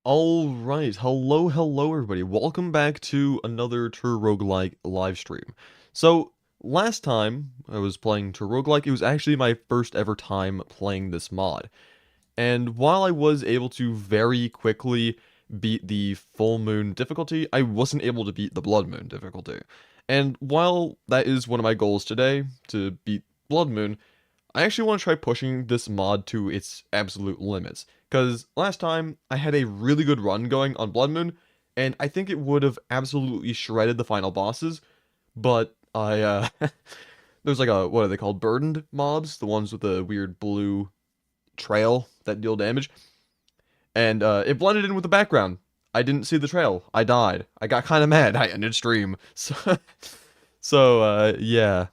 Alright, hello everybody, welcome back to another TerRoguelike live stream. So, last time I was playing TerRoguelike, it was actually my first ever time playing this mod. And while I was able to very quickly beat the full moon difficulty, I wasn't able to beat the blood moon difficulty. And while that is one of my goals today, to beat blood moon, I actually want to try pushing this mod to its absolute limits, because last time I had a really good run going on Blood Moon, and I think it would have absolutely shredded the final bosses, but there's like what are they called, burdened mobs, the ones with the weird blue trail that deal damage, and it blended in with the background. I didn't see the trail. I died. I got kind of mad. I ended stream. So yeah.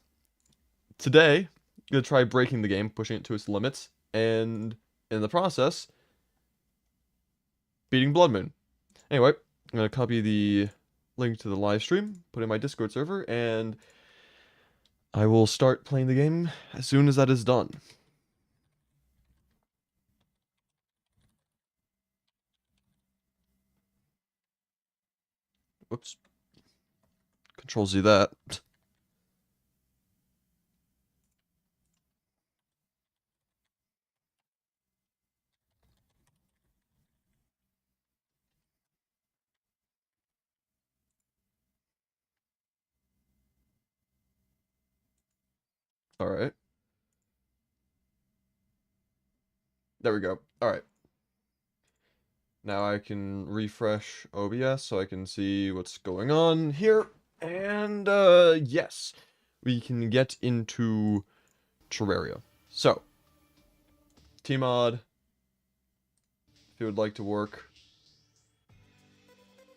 Today, I'm gonna try breaking the game, pushing it to its limits, and in the process, beating Blood Moon. Anyway, I'm gonna copy the link to the live stream, put it in my Discord server, and I will start playing the game as soon as that is done. Whoops. Control Z that. Alright. There we go. Alright. Now I can refresh OBS so I can see what's going on here. And, yes. We can get into Terraria. So, Tmod, if you would like to work.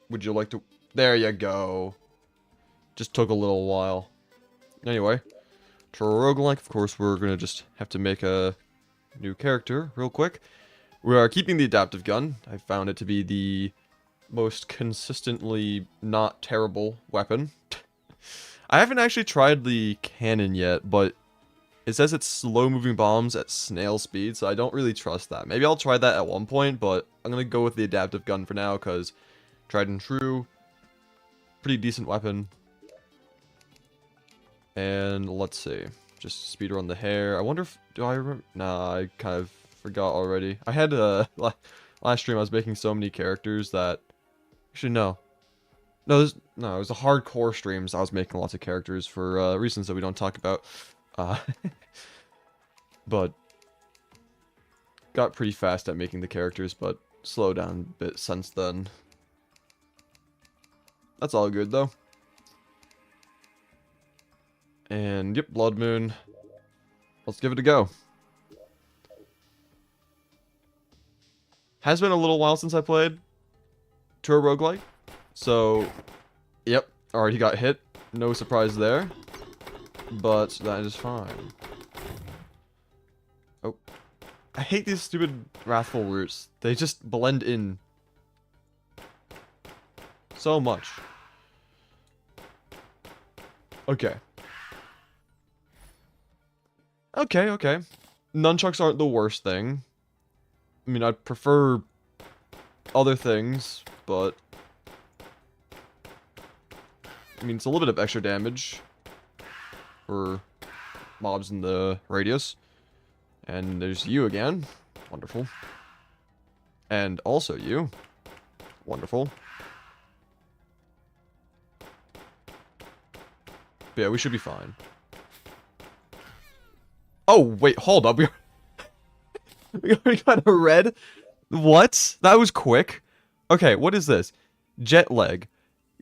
Would you like to... There you go. Just took a little while. Anyway, TerRoguelike, of course, we're gonna just have to make a new character real quick. We are keeping the adaptive gun. I found it to be the most consistently not terrible weapon. I haven't actually tried the cannon yet, but it says it's slow-moving bombs at snail speed, so I don't really trust that. Maybe I'll try that at one point, but I'm gonna go with the adaptive gun for now, because tried and true, pretty decent weapon. And let's see, just speedrun the hair. I wonder if, do I remember? Nah, I kind of forgot already. I had, last stream I was making so many characters that, actually no. No, it was a hardcore streams. I was making lots of characters for reasons that we don't talk about. But got pretty fast at making the characters, but slowed down a bit since then. That's all good though. And yep, Blood Moon. Let's give it a go. Has been a little while since I played TerRoguelike, so yep, already got hit. No surprise there, but that is fine. Oh, I hate these stupid wrathful roots. They just blend in so much. Okay. Okay. Nunchucks aren't the worst thing. I mean, I'd prefer other things, but I mean, it's a little bit of extra damage for mobs in the radius. And there's you again. Wonderful. And also you. Wonderful. But yeah, we should be fine. Oh, wait, hold up. We already got a red? What? That was quick. Okay, what is this? Jet leg.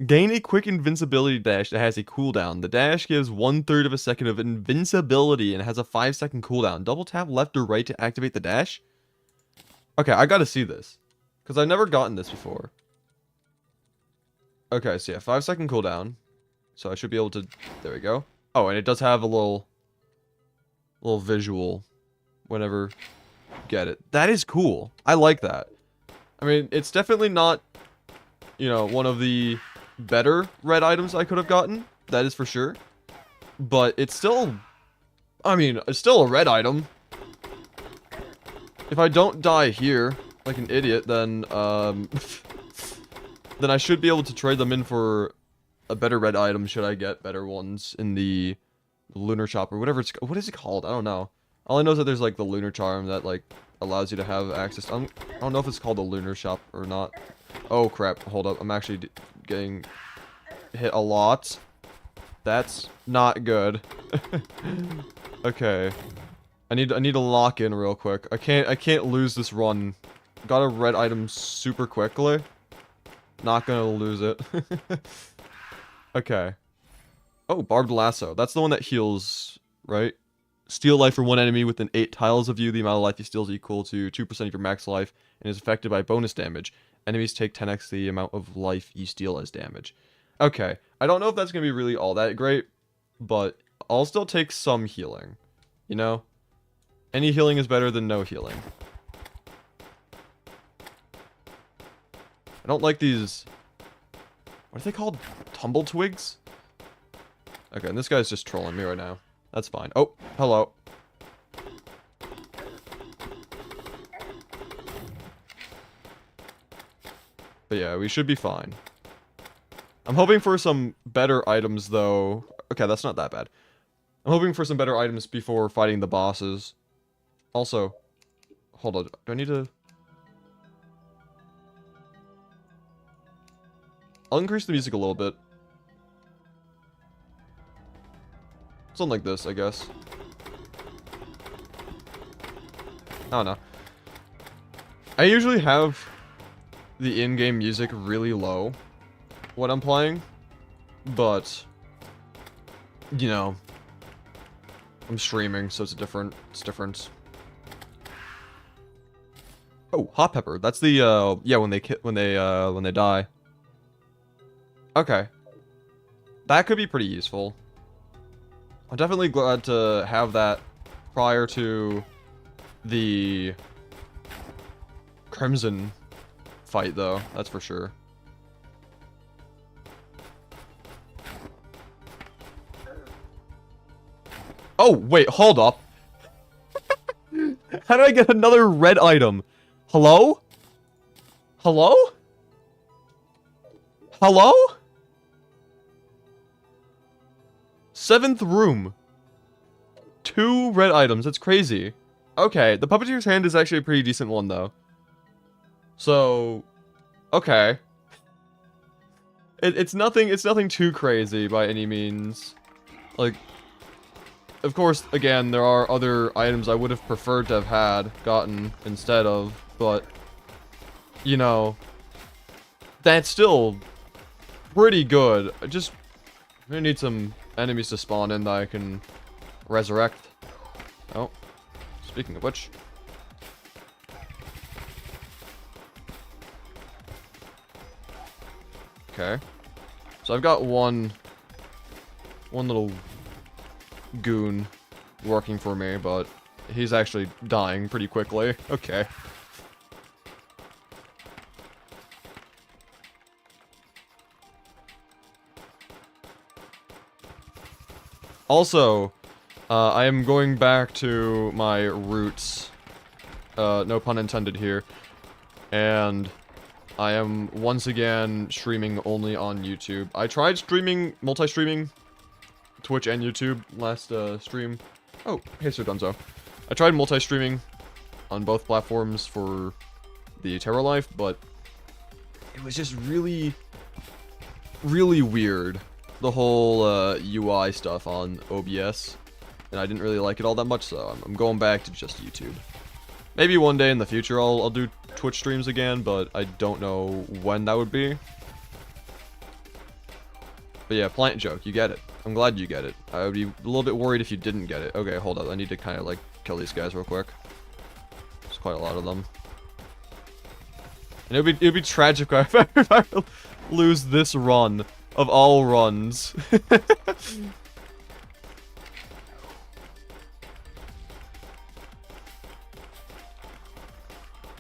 Gain a quick invincibility dash that has a cooldown. The dash gives 1/3 of a second of invincibility and has a 5-second cooldown. Double tap left or right to activate the dash? Okay, I gotta see this, because I've never gotten this before. Okay, so yeah, 5-second cooldown. So I should be able to... There we go. Oh, and it does have a little visual whenever you get it. That is cool. I like that. I mean, it's definitely not, you know, one of the better red items I could have gotten. That is for sure. But it's still... I mean, it's still a red item. If I don't die here, like an idiot, then, then I should be able to trade them in for a better red item should I get better ones in the lunar shop or whatever it's... What is it called? I don't know. All I know is that there's, like, the lunar charm that, like, allows you to have access to... I don't know if it's called the lunar shop or not. Oh, crap. Hold up. I'm actually getting hit a lot. That's not good. Okay. I need to lock in real quick. I can't lose this run. Got a red item super quickly. Not gonna lose it. Okay. Oh, barbed lasso. That's the one that heals, right? Steal life from one enemy within 8 tiles of you. The amount of life you steal is equal to 2% of your max life and is affected by bonus damage. Enemies take 10x the amount of life you steal as damage. Okay. I don't know if that's gonna be really all that great, but I'll still take some healing. You know? Any healing is better than no healing. I don't like these... What are they called? Tumble twigs? Okay, and this guy's just trolling me right now. That's fine. Oh, hello. But yeah, we should be fine. I'm hoping for some better items, though. Okay, that's not that bad. I'm hoping for some better items before fighting the bosses. Also, hold on. Do I need to... I'll increase the music a little bit. Something like this, I guess. I don't know. I usually have the in-game music really low when I'm playing, but, you know, I'm streaming, so it's different. Oh, hot pepper. That's the yeah, when they die. Okay. That could be pretty useful. I'm definitely glad to have that prior to the Crimson fight, though. That's for sure. Oh, wait, hold up. How do I get another red item? Hello? Hello? Hello? 7th room. 2 red items. That's crazy. Okay, the Puppeteer's Hand is actually a pretty decent one, though. So, okay. It's nothing too crazy by any means. Like, of course, again, there are other items I would have preferred to have gotten instead of, but, you know, that's still pretty good. I'm gonna need some enemies to spawn in that I can resurrect. Oh, speaking of which. Okay. So I've got one little goon working for me, but he's actually dying pretty quickly. Okay. Also, I am going back to my roots, no pun intended here, and I am once again streaming only on YouTube. I tried streaming, multi-streaming, Twitch and YouTube last stream. Oh, hey Sir Dunzo. I tried multi-streaming on both platforms for the TerRoguelike, but it was just really, really weird. The whole UI stuff on OBS, and I didn't really like it all that much, so I'm going back to just YouTube. Maybe one day in the future I'll do Twitch streams again, but I don't know when that would be. But yeah, plant joke, you get it. I'm glad you get it. I would be a little bit worried if you didn't get it. Okay, hold up, I need to kind of like kill these guys real quick. There's quite a lot of them. And it'd be tragic if I lose this run. Of all runs.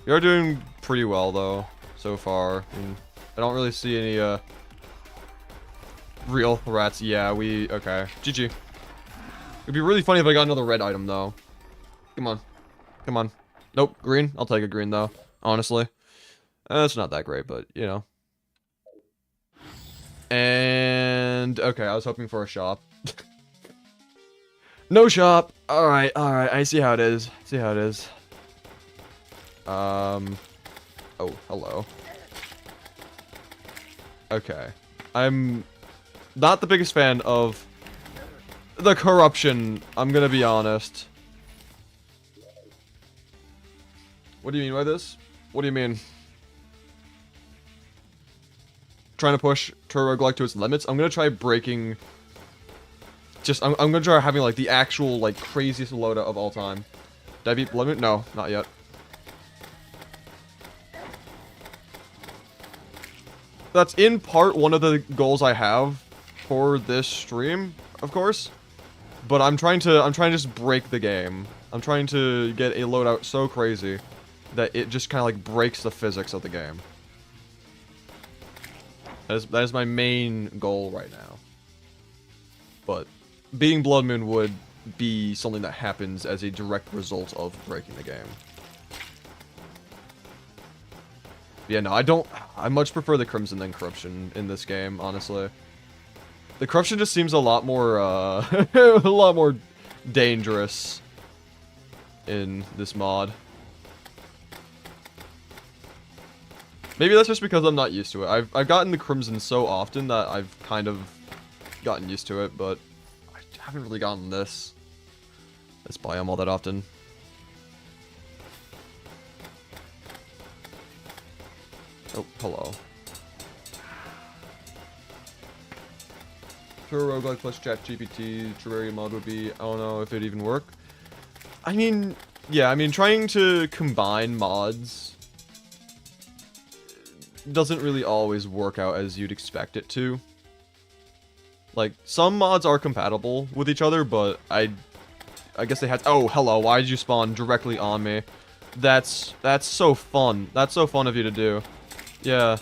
You're doing pretty well, though, so far. I don't really see any, real rats. Yeah, okay. GG. It'd be really funny if I got another red item, though. Come on. Come on. Nope, green. I'll take a green, though. honestly. It's not that great, but, you know. And, okay, I was hoping for a shop. No shop! Alright, I see how it is. Oh, hello. Okay. I'm not the biggest fan of the corruption, I'm gonna be honest. What do you mean by this? What do you mean? Trying to push TerRoguelike to its limits? I'm gonna try breaking... I'm gonna try having, like, the actual, like, craziest loadout of all time. Did I beat Blood Moon? No, not yet. That's in part one of the goals I have for this stream, of course. But I'm trying to just break the game. I'm trying to get a loadout so crazy that it just kind of like breaks the physics of the game. That is my main goal right now. But beating Blood Moon would be something that happens as a direct result of breaking the game. Yeah, no, I much prefer the Crimson than Corruption in this game, honestly. The Corruption just seems a lot more, a lot more dangerous in this mod. Maybe that's just because I'm not used to it. I've gotten the Crimson so often that I've kind of gotten used to it, but I haven't really gotten this biome all that often. Oh, hello. TerRoguelike plus ChatGPT, Terraria mod would be, I don't know if it'd even work. I mean, yeah, trying to combine mods doesn't really always work out as you'd expect it to. Like, some mods are compatible with each other, but I guess they had... Oh, hello, why did you spawn directly on me? That's so fun. That's so fun of you to do. Yeah.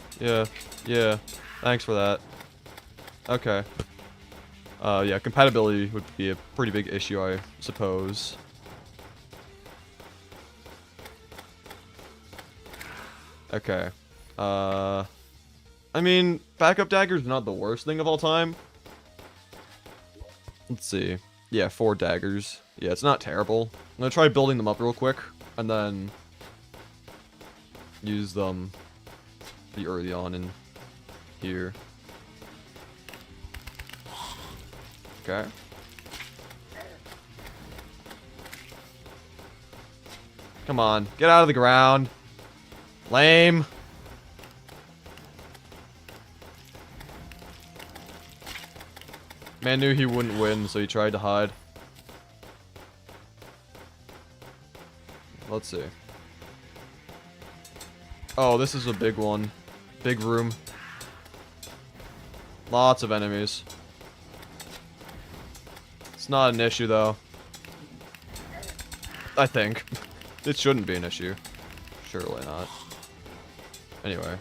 Thanks for that. Okay. Yeah, compatibility would be a pretty big issue, I suppose. Okay. I mean, backup dagger's not the worst thing of all time. Let's see. Yeah, 4 daggers. Yeah, it's not terrible. I'm gonna try building them up real quick, and then use them pretty early on in here. Okay. Come on, get out of the ground. Lame. Man knew he wouldn't win, so he tried to hide. Let's see. Oh, this is a big one. Big room. Lots of enemies. It's not an issue, though. I think. It shouldn't be an issue. Surely not. Anyway.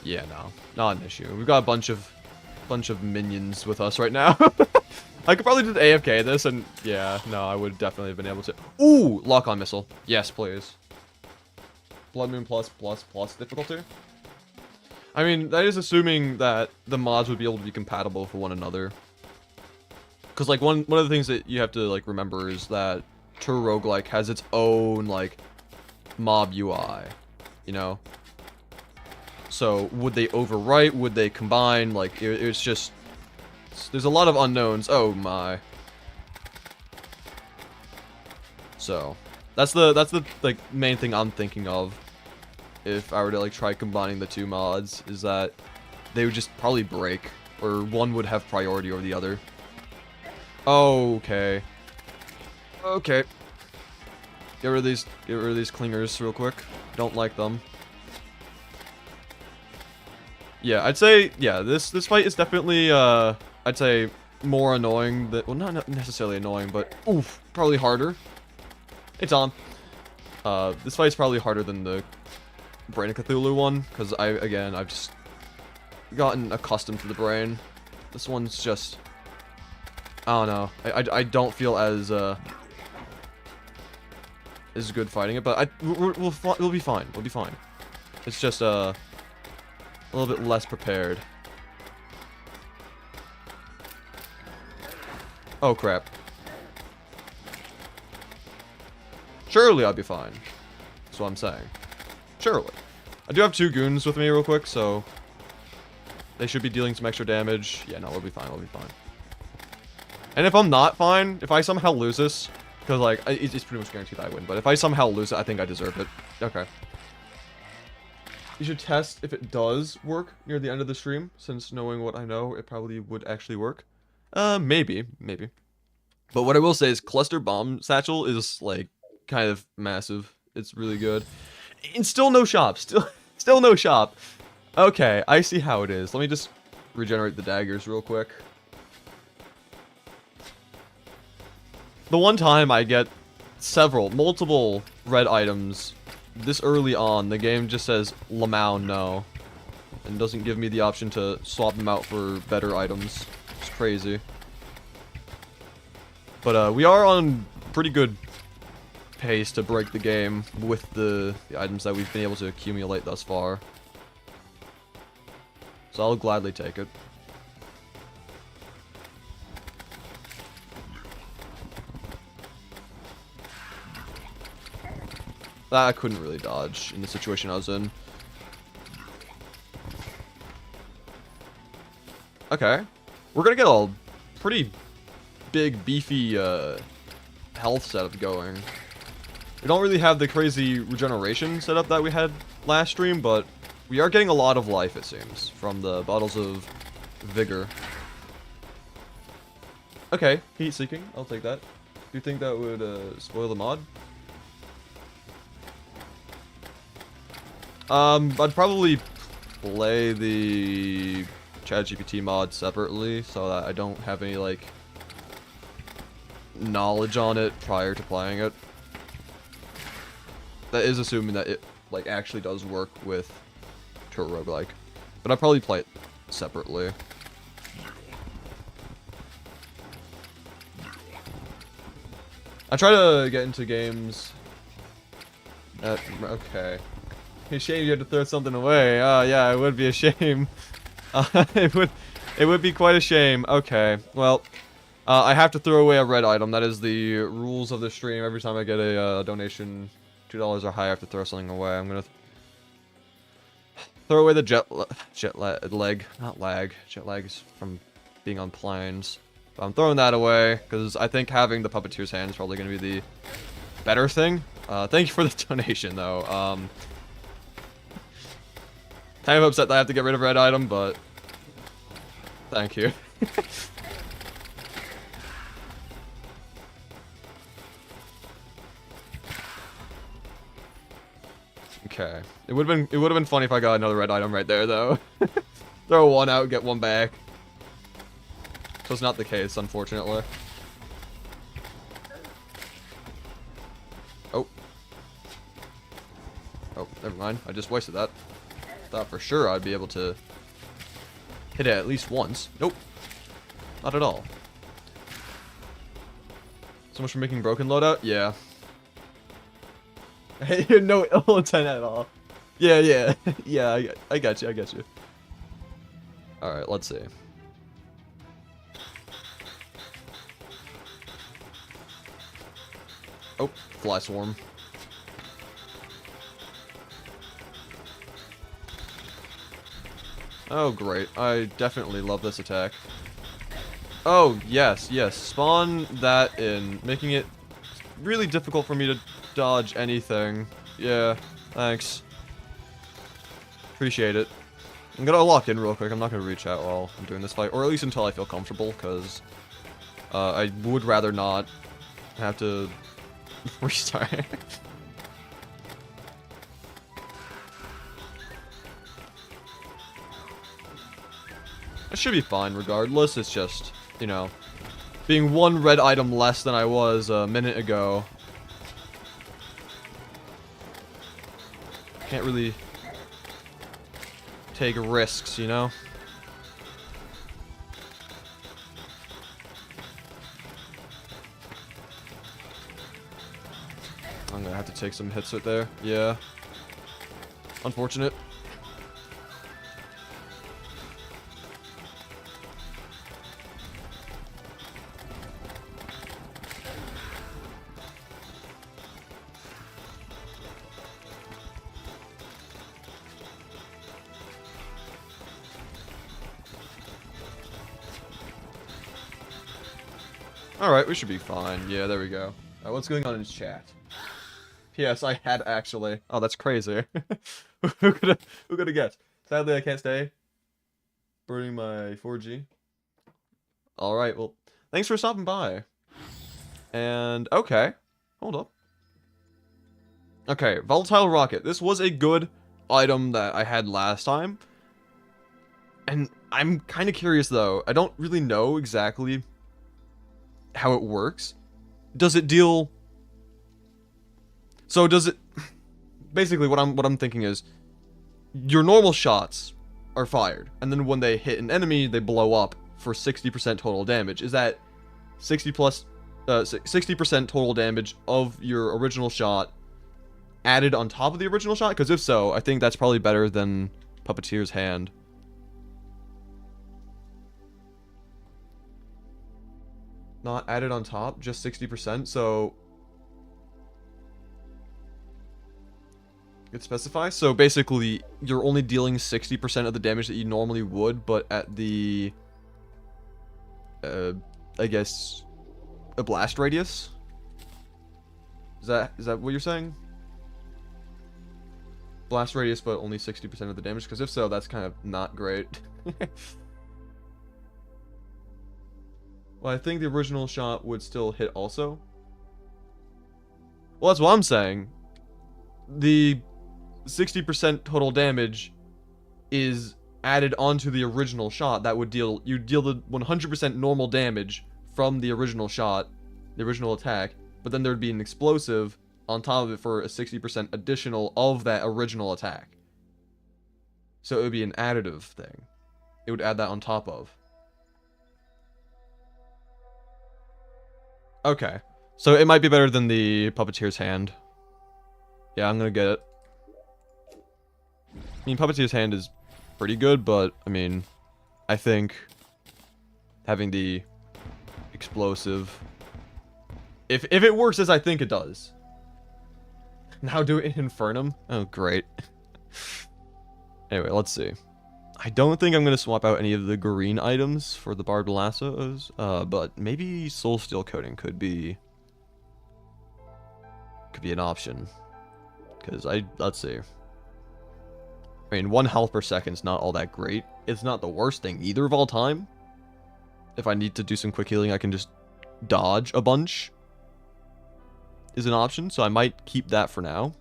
Yeah, no. Not an issue. We've got a bunch of minions with us right now. I could probably just AFK this, and yeah, no, I would definitely have been able to. Ooh, lock-on missile. Yes, please. Blood Moon plus difficulty. I mean, that is assuming that the mods would be able to be compatible for one another. Because, like, one of the things that you have to, like, remember is that TerRoguelike has its own, like, mob UI, you know? So, would they overwrite? Would they combine? Like, it's just... There's a lot of unknowns. Oh, my. So, that's the, like, main thing I'm thinking of. If I were to, like, try combining the two mods, is that they would just probably break. Or one would have priority over the other. Okay. Okay. Get rid of these clingers real quick. Don't like them. Yeah, I'd say, yeah, this fight is definitely, I'd say more annoying than, well, not necessarily annoying, but, oof, probably harder. It's on. This fight's probably harder than the Brain of Cthulhu one, because I've just gotten accustomed to the brain. This one's just, I don't know. I don't feel as good fighting it, but we'll be fine. We'll be fine. It's just a little bit less prepared. Oh crap. Surely I'll be fine. That's what I'm saying. Surely. I do have 2 goons with me real quick, so they should be dealing some extra damage. Yeah, no, we'll be fine. We'll be fine. And if I'm not fine, if I somehow lose this, because like it's pretty much guaranteed I win, but if I somehow lose it, I think I deserve it. Okay. You should test if it does work near the end of the stream, since knowing what I know, it probably would actually work. Maybe. But what I will say is Cluster Bomb Satchel is, like, kind of massive. It's really good. And still no shop. Still no shop. Okay, I see how it is. Let me just regenerate the daggers real quick. The one time I get multiple red items this early on, the game just says Lamau no. And doesn't give me the option to swap them out for better items. It's crazy. But we are on pretty good pace to break the game with the items that we've been able to accumulate thus far. So I'll gladly take it. That I couldn't really dodge in the situation I was in. Okay. We're gonna get a pretty big, beefy, health setup going. We don't really have the crazy regeneration setup that we had last stream, but we are getting a lot of life, it seems, from the bottles of vigor. Okay, heat seeking. I'll take that. Do you think that would, spoil the mod? I'd probably play the ChatGPT mod separately so that I don't have any, like, knowledge on it prior to playing it. That is assuming that it, like, actually does work with TerRoguelike. But I'd probably play it separately. I try to get into games at, okay. It's a shame you had to throw something away. Oh, yeah, it would be a shame. It would be quite a shame. Okay, well, I have to throw away a red item. That is the rules of the stream. Every time I get a donation, $2 or higher, I have to throw something away. I'm gonna throw away the jet lag. Not lag. Jet lag is from being on planes. But I'm throwing that away, because I think having the Puppeteer's hand is probably going to be the better thing. Thank you for the donation, though. Kind of upset that I have to get rid of red item, but thank you. Okay. It would have been funny if I got another red item right there, though. Throw one out, get one back. So it's not the case, unfortunately. Oh. Oh, never mind. I just wasted that. Thought for sure I'd be able to hit it at least once. Nope. Not at all. So much for making broken loadout? Yeah. No ill intent at all. Yeah. Yeah, I got you. Alright, let's see. Oh, fly swarm. Oh, great. I definitely love this attack. Oh, yes. Spawn that in, making it really difficult for me to dodge anything. Yeah, thanks. Appreciate it. I'm gonna lock in real quick. I'm not gonna reach out while I'm doing this fight, or at least until I feel comfortable, because I would rather not have to restart. It should be fine regardless. It's just, you know, being one red item less than I was a minute ago. Can't really take risks, you know? I'm gonna have to take some hits right there. Yeah. Unfortunate. Alright, we should be fine. Yeah, there we go. What's going on in chat? P.S. I had actually. Oh, that's crazy. Who could have guessed? Sadly, I can't stay. Burning my 4G. Alright, well, thanks for stopping by. And, okay. Hold up. Okay, Volatile Rocket. This was a good item that I had last time. And I'm kind of curious, though. I don't really know exactly how it works. Does it deal... So does it... Basically, what I'm thinking is... Your normal shots are fired. And then when they hit an enemy, they blow up for 60% total damage. Is that 60% total damage of your original shot added on top of the original shot? Because if so, I think that's probably better than Puppeteer's Hand. Not added on top, just 60%, so... It specifies? So basically, you're only dealing 60% of the damage that you normally would, but at the... I guess... a blast radius? Is that what you're saying? Blast radius, but only 60% of the damage? Because if so, that's kind of not great. Well, I think the original shot would still hit also. Well, that's what I'm saying. The 60% total damage is added onto the original shot. That would deal... You deal the 100% normal damage from the original shot, the original attack, but then there'd be an explosive on top of it for a 60% additional of that original attack. So it would be an additive thing. It would add that on top of. Okay. So it might be better than the Puppeteer's Hand. Yeah, I'm gonna get it. I mean, Puppeteer's Hand is pretty good, but, I mean, I think having the explosive... If it works as I think it does. Now do it in Infernum? Oh, great. Anyway, let's see. I don't think I'm going to swap out any of the green items for the Barbed Lassos, but maybe Soul Steel Coating could be an option. Because let's see. I mean, 1 health per second is not all that great. It's not the worst thing either of all time. If I need to do some quick healing, I can just dodge a bunch. Is an option, so I might keep that for now.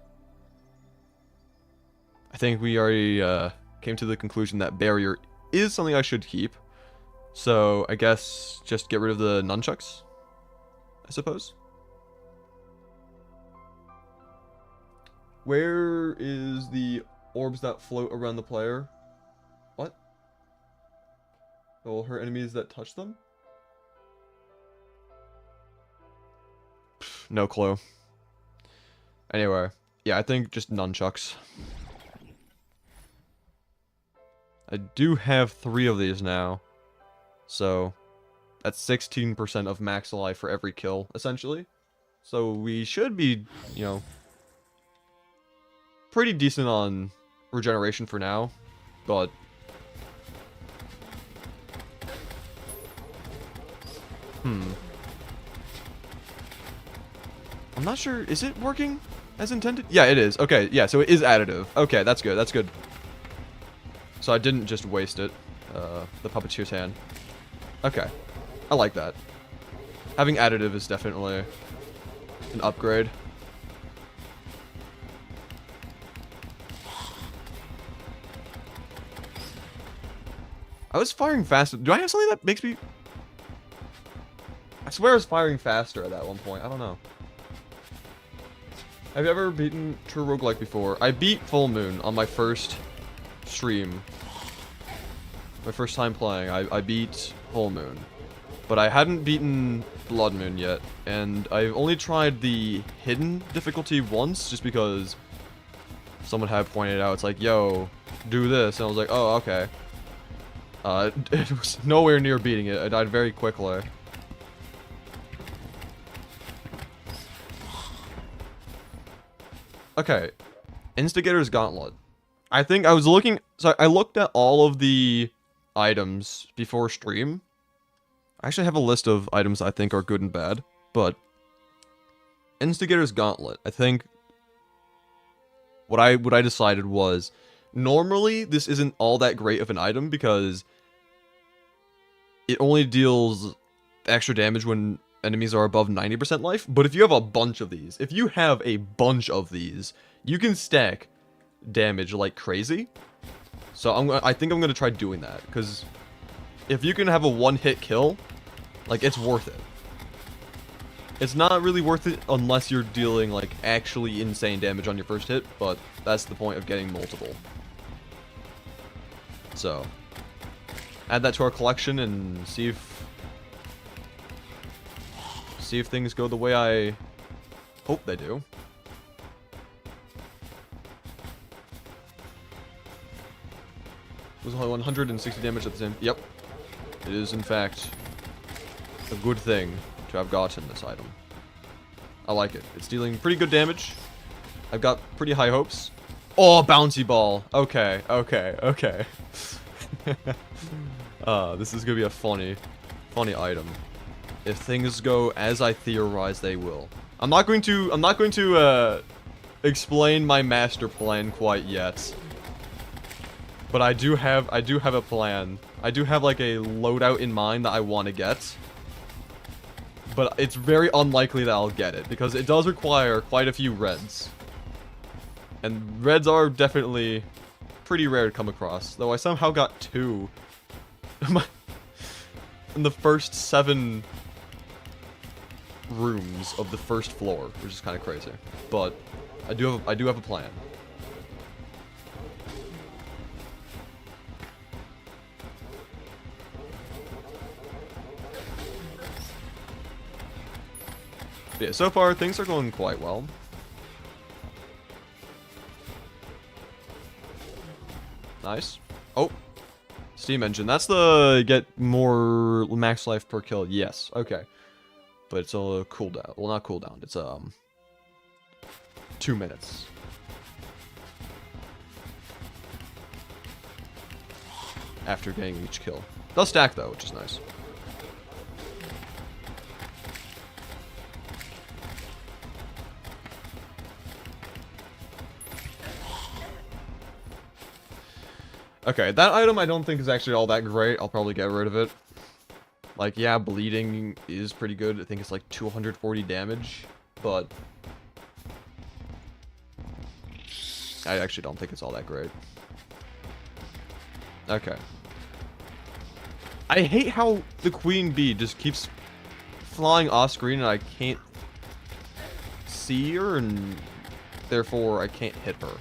I think we already came to the conclusion that barrier is something I should keep. So I guess just get rid of the nunchucks, I suppose. Where is the orbs that float around the player? What? It will hurt enemies that touch them? Pff, no clue. Anyway, yeah, I think just nunchucks. I do have 3 of these now. So, that's 16% of max life for every kill, essentially. So we should be, you know, pretty decent on regeneration for now. But... I'm not sure, is it working as intended? Yeah, it is. Okay, yeah, so it is additive. Okay, that's good, that's good. So I didn't just waste it, the Puppeteer's Hand. Okay, I like that. Having additive is definitely an upgrade. I was firing faster. Do I have something that makes me... I swear I was firing faster at that one point. I don't know. Have you ever beaten TerRoguelike before? I beat Full Moon on my first stream. My first time playing. I beat Full Moon. But I hadn't beaten Blood Moon yet, and I've only tried the hidden difficulty once, just because someone had pointed out, it's like, yo, do this, and I was like, oh, okay. It was nowhere near beating it. I died very quickly. Okay, Instigator's Gauntlet. I think I was looking, so I looked at all of the items before stream. I actually have a list of items I think are good and bad, but Instigator's Gauntlet, I think what I decided was, normally this isn't all that great of an item because it only deals extra damage when enemies are above 90% life, but if you have a bunch of these, you can stack damage like crazy. So I think I'm gonna try doing that, because if you can have a one-hit kill, like, it's worth it. It's not really worth it unless you're dealing, like, actually insane damage on your first hit, but that's the point of getting multiple. So, add that to our collection and see if things go the way I hope they do. It was only 160 damage at the same. Yep. It is, in fact, a good thing to have gotten this item. I like it. It's dealing pretty good damage. I've got pretty high hopes. Oh, bouncy ball. Okay, okay, okay. This is gonna be a funny item. If things go as I theorize they will. I'm not going to explain my master plan quite yet. But I do have a plan. I do have like a loadout in mind that I want to get. But it's very unlikely that I'll get it, because it does require quite a few reds. And reds are definitely pretty rare to come across, though I somehow got 2 in the first 7 rooms of the first floor, which is kind of crazy. But I do have a plan. Yeah, so far things are going quite well. Nice. Oh, steam engine. That's the get more max life per kill. Yes. Okay. But it's a cooldown. Well, not cooldown. It's 2 minutes. After getting each kill. Does stack though, which is nice. Okay, that item I don't think is actually all that great. I'll probably get rid of it. Like, yeah, bleeding is pretty good. I think it's like 240 damage, but I actually don't think it's all that great. Okay. I hate how the queen bee just keeps flying off screen and I can't see her, and therefore I can't hit her.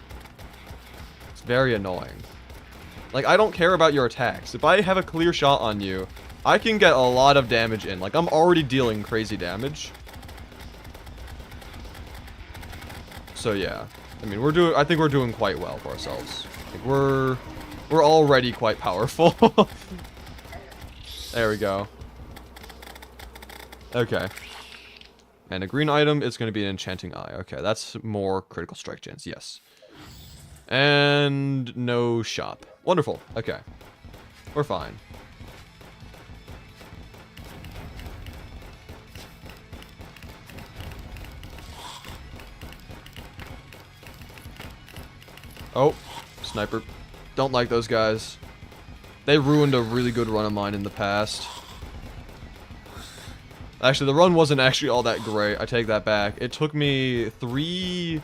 It's very annoying. Like, I don't care about your attacks. If I have a clear shot on you, I can get a lot of damage in. Like, I'm already dealing crazy damage. So yeah. I mean, I think we're doing quite well for ourselves. Like, we're already quite powerful. There we go. Okay. And a green item is going to be an enchanting eye. Okay, that's more critical strike chance. Yes. And no shop. Wonderful. Okay. We're fine. Oh, sniper. Don't like those guys. They ruined a really good run of mine in the past. Actually, the run wasn't actually all that great. I take that back. It took me 3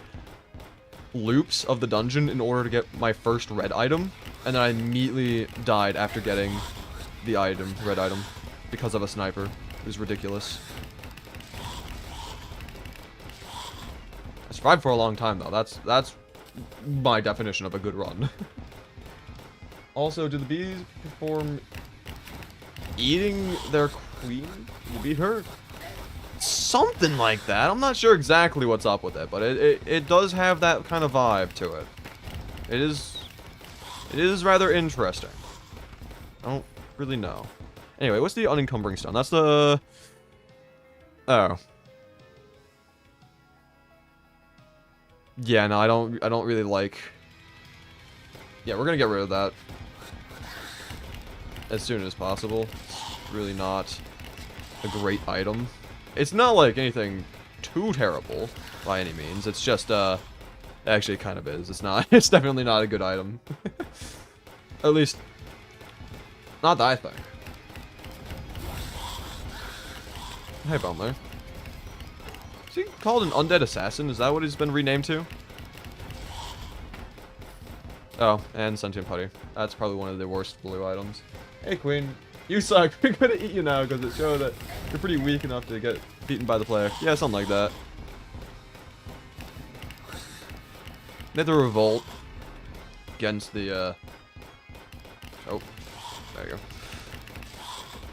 loops of the dungeon in order to get my first red item, and then I immediately died after getting the item, red item, because of a sniper. It was ridiculous. I survived for a long time though. That's my definition of a good run. Also, do the bees perform eating their queen. You beat her. Something like that. I'm not sure exactly what's up with it, but it does have that kind of vibe to it. It is rather interesting. I don't really know. Anyway, what's the unencumbering stone? That's the... Oh. Yeah, no, I don't really like... Yeah, we're gonna get rid of that as soon as possible. It's really not a great item. It's not like anything too terrible by any means. It's just actually it kind of is. It's not. It's definitely not a good item. At least not that I think. Hey, Bumler. Is he called an undead assassin? Is that what he's been renamed to? Oh, and sentient putty. That's probably one of the worst blue items. Hey, Queen. You suck. We're gonna eat you now because it showed that you're pretty weak enough to get beaten by the player. Yeah, something like that. They have to revolt against the, Oh, there you go.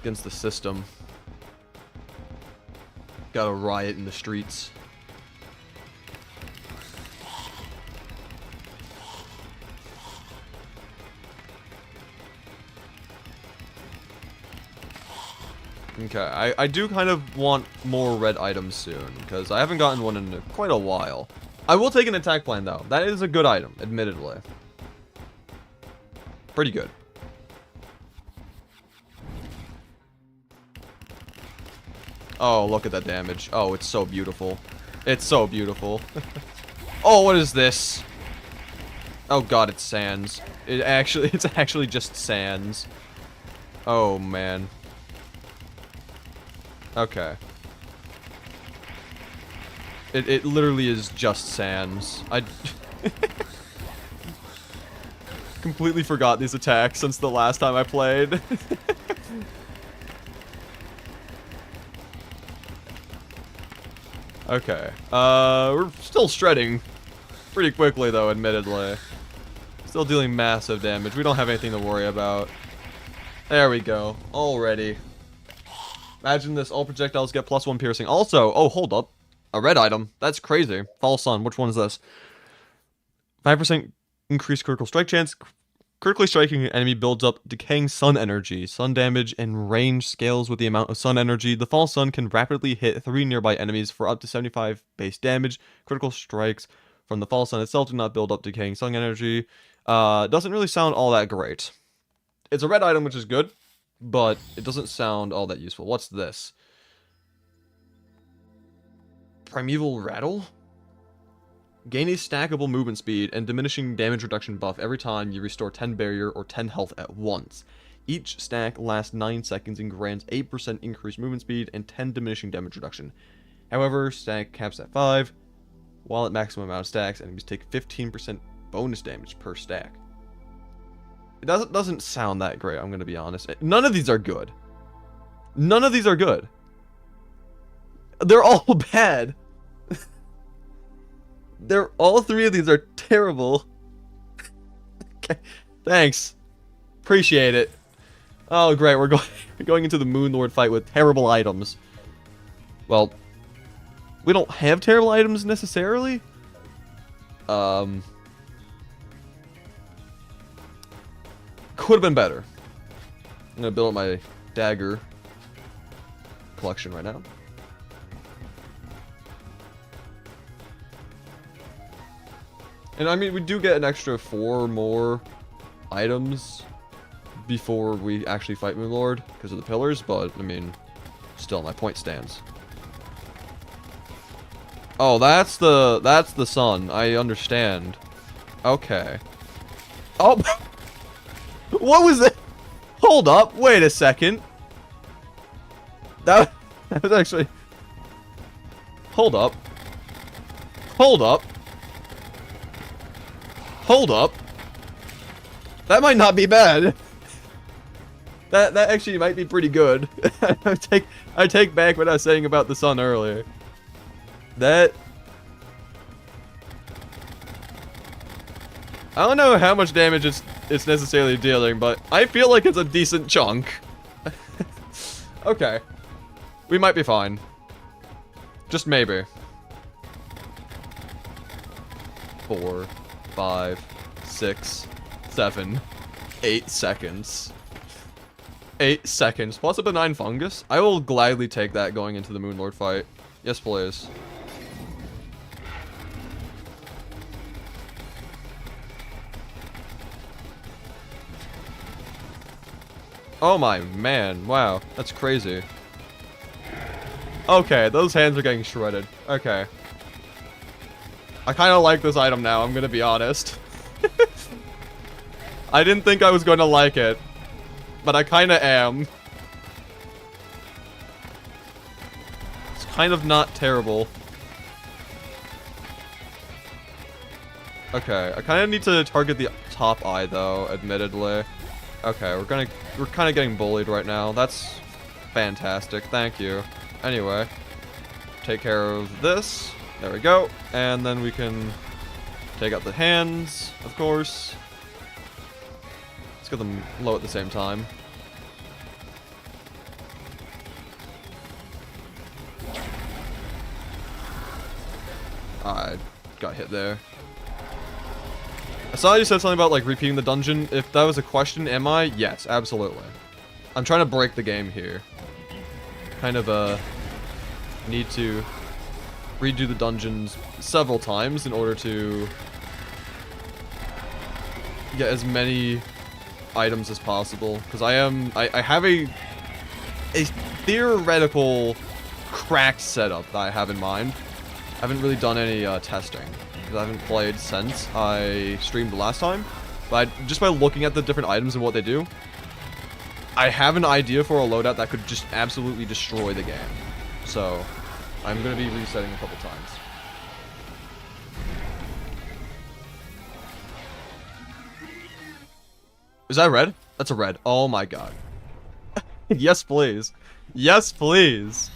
Against the system. Gotta riot in the streets. Okay, I do kind of want more red items soon, because I haven't gotten one in quite a while. I will take an attack plan, though. That is a good item, admittedly. Pretty good. Oh, look at that damage. Oh, it's so beautiful. It's so beautiful. Oh, what is this? Oh god, it's sands. It's actually just sands. Oh, man. Okay. It literally is just sands. I completely forgot these attacks since the last time I played. Okay. We're still shredding pretty quickly though, admittedly. Still dealing massive damage. We don't have anything to worry about. There we go. Already. Imagine this, all projectiles get +1 piercing. Also, oh, hold up. A red item. That's crazy. False Sun. Which one is this? 5% increased critical strike chance. Critically striking an enemy builds up decaying sun energy. Sun damage and range scales with the amount of sun energy. The False Sun can rapidly hit 3 nearby enemies for up to 75 base damage. Critical strikes from the False Sun itself do not build up decaying sun energy. Doesn't really sound all that great. It's a red item, which is good, but it doesn't sound all that useful. What's this? Primeval Rattle? Gain a stackable movement speed and diminishing damage reduction buff every time you restore 10 barrier or 10 health at once. Each stack lasts 9 seconds and grants 8% increased movement speed and 10 diminishing damage reduction. However, stack caps at 5. While at maximum amount of stacks, enemies take 15% bonus damage per stack. It doesn't sound that great, I'm going to be honest. None of these are good. None of these are good. They're all bad. All 3 of these are terrible. Okay, thanks. Appreciate it. Oh, great, we're going into the Moon Lord fight with terrible items. Well, we don't have terrible items necessarily. Could have been better. I'm gonna build up my dagger collection right now. And I mean, we do get an extra 4 more items before we actually fight Moon Lord because of the pillars, but I mean, still my point stands. Oh, that's the sun. I understand. Okay. Oh, what was that? Hold up. Wait a second. That was actually. Hold up. Hold up. Hold up. That might not be bad. That actually might be pretty good. I take back what I was saying about the sun earlier. That I don't know how much damage it's necessarily dealing, but I feel like it's a decent chunk. Okay. We might be fine. Just maybe. 4, 5, 6, 7, 8 seconds. 8 seconds. Plus a benign fungus? I will gladly take that going into the Moonlord fight. Yes, please. Oh my man, wow, that's crazy. Okay, those hands are getting shredded. Okay. I kind of like this item now, I'm gonna be honest. I didn't think I was gonna like it, but I kind of am. It's kind of not terrible. Okay, I kind of need to target the top eye though, admittedly. Okay, we're kind of getting bullied right now. That's fantastic. Thank you. Anyway, take care of this. There we go. And then we can take out the hands, of course. Let's get them low at the same time. I got hit there. I saw you said something about, like, repeating the dungeon. If that was a question, am I? Yes, absolutely. I'm trying to break the game here. Kind of, need to redo the dungeons several times in order to get as many items as possible. Because I have a theoretical cracked setup that I have in mind. I haven't really done any, testing. I haven't played since I streamed last time, but just by looking at the different items and what they do, I have an idea for a loadout that could just absolutely destroy the game. So, I'm going to be resetting a couple times. Is that red? That's a red. Oh my god. Yes, please. Yes, please.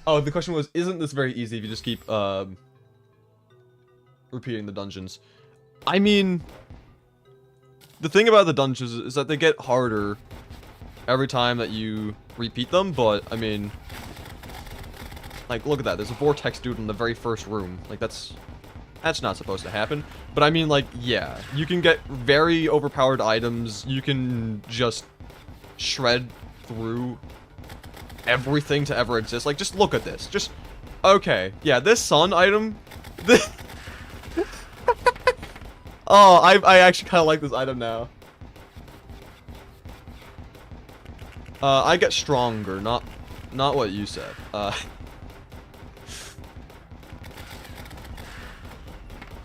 Oh, the question was, isn't this very easy if you just keep, repeating the dungeons? I mean, the thing about the dungeons is that they get harder every time that you repeat them, but, I mean, like, look at that. There's a vortex dude in the very first room. Like, that's not supposed to happen. But, I mean, like, yeah, you can get very overpowered items. You can just shred through everything to ever exist. Like, just look at this. Just, okay, yeah, this sun item, this... Oh, I actually kind of like this item now. I get stronger, not what you said.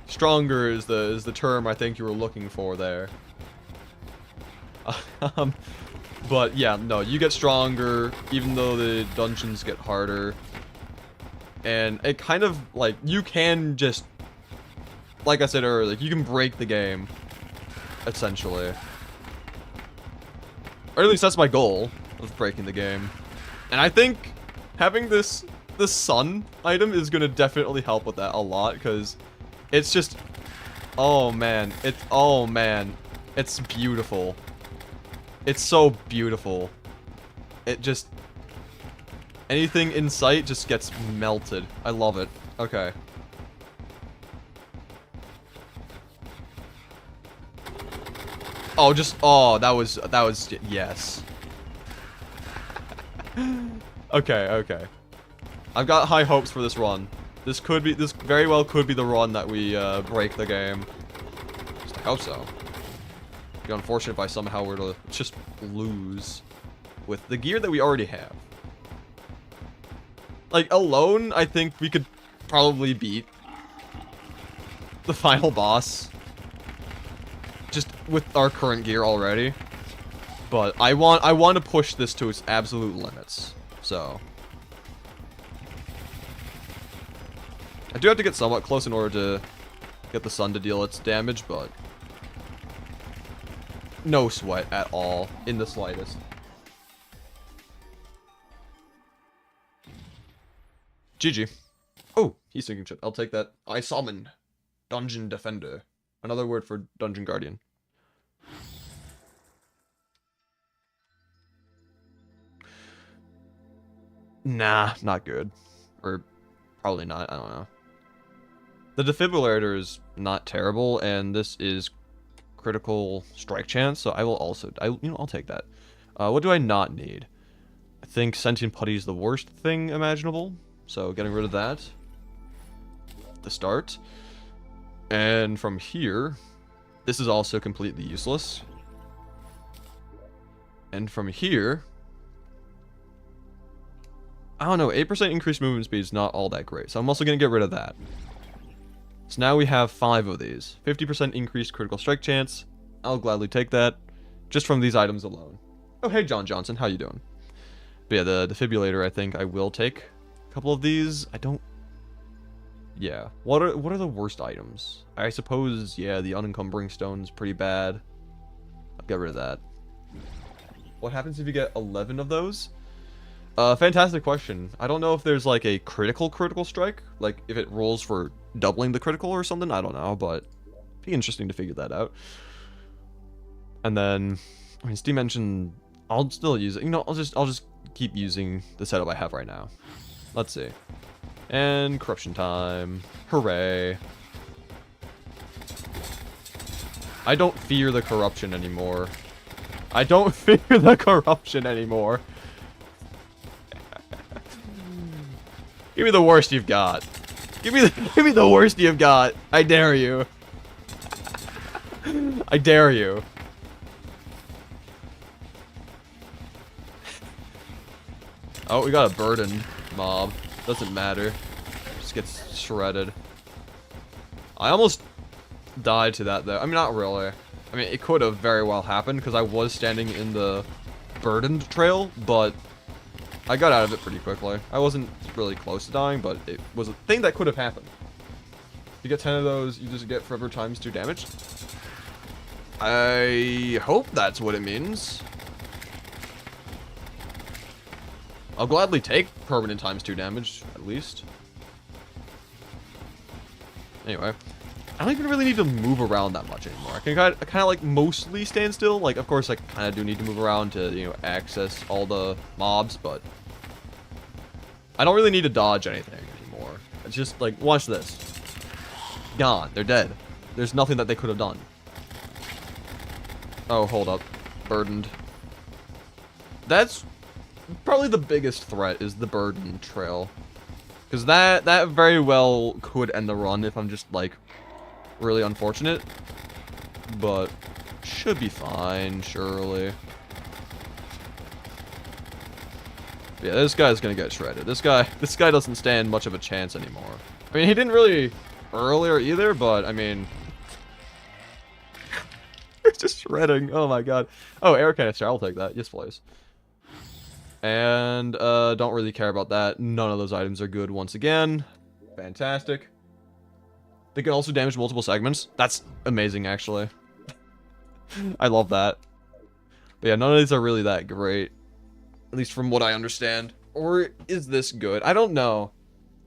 Stronger is the term I think you were looking for there. But yeah, no, you get stronger even though the dungeons get harder. And it kind of, like, you can just, like I said earlier, you can break the game, essentially. Or at least that's my goal, of breaking the game. And I think having this sun item is gonna definitely help with that a lot, because it's just, oh man, it's beautiful. It's so beautiful. It just, anything in sight just gets melted. I love it. Okay. Oh, just, oh, that was, yes. Okay. I've got high hopes for this run. This very well could be the run that we, break the game. Just, I hope so. It'd be unfortunate if I somehow were to just lose with the gear that we already have. Like, alone, I think we could probably beat the final boss just with our current gear already. But I want to push this to its absolute limits. So I do have to get somewhat close in order to get the sun to deal its damage, but no sweat at all, in the slightest. GG. Oh, he's sinking chip. I'll take that. I summon Dungeon Defender. Another word for Dungeon Guardian. Nah, not good. Or probably not, I don't know. The defibrillator is not terrible, and this is critical strike chance, so I will also, I'll take that. What do I not need? I think Sentient Putty is the worst thing imaginable, so getting rid of that. The start. And from here, this is also completely useless. And from here, I don't know, 8% increased movement speed is not all that great, so I'm also going to get rid of that. So now we have 5 of these. 50% increased critical strike chance. I'll gladly take that, just from these items alone. Oh, hey, John Johnson, how you doing? But yeah, the defibrillator, I think I will take a couple of these. I don't... Yeah. What are the worst items? I suppose, yeah, the unencumbering stone is pretty bad. I'll get rid of that. What happens if you get 11 of those? Fantastic question. I don't know if there's like a critical strike, like if it rolls for doubling the critical or something. I don't know, but it'd be interesting to figure that out. And then, I mean, Steve mentioned I'll still use it. You know, I'll just keep using the setup I have right now. Let's see. And corruption time. Hooray. I don't fear the corruption anymore. I don't fear the corruption anymore. Give me the worst you've got. Give me the worst you've got. I dare you. I dare you. Oh, we got a burden mob. Doesn't matter. Just gets shredded. I almost died to that though. I mean, not really. I mean, it could have very well happened because I was standing in the burdened trail, but I got out of it pretty quickly. I wasn't really close to dying, but it was a thing that could have happened. You get 10 of those, you just get forever times 2 damage. I hope that's what it means. I'll gladly take permanent times 2 damage, at least. Anyway, I don't even really need to move around that much anymore. I can kind of like mostly stand still. Like, of course, I kind of do need to move around to, you know, access all the mobs, but I don't really need to dodge anything anymore. It's just like, watch this. Gone. They're dead. There's nothing that they could have done. Oh, hold up. Burdened. That's probably the biggest threat, is the burden trail. Because that very well could end the run if I'm just, like, really unfortunate. But should be fine, surely. Yeah, this guy's gonna get shredded. This guy doesn't stand much of a chance anymore. I mean, he didn't really earlier either, but, I mean... It's just shredding. Oh my god. Oh, air canister. I'll take that. Yes, please. And, don't really care about that. None of those items are good once again. Fantastic. They can also damage multiple segments. That's amazing, actually. I love that. But yeah, none of these are really that great. At least from what I understand. Or is this good? I don't know.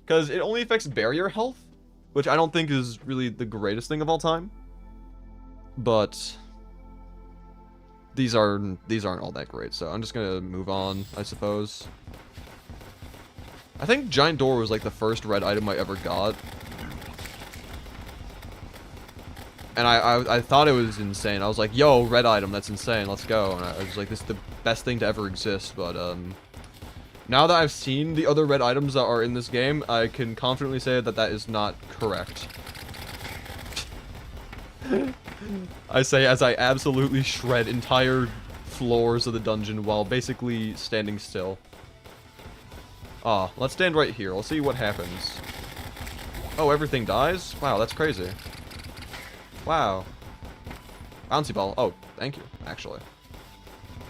Because it only affects barrier health, which I don't think is really the greatest thing of all time. But these aren't all that great, so I'm just gonna move on, I suppose. I think Giant Door was like the first red item I ever got. And I thought it was insane. I was like, yo, red item, that's insane, let's go. And I was like, this is the best thing to ever exist, but now that I've seen the other red items that are in this game, I can confidently say that that is not correct. I say as I absolutely shred entire floors of the dungeon while basically standing still. Ah, let's stand right here. Let's see what happens. Oh, everything dies? Wow, that's crazy. Wow. Bouncy ball. Oh, thank you, actually.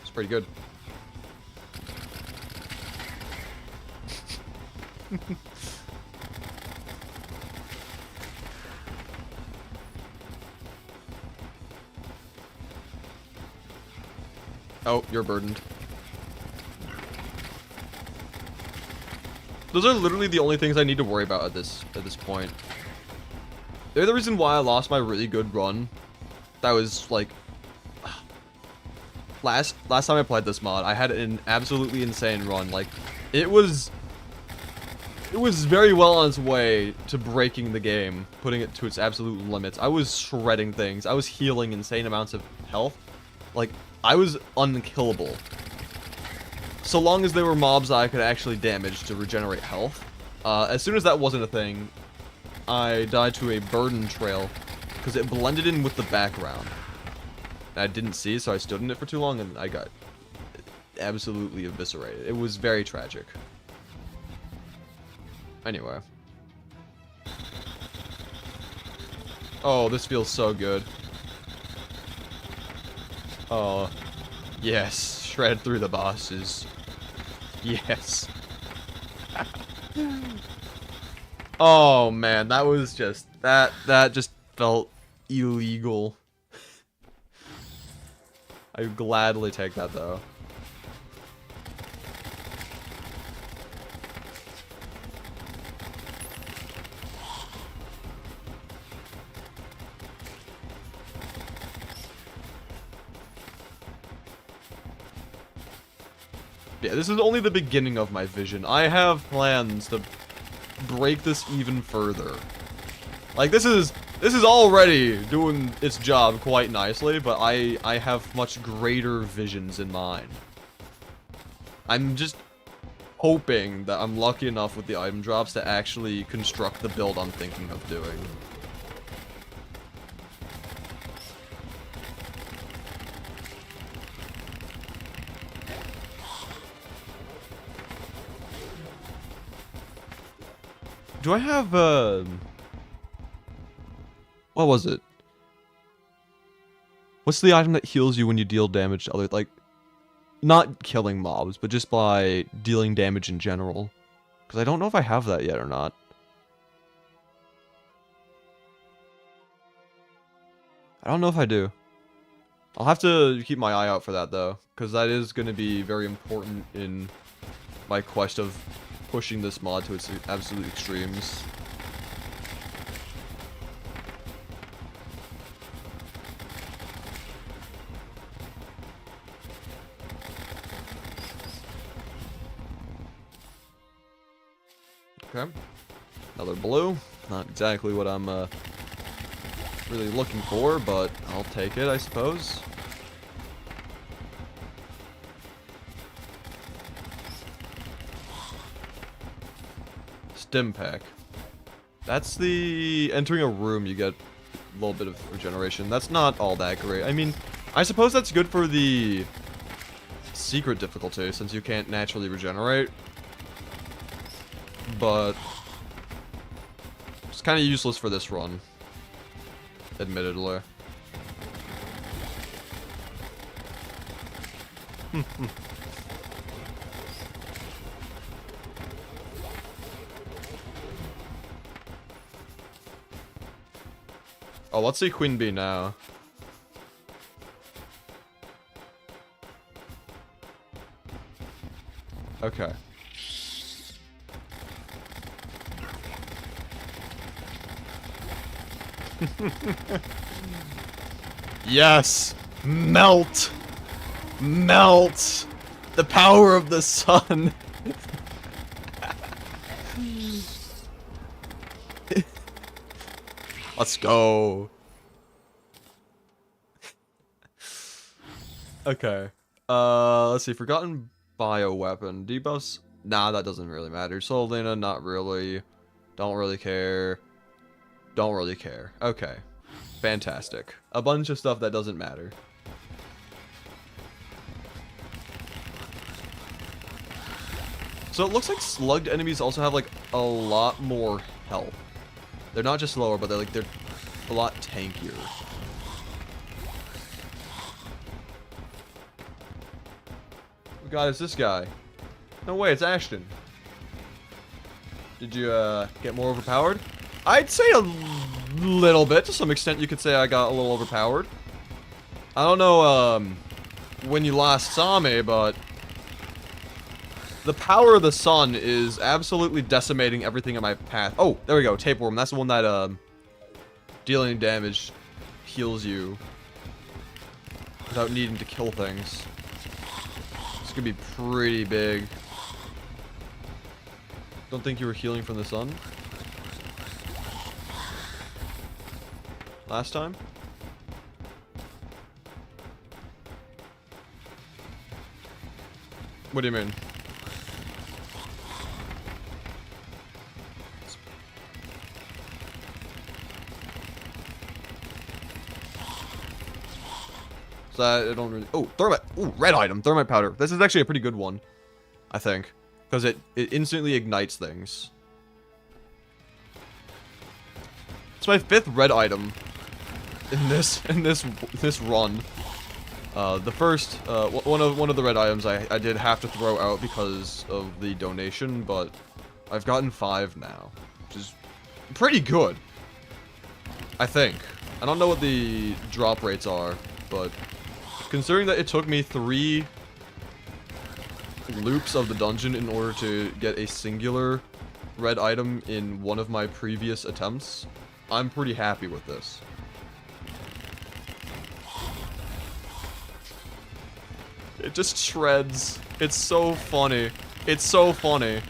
It's pretty good. Oh, you're burdened. Those are literally the only things I need to worry about at this point. They're the reason why I lost my really good run. That was like last time I played this mod, I had an absolutely insane run. Like, it was it was very well on its way to breaking the game, putting it to its absolute limits. I was shredding things. I was healing insane amounts of health. Like, I was unkillable. So long as they were mobs I could actually damage to regenerate health. As soon as that wasn't a thing, I died to a burden trail because it blended in with the background. I didn't see, so I stood in it for too long and I got absolutely eviscerated. It was very tragic. Anyway. Oh, this feels so good. Oh, yes. Shred through the bosses. Yes. Oh, man. That was just... That just felt illegal. I would gladly take that, though. Yeah, this is only the beginning of my vision. I have plans to break this even further. Like, this is already doing its job quite nicely, but I have much greater visions in mind. I'm just hoping that I'm lucky enough with the item drops to actually construct the build I'm thinking of doing. Do I have, what was it? What's the item that heals you when you deal damage to other, like, not killing mobs, but just by dealing damage in general? Because I don't know if I have that yet or not. I don't know if I do. I'll have to keep my eye out for that, though, because that is going to be very important in my quest of pushing this mod to its absolute extremes. Okay. Another blue. Not exactly what I'm really looking for, but I'll take it, I suppose. Stim pack. That's the... entering a room, you get a little bit of regeneration. That's not all that great. I mean, I suppose that's good for the secret difficulty, since you can't naturally regenerate. But it's kind of useless for this run, admittedly. Oh, let's see Queen Bee now. Okay. Yes! Melt! Melt! The power of the sun! Let's go! Okay. Let's see. Forgotten bioweapon. Debuffs? Nah, that doesn't really matter. Soldina, not really. Don't really care. Don't really care. Okay. Fantastic. A bunch of stuff that doesn't matter. So it looks like slugged enemies also have like a lot more health. They're not just slower, but they're a lot tankier. What god is this guy? No way, it's Ashton. Did you get more overpowered? I'd say a little bit. To some extent, you could say I got a little overpowered. I don't know when you last saw me, but the power of the sun is absolutely decimating everything in my path. Oh, there we go. Tapeworm. That's the one that dealing damage heals you without needing to kill things. It's gonna be pretty big. Don't think you were healing from the sun? Last time? What do you mean? So I don't really... Oh, thermite! Ooh, red item, thermite powder. This is actually a pretty good one, I think. Because it instantly ignites things. It's my 5th red item in this run. The first one of the red items I did have to throw out because of the donation, but I've gotten 5 now, which is pretty good, I think. I don't know what the drop rates are, but considering that it took me 3 loops of the dungeon in order to get a singular red item in one of my previous attempts, I'm pretty happy with this. It just shreds. It's so funny. It's so funny.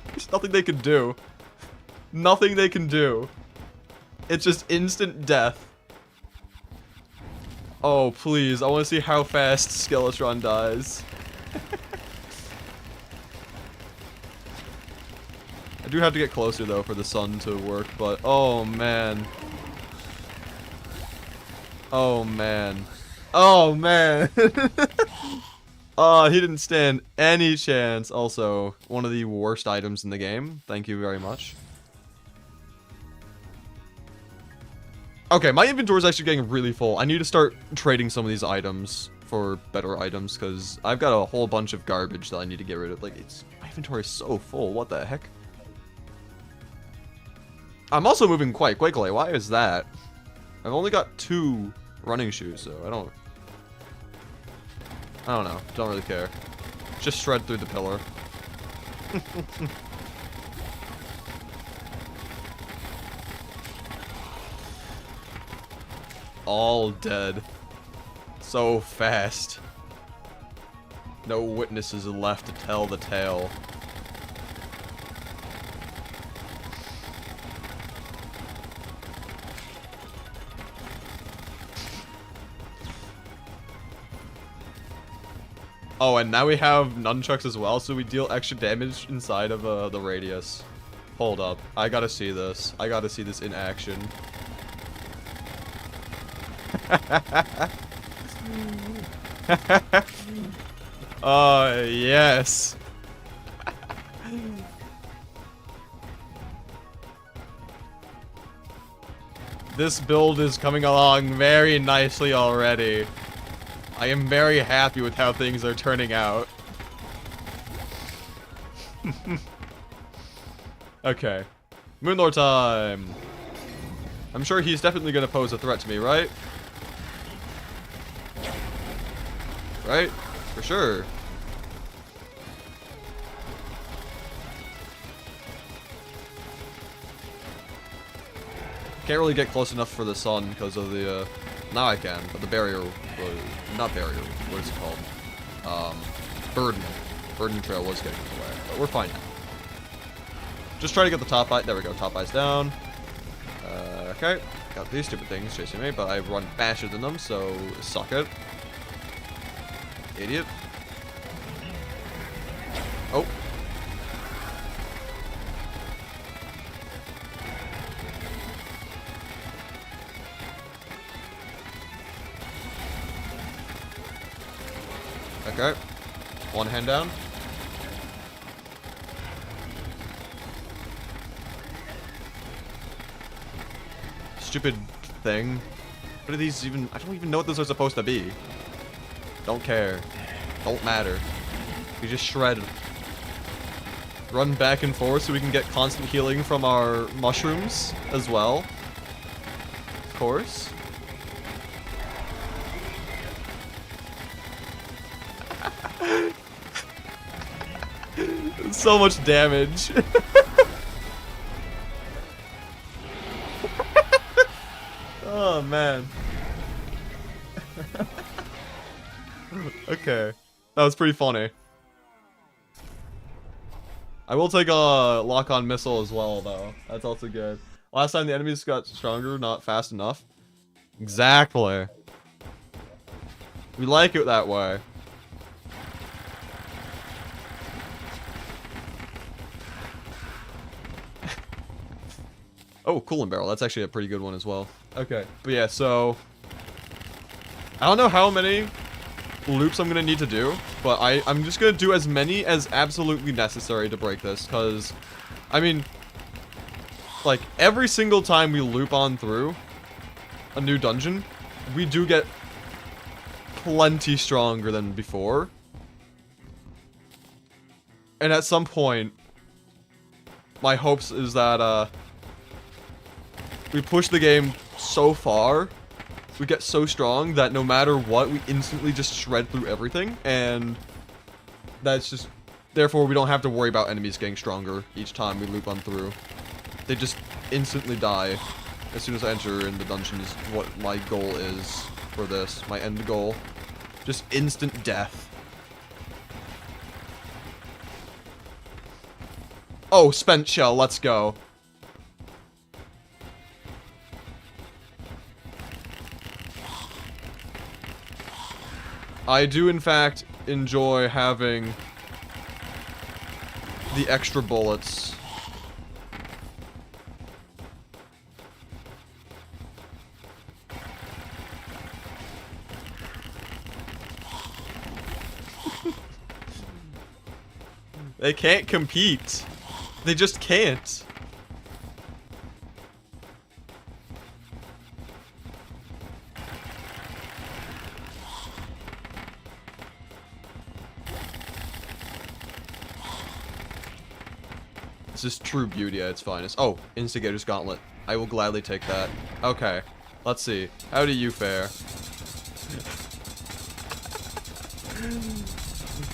There's nothing they can do. Nothing they can do. It's just instant death. Oh, please. I want to see how fast Skeletron dies. I do have to get closer, though, for the sun to work, but... Oh, man. Oh, man. Oh, man. He didn't stand any chance. Also, one of the worst items in the game. Thank you very much. Okay, my inventory is actually getting really full. I need to start trading some of these items for better items, because I've got a whole bunch of garbage that I need to get rid of. Like, my inventory is so full. What the heck? I'm also moving quite quickly. Why is that? I've only got 2 running shoes, so I don't know. Don't really care. Just shred through the pillar. All dead. So fast. No witnesses left to tell the tale. Oh, and now we have nunchucks as well, so we deal extra damage inside of the radius. Hold up. I gotta see this. I gotta see this in action. Yes. This build is coming along very nicely already. I am very happy with how things are turning out. Okay. Moonlord time! I'm sure he's definitely gonna pose a threat to me, right? Right? For sure. Can't really get close enough for the sun because of the, now I can, but the barrier was, not barrier, what is it called? Burden. Burden trail was getting in the way, but we're fine now. Just try to get the top eye, there we go, top eye's down. Okay, got these stupid things chasing me, but I run faster than them, so suck it. Idiot. Oh. Okay. One hand down. Stupid thing. What are these even? I don't even know what those are supposed to be. Don't care. Don't matter. We just shred. Run back and forth so we can get constant healing from our mushrooms as well. Of course. So much damage. Oh man. Okay. That was pretty funny. I will take a lock-on missile as well, though. That's also good. Last time the enemies got stronger, not fast enough. Exactly. We like it that way. Oh, coolant barrel. That's actually a pretty good one as well. Okay, but yeah, so I don't know how many loops I'm gonna need to do, but I'm just gonna do as many as absolutely necessary to break this, because I mean, like, every single time we loop on through a new dungeon, we do get plenty stronger than before. And at some point, my hopes is that we push the game so far, we get so strong that no matter what, we instantly just shred through everything, and that's just, therefore we don't have to worry about enemies getting stronger each time we loop on through. They just instantly die as soon as I enter in the dungeon is what my goal is for this, my end goal. Just instant death. Oh, spent shell, let's go. I do, in fact, enjoy having the extra bullets. They can't compete. They just can't. This is true beauty at its finest. Oh, Instigator's Gauntlet. I will gladly take that. Okay, let's see. How do you fare?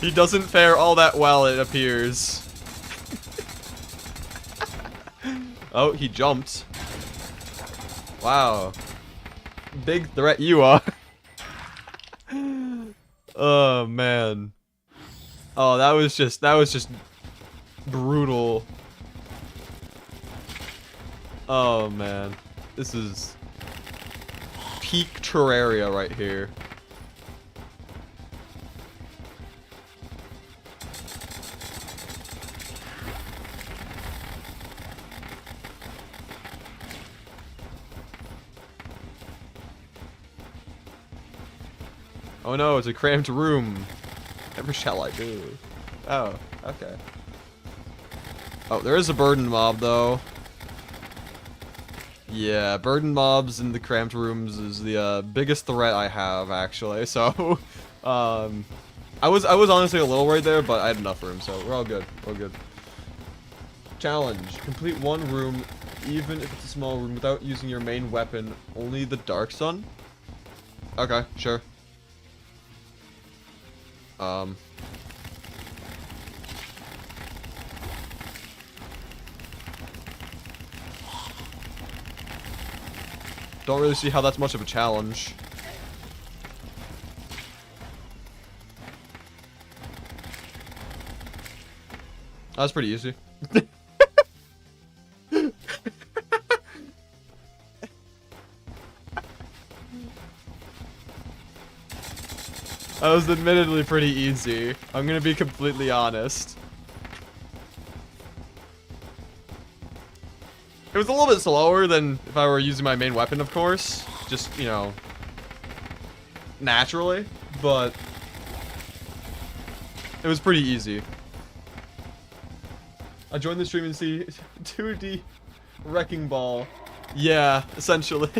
He doesn't fare all that well, it appears. Oh, he jumped. Wow. Big threat you are. Oh, man. Oh, that was just brutal. Oh, man. This is peak Terraria right here. Oh no, it's a cramped room. Never shall I do. Oh, okay. Oh, there is a burden mob though. Yeah, burden mobs in the cramped rooms is the biggest threat I have actually. So, I was honestly a little worried there, but I had enough room, so we're all good. We're good. Challenge: complete one room, even if it's a small room, without using your main weapon. Only the Dark Sun. Okay, sure. Don't really see how that's much of a challenge. That's pretty easy. That was admittedly pretty easy. I'm gonna be completely honest. It was a little bit slower than if I were using my main weapon, of course. Just, you know, naturally. But it was pretty easy. I joined the stream and see 2D wrecking ball. Yeah, essentially.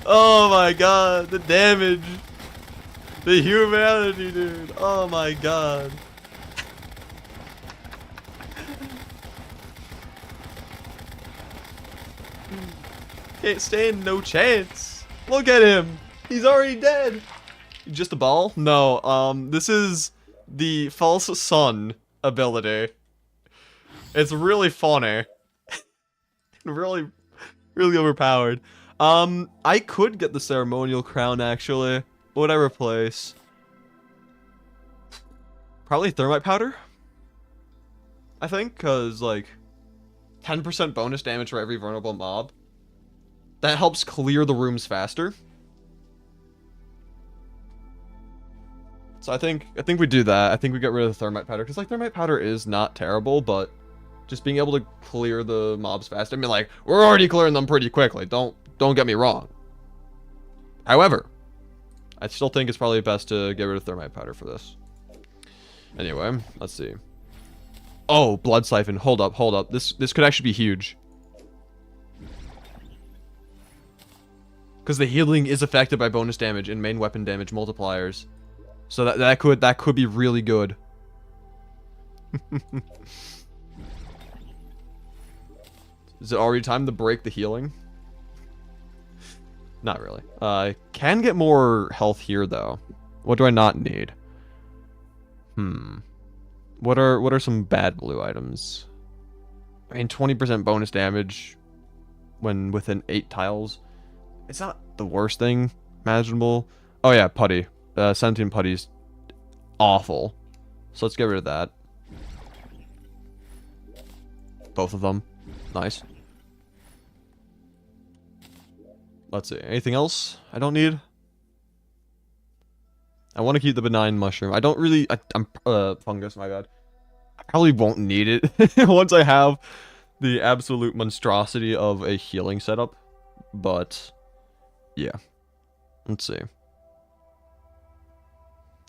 Oh my god, the damage. The humanity, dude. Oh my god. Can't stand no chance. Look at him. He's already dead. Just a ball? No, this is the false sun ability. It's really funny. really overpowered. I could get the ceremonial crown actually. What would I replace? Probably thermite powder? I think, because, like, 10% bonus damage for every vulnerable mob. That helps clear the rooms faster. So I think we do that. I think we get rid of the thermite powder, because, like, thermite powder is not terrible, but just being able to clear the mobs faster. I mean, like, we're already clearing them pretty quickly. Don't get me wrong. However, I still think it's probably best to get rid of thermite powder for this. Anyway, let's see. Oh, blood siphon. Hold up. This could actually be huge. Because the healing is affected by bonus damage and main weapon damage multipliers. So that could be really good. Is it already time to break the healing? Not really. Can get more health here though. What do I not need? What are some bad blue items? I mean, 20% bonus damage when within 8 tiles. It's not the worst thing imaginable. Oh yeah, putty. 17 putty's awful. So let's get rid of that. Both of them. Nice. Let's see. Anything else I don't need? I want to keep the benign mushroom. I don't really... I'm fungus, my bad. I probably won't need it once I have the absolute monstrosity of a healing setup. But, yeah. Let's see.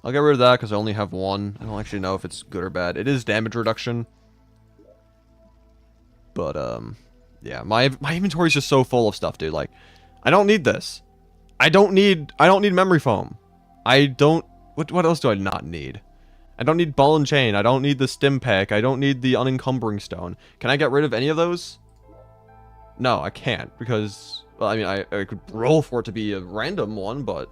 I'll get rid of that because I only have one. I don't actually know if it's good or bad. It is damage reduction. But, yeah. My inventory is just so full of stuff, dude. Like, I don't need this. I don't need memory foam. I don't... What else do I not need? I don't need ball and chain. I don't need the stim pack. I don't need the unencumbering stone. Can I get rid of any of those? No, I can't. Because... Well, I mean, I could roll for it to be a random one, but...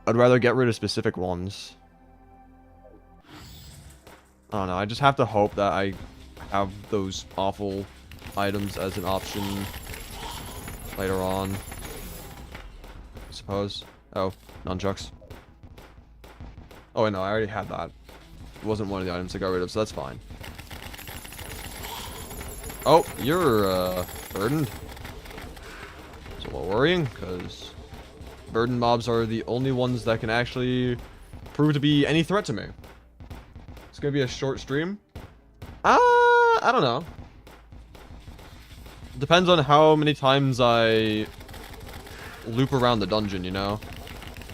I'd rather get rid of specific ones. I don't know. I just have to hope that I have those awful items as an option later on. I suppose. Oh, nunchucks. Oh, wait, no. I already had that. It wasn't one of the items I got rid of, so that's fine. Oh, you're, burdened. It's a little worrying, because... burden mobs are the only ones that can actually prove to be any threat to me. It's gonna be a short stream. I don't know. Depends on how many times I loop around the dungeon, you know?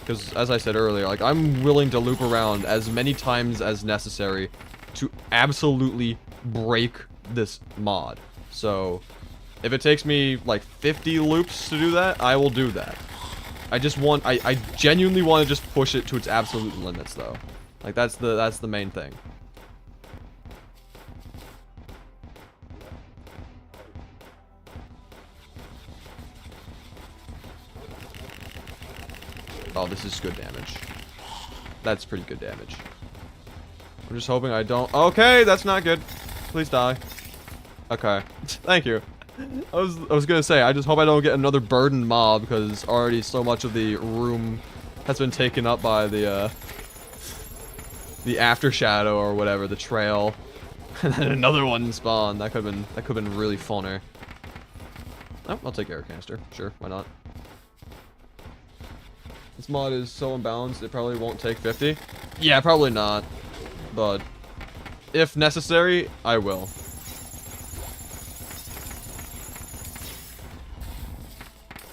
Because, as I said earlier, like, I'm willing to loop around as many times as necessary to absolutely break this mod. So, if it takes me, like, 50 loops to do that, I will do that. I just want, I genuinely want to just push it to its absolute limits, though. Like, that's the main thing. Oh, this is good damage. That's pretty good damage. I'm just hoping I don't... Okay, that's not good. Please die. Okay. Thank you. I was gonna say, I just hope I don't get another burden mob, because already so much of the room has been taken up by the after shadow or whatever, the trail. And then another one spawned. That could have been really funner. Oh, I'll take air canister. Sure, why not? This mod is so unbalanced, it probably won't take 50. Yeah, probably not. But if necessary, I will.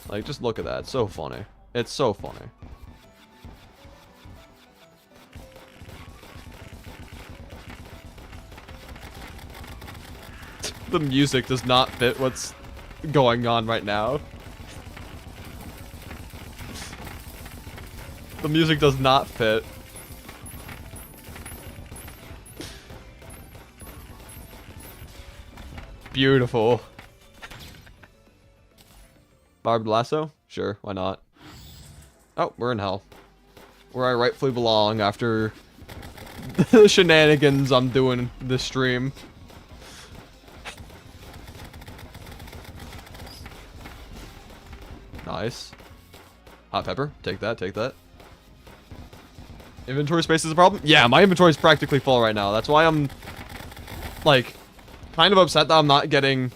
Like, just look at that. It's so funny. It's so funny. The music does not fit what's going on right now. The music does not fit. Beautiful. Barbed lasso? Sure, why not? Oh, we're in hell. Where I rightfully belong after the shenanigans I'm doing this stream. Nice. Hot pepper. Take that, take that. Inventory space is a problem? Yeah, my inventory is practically full right now. That's why I'm like, kind of upset that I'm not getting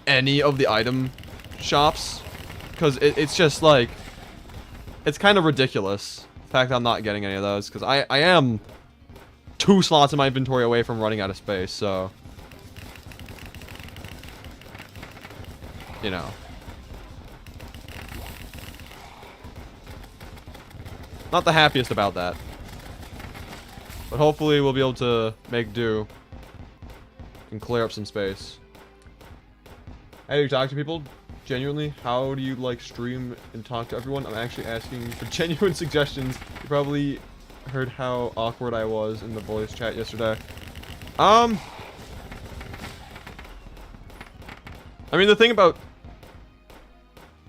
any of the item shops. Because it's just, like, it's kind of ridiculous, the fact that I'm not getting any of those. Because I am 2 slots in my inventory away from running out of space, so... You know. Not the happiest about that. But hopefully we'll be able to make do. And clear up some space. How do you talk to people? Genuinely, how do you like stream and talk to everyone? I'm actually asking for genuine suggestions. You probably heard how awkward I was in the voice chat yesterday. I mean, the thing about...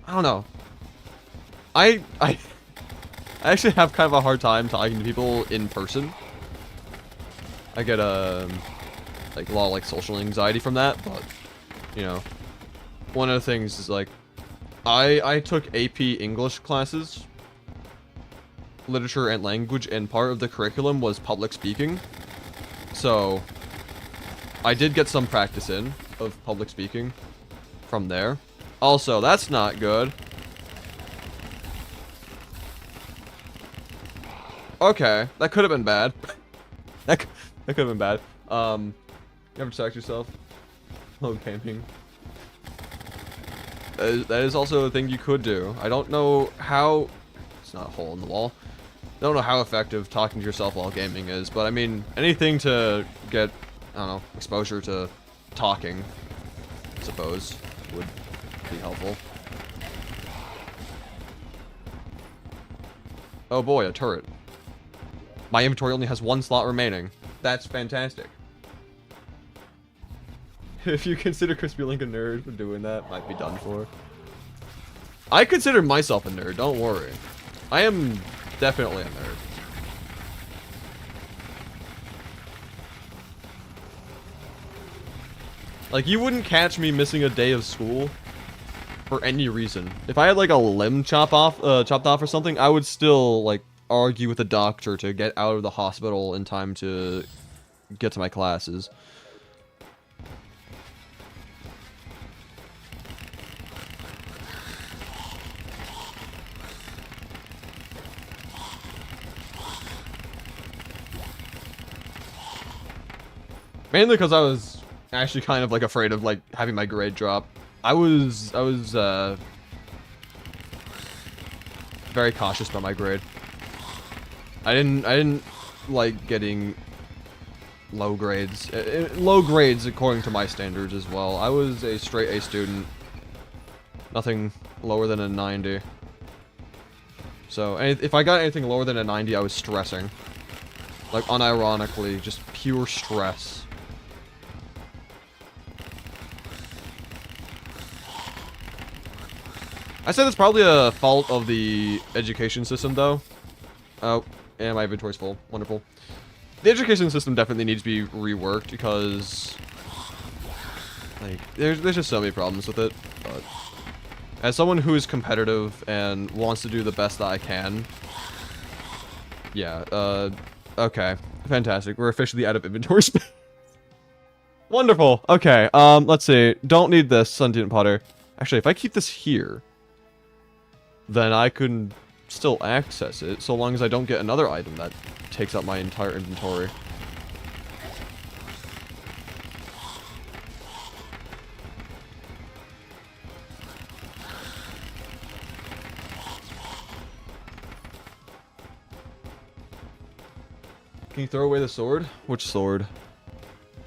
I don't know. I actually have kind of a hard time talking to people in person. I get like a lot of like social anxiety from that, but you know, one of the things is like I took AP English classes, literature and language, and part of the curriculum was public speaking. So I did get some practice in of public speaking from there. Also, that's not good. Okay, that could have been bad. that could have been bad. You ever protect yourself? Oh, camping. That is also a thing you could do. I don't know how... It's not a hole in the wall. I don't know how effective talking to yourself while gaming is, but I mean, anything to get, I don't know, exposure to talking, I suppose, would be helpful. Oh boy, a turret. My inventory only has 1 slot remaining. That's fantastic. If you consider Crispylink a nerd for doing that, might be done for. I consider myself a nerd, don't worry. I am definitely a nerd. Like, you wouldn't catch me missing a day of school for any reason. If I had like a limb chopped off or something, I would still like argue with the doctor to get out of the hospital in time to get to my classes. Mainly because I was actually kind of like afraid of like having my grade drop. I was very cautious about my grade. I didn't like getting low grades. Low grades according to my standards as well. I was a straight A student. Nothing lower than a 90. So if I got anything lower than a 90, I was stressing. Like unironically, just pure stress. I said it's probably a fault of the education system, though. Oh, and my inventory's full. Wonderful. The education system definitely needs to be reworked because, like, there's just so many problems with it. But as someone who is competitive and wants to do the best that I can, yeah. Okay, fantastic. We're officially out of inventory space. Wonderful. Okay. Let's see. Don't need this, Sentient Potter. Actually, if I keep this here, then I can still access it, so long as I don't get another item that takes up my entire inventory. Can you throw away the sword? Which sword?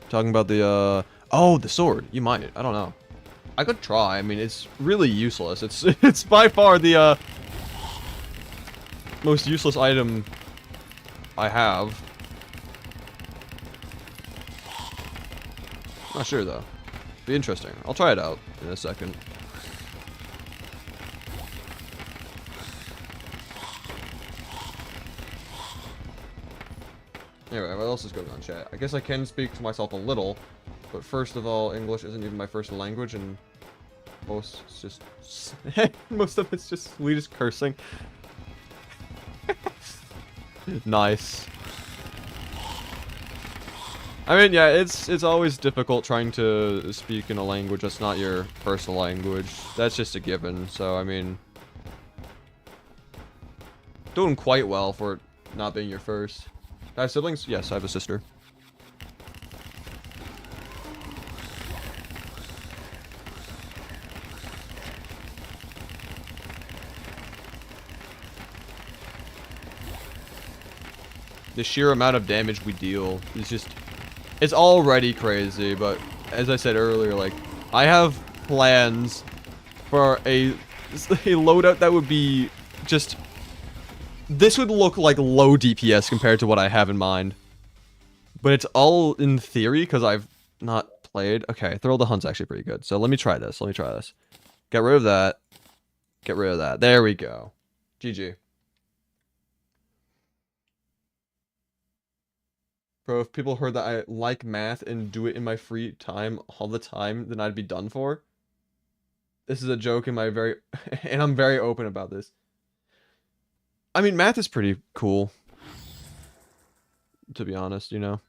Talking about the, oh, the sword. You might. I don't know. I could try. I mean, it's really useless. It's by far the most useless item I have. Not sure though. Be interesting. I'll try it out in a second. Anyway, what else is going on, chat? I guess I can speak to myself a little, but first of all, English isn't even my first language, and most of it's just Swedish cursing. Nice. I mean, yeah, it's always difficult trying to speak in a language that's not your personal language. That's just a given. So, I mean, doing quite well for it not being your first. I have siblings? Yes, I have a sister. The sheer amount of damage we deal is just... It's already crazy, but as I said earlier, like, I have plans for a loadout that would be just... This would look like low DPS compared to what I have in mind. But it's all in theory, because I've not played. Okay, Thrill the Hunt's actually pretty good. So let me try this. Get rid of that. Get rid of that. There we go. GG. Bro, if people heard that I like math and do it in my free time all the time, then I'd be done for. This is a joke in my very... and I'm very open about this. I mean, math is pretty cool. To be honest, you know.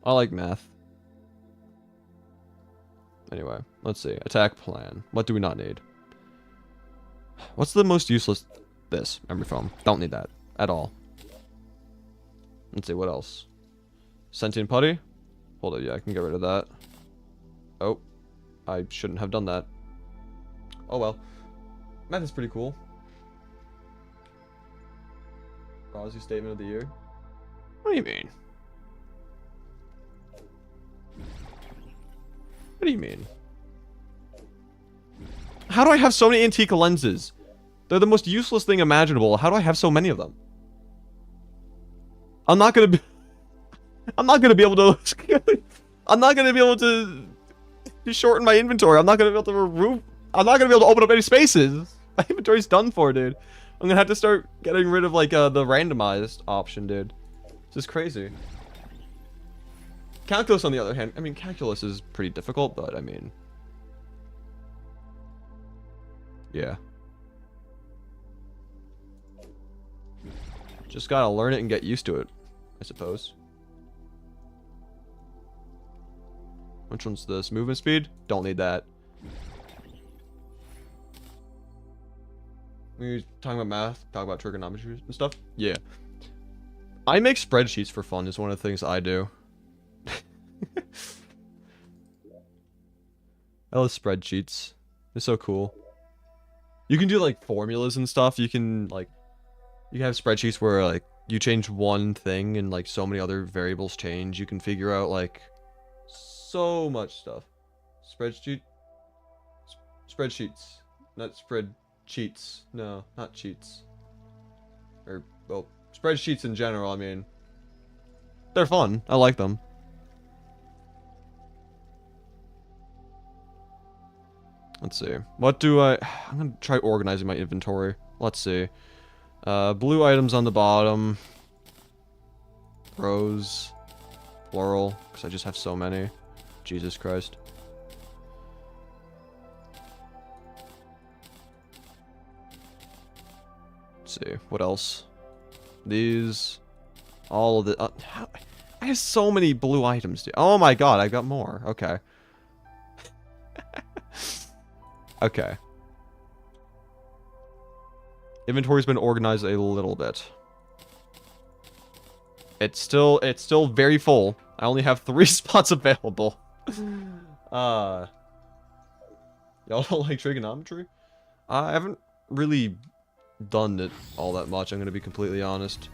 I like math. Anyway, let's see. Attack plan. What do we not need? What's the most useless? This. Memory foam. Don't need that. At all. Let's see, what else? Sentient putty? Hold it, yeah, I can get rid of that. Oh. I shouldn't have done that. Oh well. Math is pretty cool. Rosy statement of the year. What do you mean? What do you mean? How do I have so many antique lenses? They're the most useless thing imaginable. How do I have so many of them? I'm not gonna be able to shorten my inventory. I'm not gonna be able to open up any spaces. My inventory's done for, dude. I'm gonna have to start getting rid of like the randomized option, dude. This is crazy. Calculus, on the other hand, I mean, calculus is pretty difficult, but I mean, yeah. Just gotta learn it and get used to it, I suppose. Which one's this? Movement speed? Don't need that. We're talking about math, talk about trigonometry and stuff. Yeah. I make spreadsheets for fun, is one of the things I do. I love spreadsheets. They're so cool. You can do like formulas and stuff. You can like... You can have spreadsheets where like you change one thing and like so many other variables change. You can figure out like so much stuff. Spreadsheets, not spreadsheets. No, not cheats. Or well, spreadsheets in general. I mean, they're fun. I like them. Let's see. What do I'm gonna try organizing my inventory. Let's see. Blue items on the bottom. Rows. Plural. Because I just have so many. Jesus Christ. Let's see. What else? These. All of the... I have so many blue items, dude. Oh my god, I got more. Okay. Okay. Inventory's been organized a little bit. It's still very full. I only have 3 spots available. Y'all don't like trigonometry? I haven't really done it all that much, I'm gonna be completely honest.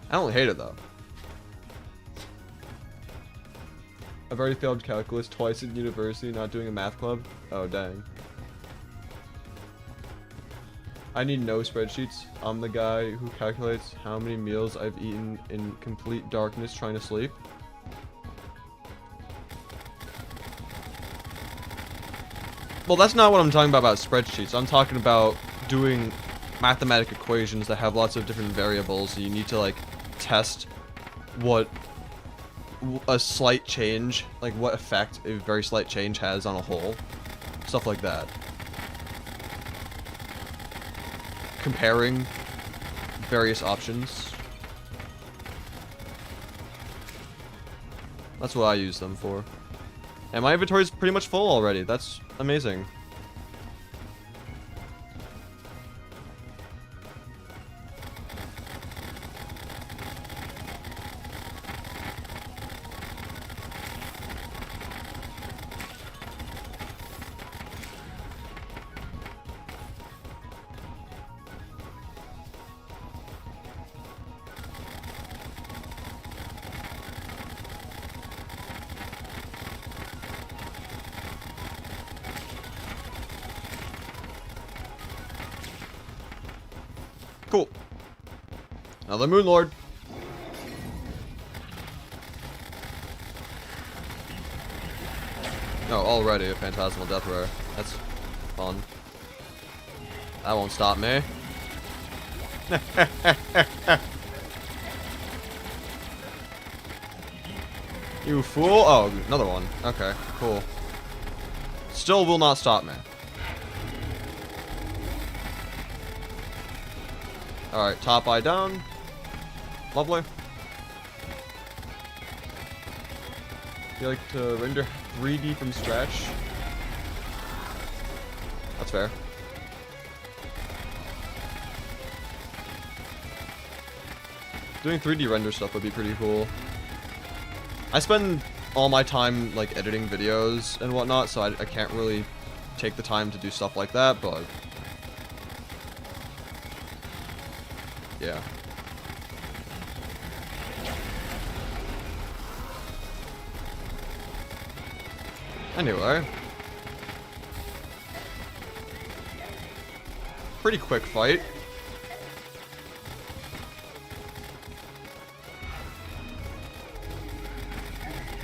I don't hate it though. I've already failed calculus twice in university, not doing a math club. Oh, dang. I need no spreadsheets. I'm the guy who calculates how many meals I've eaten in complete darkness trying to sleep. Well, that's not what I'm talking about spreadsheets. I'm talking about doing mathematic equations that have lots of different variables. So you need to, like, test what a slight change, like what effect a very slight change has on a whole. Stuff like that. Comparing various options. That's what I use them for. And my inventory is pretty much full already. That's amazing. Cool. Another Moon Lord. Oh, already a Phantasmal Death Rare. That's fun. That won't stop me. You fool. Oh, another one. Okay, cool. Still will not stop me. Alright, top eye down. Lovely. You like to render 3D from scratch? That's fair. Doing 3D render stuff would be pretty cool. I spend all my time, like, editing videos and whatnot, so I can't really take the time to do stuff like that, but... yeah. Anyway. Pretty quick fight.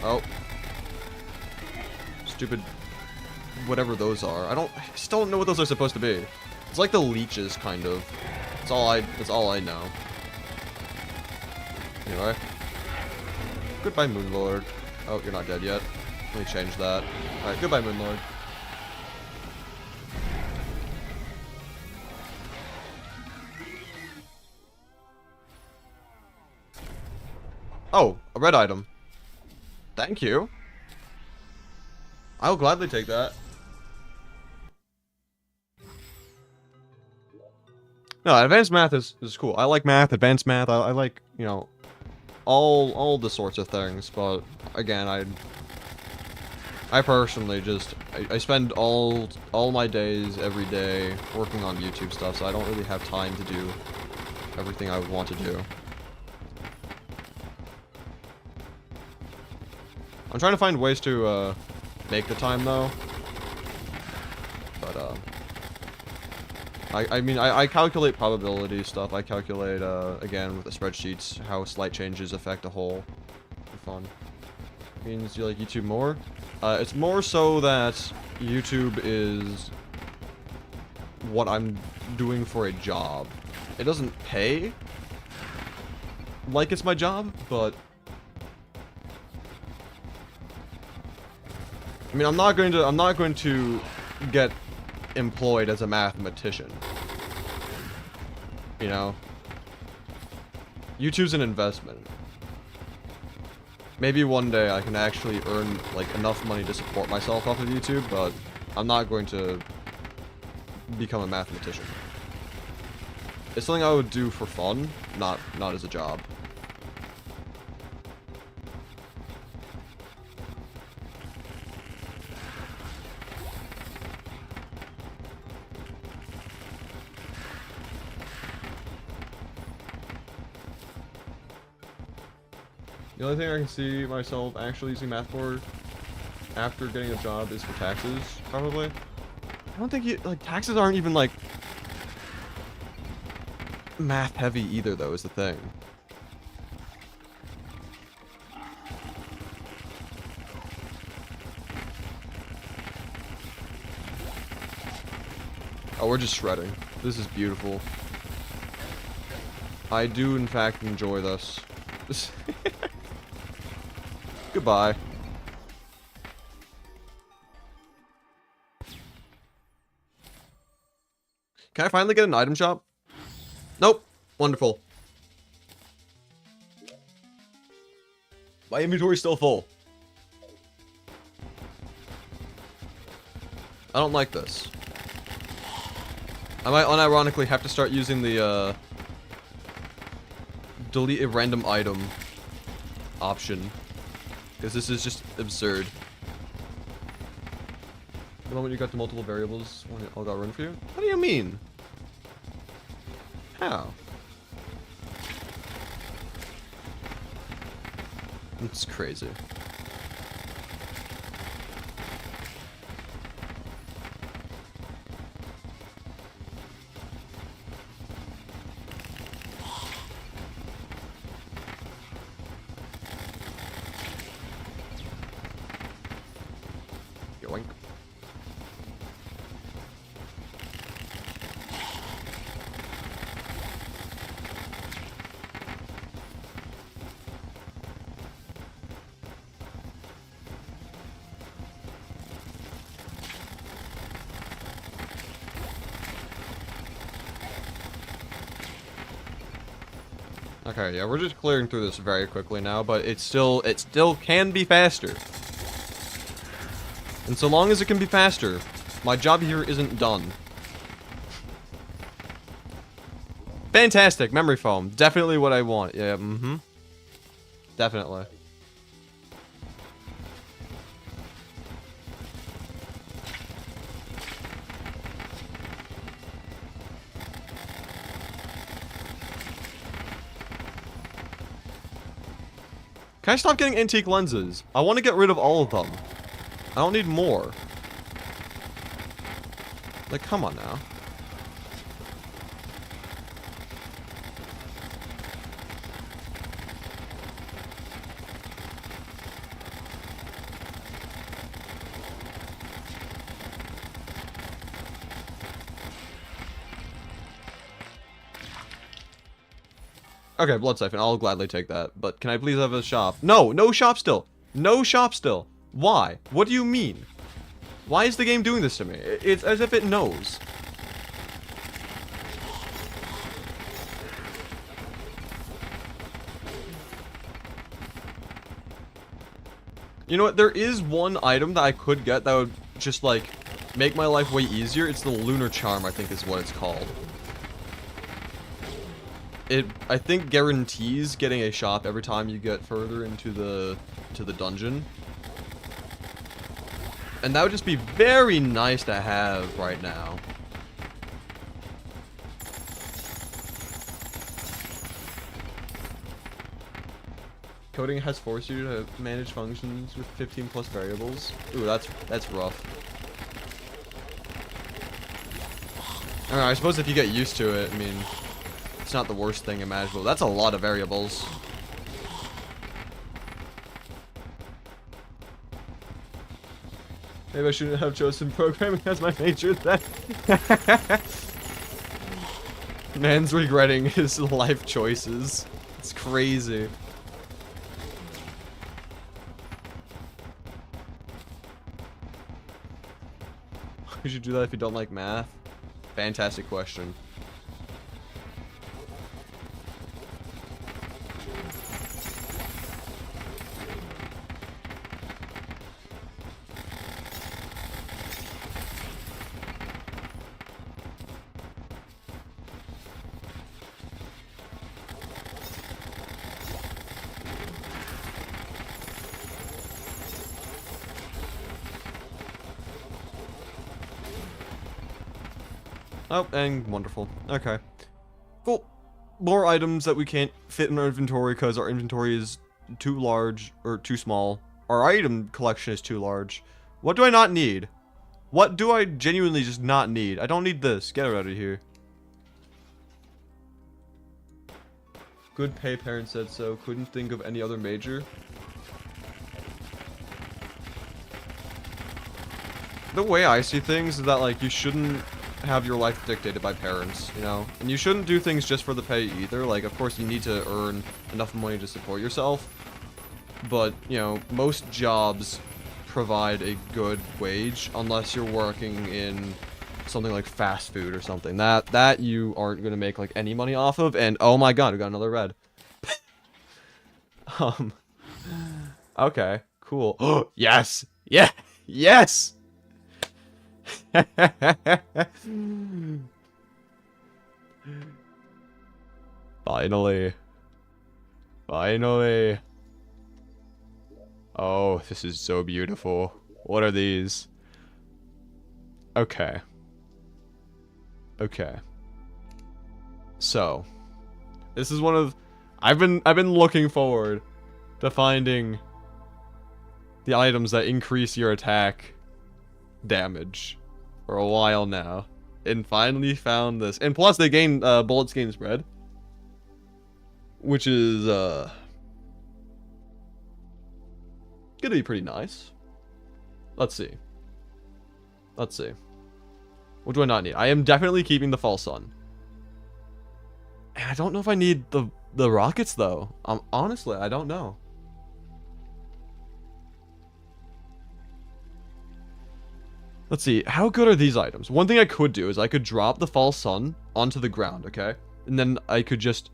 Oh. Stupid... whatever those are. I still don't know what those are supposed to be. It's like the leeches, kind of. That's all I know. Anyway. Goodbye, Moon Lord. Oh, you're not dead yet. Let me change that. Alright, goodbye, Moon Lord. Oh, a red item. Thank you. I'll gladly take that. No, advanced math is cool. I like math, advanced math. I like, you know, all the sorts of things. But again, I personally just I spend all my days every day working on YouTube stuff, so I don't really have time to do everything I would want to do. I'm trying to find ways to make the time though. But I mean, I calculate probability stuff. I calculate, again, with the spreadsheets, how slight changes affect a whole. For fun. Means you like YouTube more? It's more so that YouTube is what I'm doing for a job. It doesn't pay like it's my job, but... I mean, I'm not going to get employed as a mathematician. You know? YouTube's an investment. Maybe one day I can actually earn, like, enough money to support myself off of YouTube, but I'm not going to become a mathematician. It's something I would do for fun, not as a job. The only thing I can see myself actually using math for after getting a job is for taxes, probably. I don't think like, taxes aren't even, like, math heavy either, though, is the thing. Oh, we're just shredding. This is beautiful. I do, in fact, enjoy this. Goodbye. Can I finally get an item shop? Nope. Wonderful. My inventory's still full. I don't like this. I might unironically have to start using the, delete a random item option. Because this is just absurd. The moment you got to multiple variables, when it all got run for you? What do you mean? How? It's crazy. Yoink. Okay, yeah, we're just clearing through this very quickly now, but it still can be faster. And so long as it can be faster, my job here isn't done. Fantastic, memory foam. Definitely what I want. Yeah, Definitely. Can I stop getting antique lenses? I want to get rid of all of them. I don't need more. Like, come on now. Okay, blood siphon. I'll gladly take that. But can I please have a shop? No, no shop still. No shop still. Why? What do you mean? Why is the game doing this to me? It's as if it knows. You know what? There is one item that I could get that would just, like, make my life way easier. It's the Lunar Charm, I think is what it's called. It, I think, guarantees getting a shop every time you get further into the dungeon. And that would just be very nice to have right now. Coding has forced you to manage functions with 15 plus variables. Ooh, that's rough. I don't know, I suppose if you get used to it, I mean, it's not the worst thing imaginable. That's a lot of variables. Maybe I shouldn't have chosen programming as my major then. Man's regretting his life choices. It's crazy. Why should you do that if you don't like math? Fantastic question. Oh, and wonderful. Okay. Cool. More items that we can't fit in our inventory because our inventory is too large or too small. Our item collection is too large. What do I not need? What do I genuinely just not need? I don't need this. Get it out of here. Good pay, parents said so. Couldn't think of any other major. The way I see things is that, like, you shouldn't have your life dictated by parents, you know? And you shouldn't do things just for the pay either. Like, of course, you need to earn enough money to support yourself. But, you know, most jobs provide a good wage unless you're working in something like fast food or something. That you aren't gonna make like any money off of. And oh my god, we got another red. Okay, cool. Yes, yeah, yes. Finally. Finally. Oh, this is so beautiful. What are these? Okay. Okay. So, this is one of I've been looking forward to finding the items that increase your attack damage for a while now, and finally found this. And plus they gain bullets gain spread, which is gonna be pretty nice. Let's see. Let's see. What do I not need? I am definitely keeping the false sun. And I don't know if I need the rockets though. Honestly, I don't know. Let's see, how good are these items? One thing I could do is I could drop the false sun onto the ground, okay? And then I could just,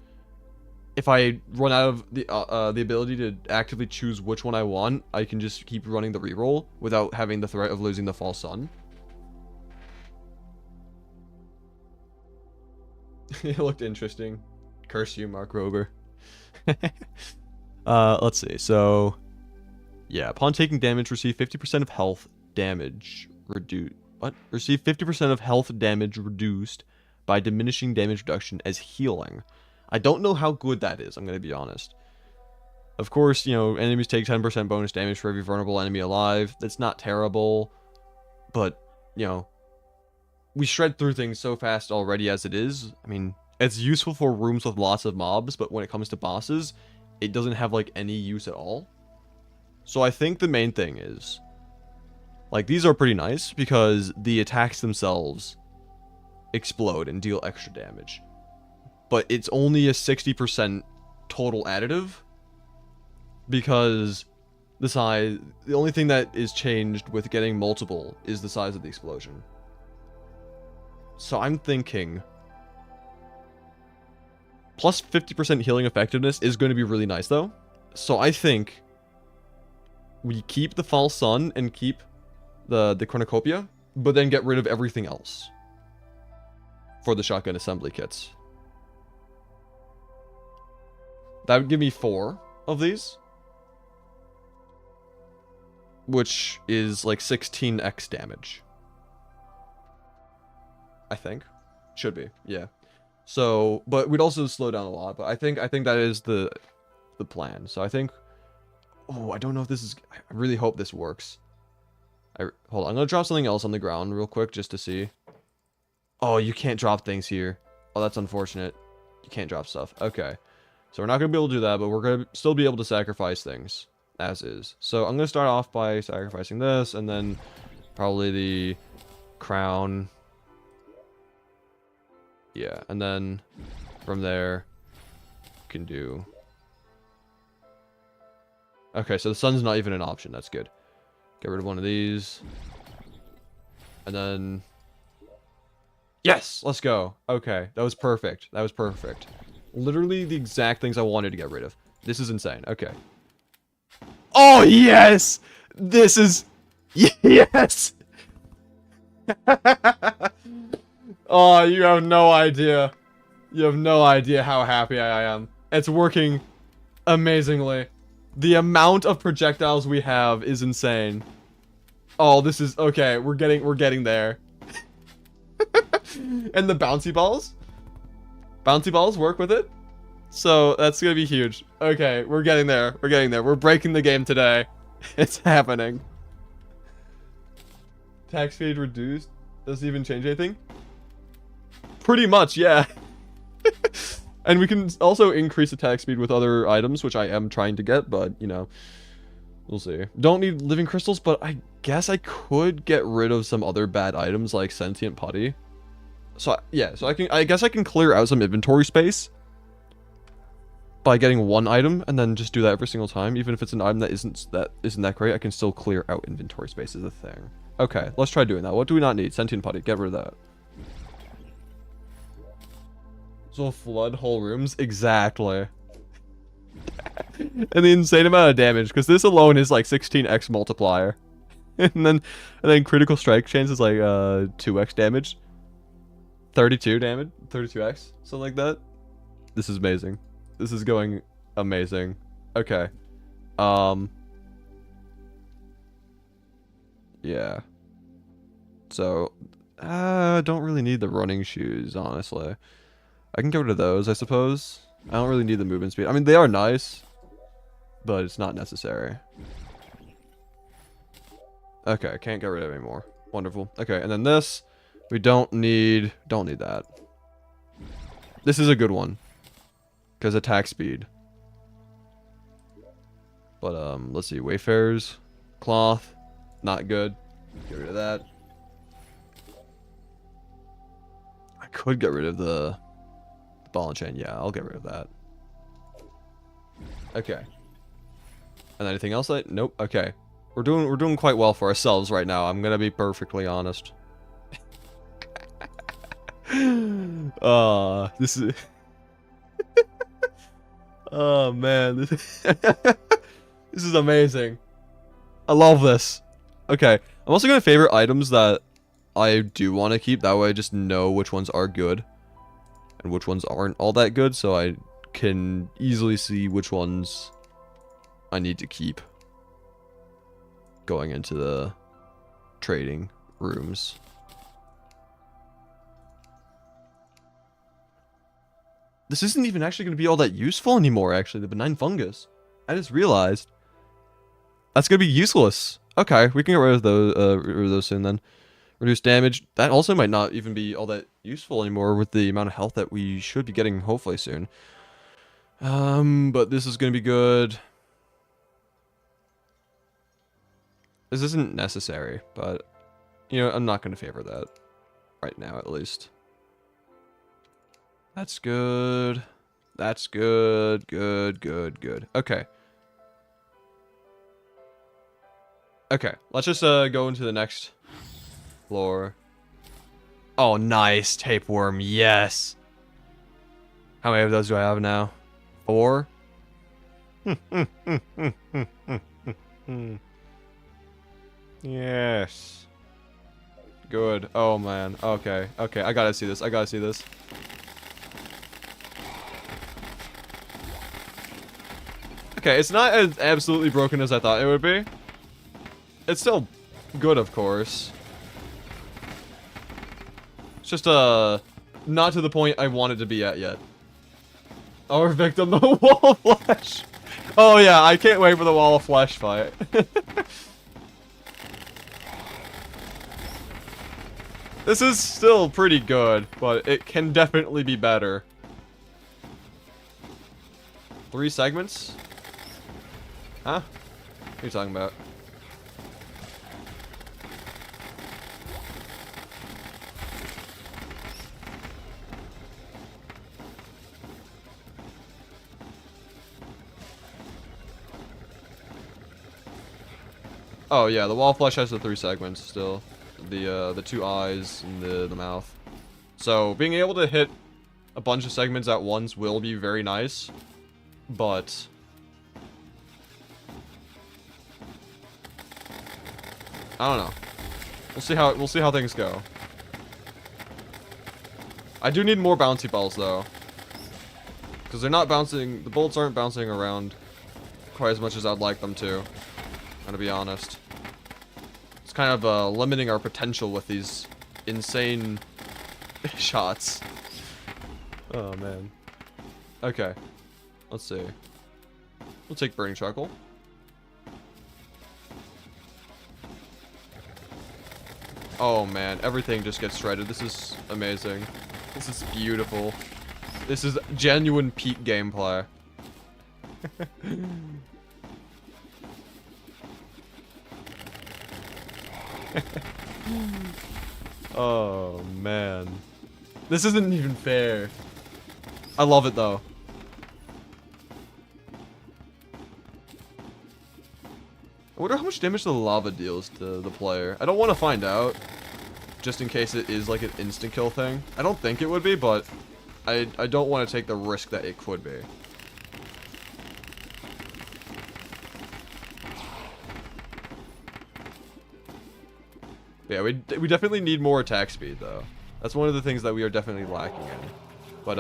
if I run out of the ability to actively choose which one I want, I can just keep running the reroll without having the threat of losing the false sun. It looked interesting. Curse you, Mark Rober. Let's see. So, yeah, upon taking damage, receive 50% of health damage reduced. What? Receive 50% of health damage reduced by diminishing damage reduction as healing. I don't know how good that is, I'm going to be honest. Of course, you know, enemies take 10% bonus damage for every vulnerable enemy alive. That's not terrible, but, you know, we shred through things so fast already as it is. I mean, it's useful for rooms with lots of mobs, but when it comes to bosses, it doesn't have, like, any use at all. So I think the main thing is, like, these are pretty nice because the attacks themselves explode and deal extra damage. But it's only a 60% total additive because the only thing that is changed with getting multiple is the size of the explosion. So I'm thinking plus 50% healing effectiveness is going to be really nice though. So I think we keep the false sun and keep the cornucopia, but then get rid of everything else for the shotgun assembly kits. That would give me 4 of these, which is like 16x damage. I think. Should be, yeah. So, but we'd also slow down a lot, but I think that is the plan. So I think, oh, I don't know if this is, I really hope this works. Hold on, I'm gonna drop something else on the ground real quick just to see. Oh, you can't drop things here. Oh, that's unfortunate. You can't drop stuff. Okay. So we're not gonna be able to do that, but we're gonna still be able to sacrifice things as is. So I'm gonna start off by sacrificing this, and then probably the crown. Yeah, and then from there, you can do... Okay, so the sun's not even an option. That's good. Get rid of one of these. And then... Yes! Let's go. Okay, that was perfect. That was perfect. Literally the exact things I wanted to get rid of. This is insane. Okay. Oh, yes! This is... Yes! Oh, you have no idea. You have no idea how happy I am. It's working amazingly. The amount of projectiles we have is insane. Oh, this is okay. We're getting there. And the bouncy balls? Bouncy balls work with it? So that's gonna be huge. Okay, we're getting there. We're getting there. We're breaking the game today. It's happening. Attack speed reduced. Does it even change anything? Pretty much, yeah. And we can also increase attack speed with other items, which I am trying to get, but, you know, we'll see. Don't need living crystals, but I guess I could get rid of some other bad items like sentient putty. So, yeah, so I guess I can clear out some inventory space by getting one item and then just do that every single time. Even if it's an item that isn't that great, I can still clear out inventory space as a thing. Okay, let's try doing that. What do we not need? Sentient putty. Get rid of that. So flood whole rooms? Exactly. And the insane amount of damage, because this alone is like 16x multiplier. and then critical strike chance is like 2x damage. 32 damage? 32x? Something like that. This is amazing. This is going amazing. Okay. Yeah. So, don't really need the running shoes, honestly. I can get rid of those, I suppose. I don't really need the movement speed. I mean, they are nice, but it's not necessary. Okay, I can't get rid of it anymore. Wonderful. Okay, and then this, we don't need that. This is a good one, because attack speed. But, let's see, Wayfarers, cloth, not good. Get rid of that. I could get rid of the ball and chain. Yeah, I'll get rid of that. Okay. And anything else? Nope. Okay. We're doing quite well for ourselves right now. I'm gonna be perfectly honest. This is. Oh man, this is amazing. I love this. Okay, I'm also gonna favorite items that I do want to keep. That way, I just know which ones are good and which ones aren't all that good, so I can easily see which ones I need to keep going into the trading rooms. This isn't even actually going to be all that useful anymore, actually, the benign fungus. I just realized. That's going to be useless. Okay, we can get rid of those soon then. Reduce damage. That also might not even be all that useful anymore with the amount of health that we should be getting hopefully soon. But this is going to be good. This isn't necessary, but, you know, I'm not going to favor that. Right now, at least. That's good. That's good. Good. Okay. Okay, let's just go into the next floor. Oh, nice. Tapeworm, yes. How many of those do I have now? 4? Yes. Good. Oh, man. Okay. Okay, I gotta see this. I gotta see this. Okay, it's not as absolutely broken as I thought it would be. It's still good, of course. It's just, not to the point I want it to be at yet. Our victim, the wall of flesh. Oh, yeah, I can't wait for the wall of flesh fight. This is still pretty good, but it can definitely be better. 3 segments? Huh? What are you talking about? Oh yeah, the wall flesh has the 3 segments still. The 2 eyes and the mouth. So being able to hit a bunch of segments at once will be very nice, but I don't know. We'll see how things go. I do need more bouncy balls though, because they're not bouncing. The bullets aren't bouncing around quite as much as I'd like them to. I'm gonna be honest. It's kind of limiting our potential with these insane shots. Oh man. Okay. Let's see. We'll take burning charcoal. Oh man, everything just gets shredded. This is amazing. This is beautiful. This is genuine peak gameplay. Oh man. This isn't even fair. I love it though. I wonder how much damage the lava deals to the player. I don't want to find out, just in case it is like an instant kill thing. I don't think it would be, but I don't want to take the risk that it could be. Yeah, we definitely need more attack speed, though. That's one of the things that we are definitely lacking in. But,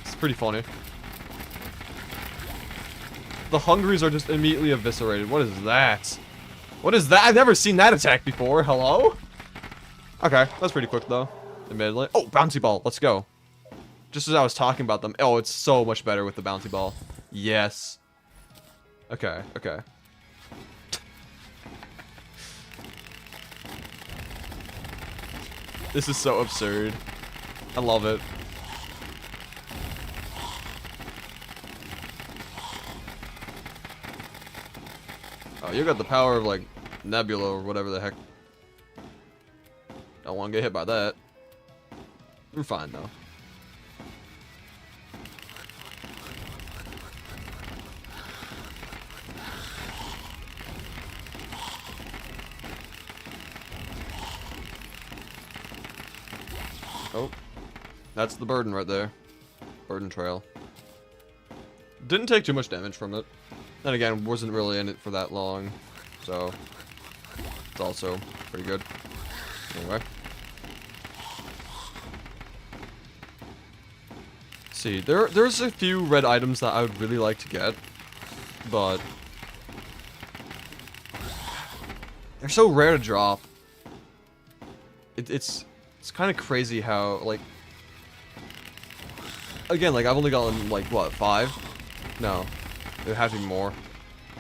it's pretty funny. The Hungries are just immediately eviscerated. What is that? What is that? I've never seen that attack before. Hello? Okay, that's pretty quick, though. Admittedly. Oh, bouncy ball. Let's go. Just as I was talking about them. Oh, it's so much better with the bouncy ball. Yes. Okay, okay. This is so absurd. I love it. Oh, you got the power of, like, Nebula or whatever the heck. Don't want to get hit by that. We're fine, though. Oh, that's the burden right there. Burden trail. Didn't take too much damage from it. Then again, wasn't really in it for that long. So, it's also pretty good. Anyway. See, there's a few red items that I would really like to get. But they're so rare to drop. It's kind of crazy how, like, again, like, I've only gotten, like, what, 5? No, it would have to be more.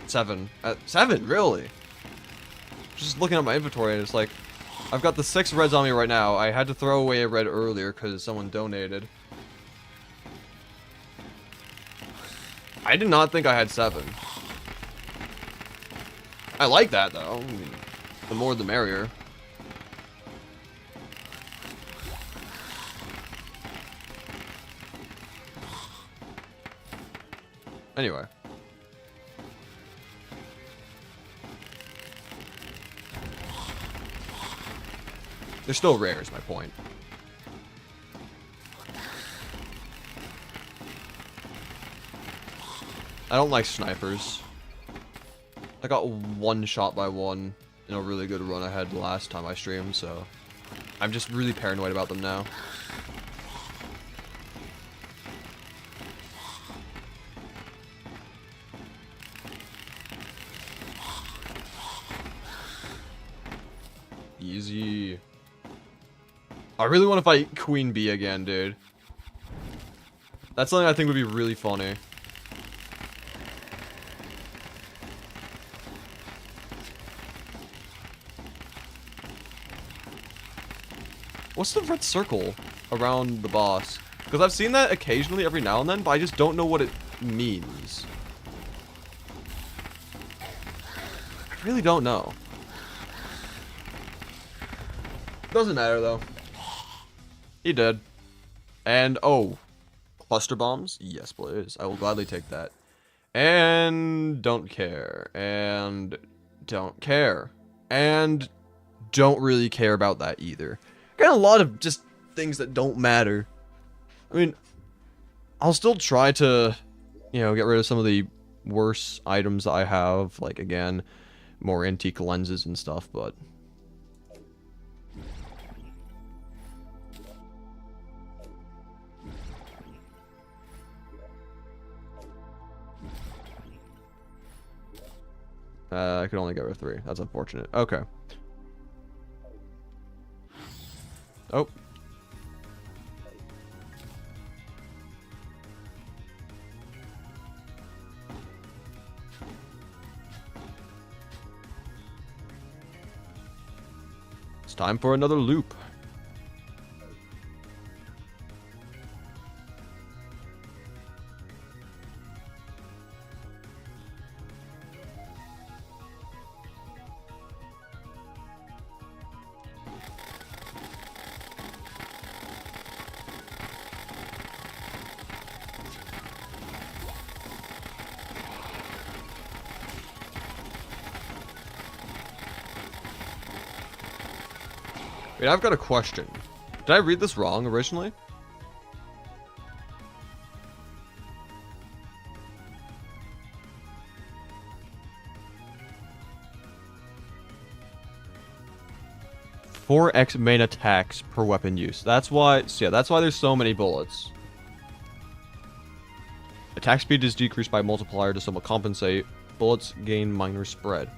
7. 7, really? Just looking at my inventory, and it's like, I've got the 6 reds on me right now. I had to throw away a red earlier because someone donated. I did not think I had 7. I like that, though. I mean, the more the merrier. Anyway. They're still rare, is my point. I don't like snipers. I got one shot by one in a really good run I had last time I streamed, so I'm just really paranoid about them now. Easy. I really want to fight Queen Bee again, dude. That's something I think would be really funny. What's the red circle around the boss? Because I've seen that occasionally every now and then, but I just don't know what it means. I really don't know. Doesn't matter, though. He did. And, oh. Cluster bombs? Yes, please. I will gladly take that. And don't care. And don't care. And don't really care about that either. Got a lot of just things that don't matter. I mean, I'll still try to, you know, get rid of some of the worse items that I have. Like, again, more antique lenses and stuff, but I could only get rid of 3. That's unfortunate. Okay. Oh. It's time for another loop. Wait, I've got a question. Did I read this wrong originally? "4x main attacks per weapon use." That's why, so yeah, that's why there's so many bullets. Attack speed is decreased by multiplier to somewhat compensate. Bullets gain minor spread.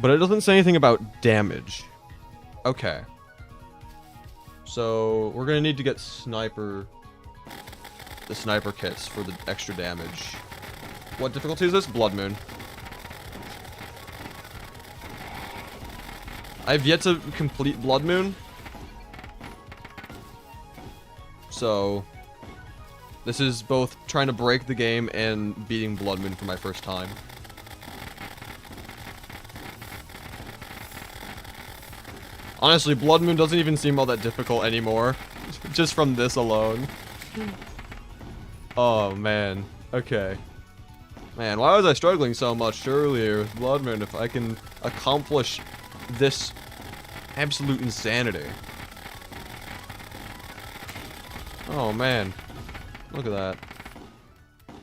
But it doesn't say anything about damage. Okay. So, we're gonna need to get the sniper kits for the extra damage. What difficulty is this? Blood Moon. I've yet to complete Blood Moon. So, this is both trying to break the game and beating Blood Moon for my first time. Honestly, Blood Moon doesn't even seem all that difficult anymore. Just from this alone. Oh, man. Okay. Man, why was I struggling so much earlier with Blood Moon if I can accomplish this absolute insanity? Oh, man. Look at that.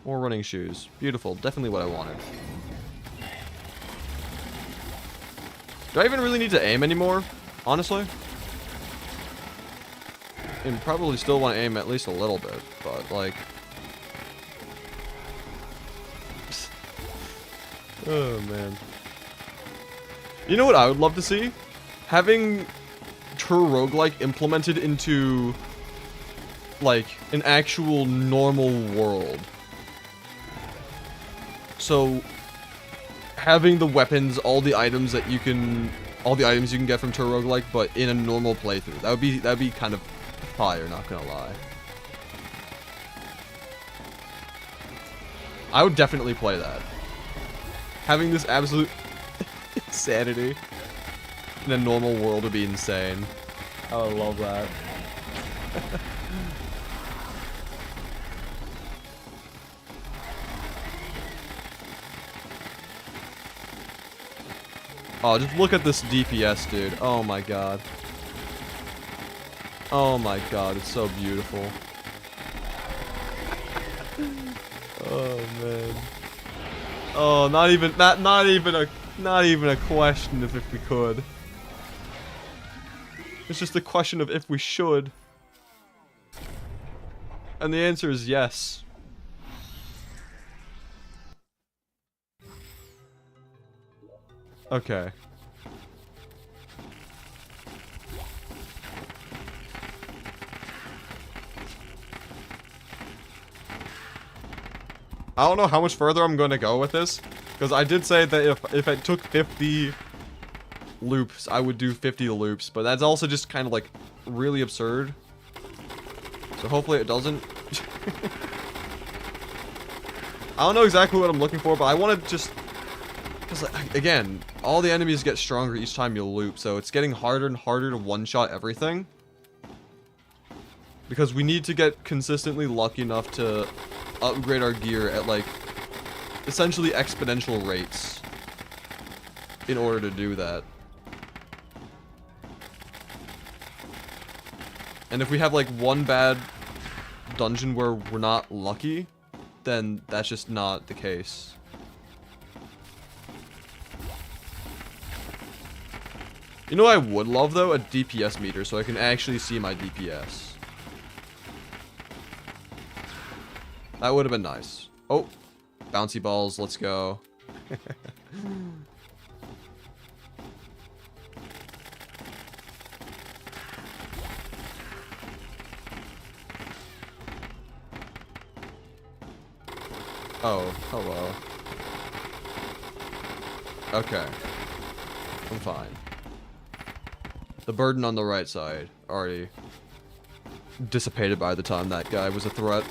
More running shoes. Beautiful. Definitely what I wanted. Do I even really need to aim anymore? Honestly? And probably still want to aim at least a little bit, but like... Oh, man. You know what I would love to see? Having TerRoguelike implemented into, like, an actual normal world. So, having the weapons, all the items you can get from TerRoguelike, but in a normal playthrough. That'd be kind of fire, not gonna lie. I would definitely play that. Having this absolute insanity in a normal world would be insane. I would love that. Oh, just look at this DPS, dude. Oh my god. Oh my god, it's so beautiful. Oh man. Oh, not even a question of if we could. It's just a question of if we should. And the answer is yes. Okay. I don't know how much further I'm going to go with this, because I did say that if it took 50 loops, I would do 50 loops, but that's also just kind of like really absurd. So hopefully it doesn't. I don't know exactly what I'm looking for, but I want to just... Because, like, again, all the enemies get stronger each time you loop, so it's getting harder and harder to one-shot everything. Because we need to get consistently lucky enough to upgrade our gear at, like, essentially exponential rates in order to do that. And if we have, like, one bad dungeon where we're not lucky, then that's just not the case. You know what I would love, though? A DPS meter, so I can actually see my DPS. That would have been nice. Oh, bouncy balls, let's go. Oh, hello. Okay. I'm fine. The burden on the right side already dissipated by the time that guy was a threat.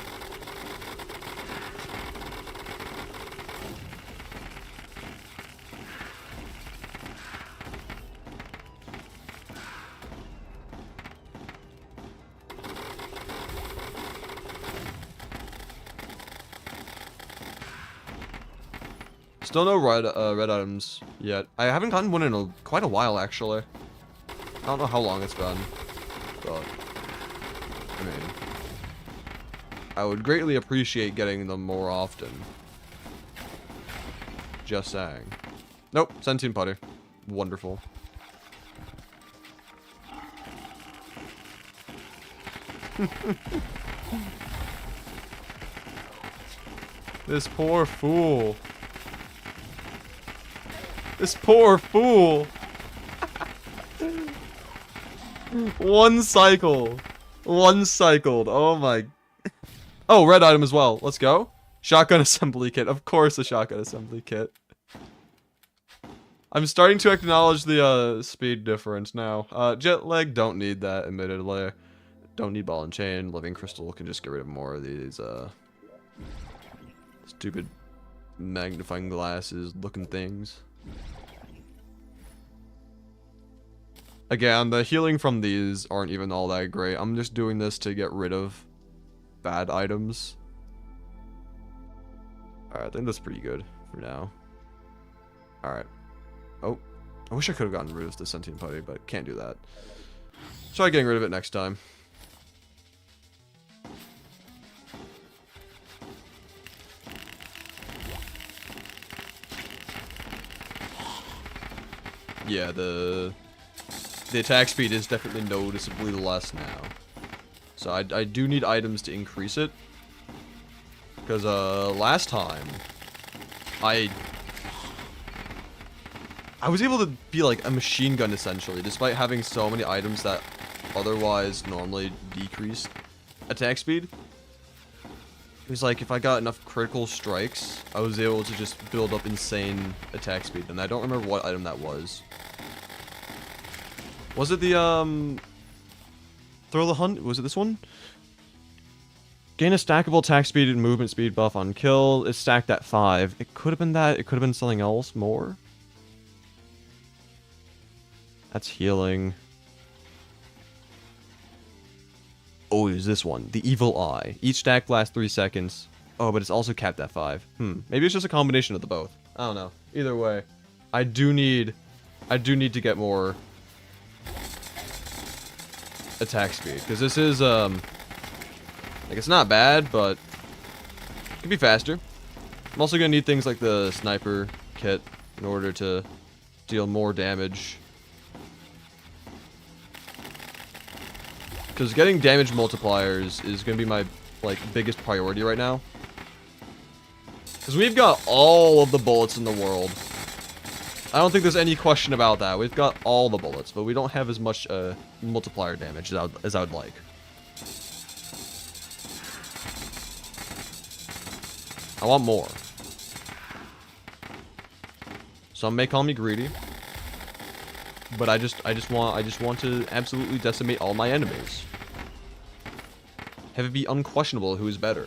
Still no red items yet. I haven't gotten one in quite a while, actually. I don't know how long it's been, but I mean, I would greatly appreciate getting them more often. Just saying. Nope, sentient putty. Wonderful. This poor fool. This poor fool. One cycle. One cycled. Oh my. Oh, red item as well. Let's go. Shotgun assembly kit. Of course, a shotgun assembly kit. I'm starting to acknowledge the speed difference now. Jet lag, don't need that, admittedly. Don't need ball and chain. Living crystal can just get rid of more of these stupid magnifying glasses looking things. Again, the healing from these aren't even all that great. I'm just doing this to get rid of bad items. Alright, I think that's pretty good for now. Alright. Oh, I wish I could have gotten rid of the sentient putty, but can't do that. Try getting rid of it next time. Yeah, the attack speed is definitely noticeably less now. So I do need items to increase it. Because last time I was able to be like a machine gun essentially, despite having so many items that otherwise normally decreased attack speed. It was like if I got enough critical strikes, I was able to just build up insane attack speed, and I don't remember what item that was. Was it the Throw the Hunt? Was it this one? Gain a stackable attack speed and movement speed buff on kill. It's stacked at 5. It could have been that. It could have been something else more. That's healing. Oh, it was this one. The Evil Eye. Each stack lasts 3 seconds. Oh, but it's also capped at 5. Maybe it's just a combination of the both. I don't know. Either way, I do need to get more attack speed, because this is like, it's not bad, but it could be faster. I'm also gonna need things like the sniper kit in order to deal more damage, because getting damage multipliers is gonna be my like biggest priority right now, because we've got all of the bullets in the world. I don't think there's any question about that. We've got all the bullets, but we don't have as much multiplier damage as I would like. I want more. Some may call me greedy, but I just want to absolutely decimate all my enemies. Have it be unquestionable who is better.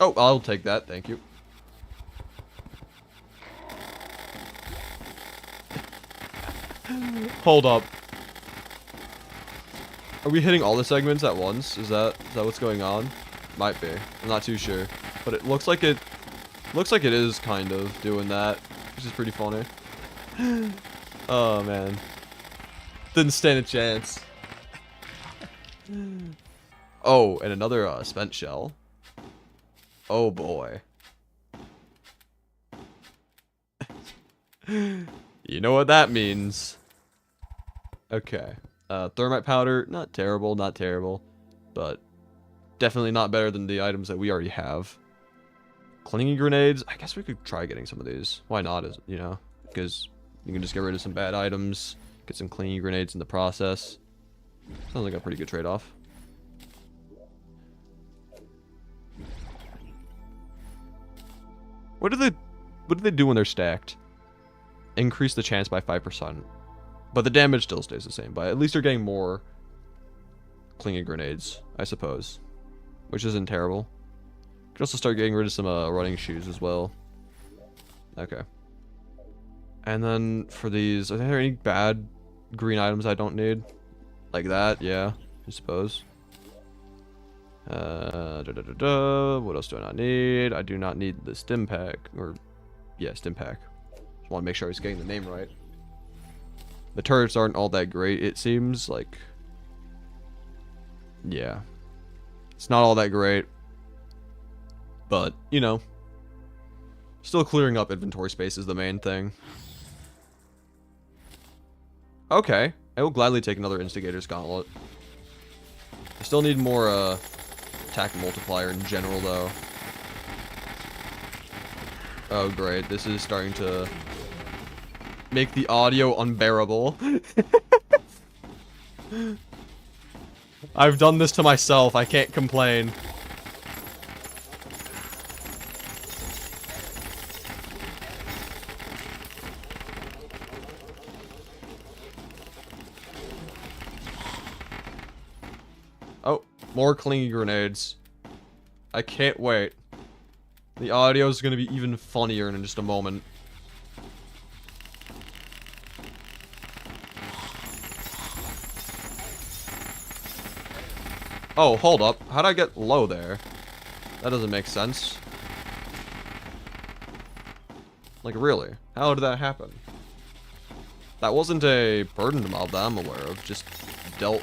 Oh, I'll take that, thank you. Hold up. Are we hitting all the segments at once? Is that what's going on? Might be. I'm not too sure. But it looks like it is kind of doing that, which is pretty funny. Oh man. Didn't stand a chance. Oh, and another spent shell. Oh boy. You know what that means. Okay. Thermite powder, not terrible, but definitely not better than the items that we already have. Clinging grenades, I guess we could try getting some of these. Why not, you know? Because you can just get rid of some bad items, get some clinging grenades in the process. Sounds like a pretty good trade-off. What do they do when they're stacked? Increase the chance by 5%. But the damage still stays the same, but at least they're getting more clinging grenades, I suppose. Which isn't terrible. You can also start getting rid of some running shoes as well. Okay. And then for these, are there any bad green items I don't need? Like that, yeah, I suppose. What else do I not need? I do not need the stim pack. Or, yeah, stim pack. Just want to make sure I was getting the name right. The turrets aren't all that great, it seems. Like, yeah. It's not all that great. But, you know. Still clearing up inventory space is the main thing. Okay. I will gladly take another Instigator's Gauntlet. I still need more, attack multiplier in general, though. Oh, great. This is starting to make the audio unbearable. I've done this to myself. I can't complain. Oh, more clingy grenades. I can't wait. The audio is going to be even funnier in just a moment. Oh, hold up. How'd I get low there? That doesn't make sense. Like, really? How did that happen? That wasn't a burdened mob that I'm aware of. Just dealt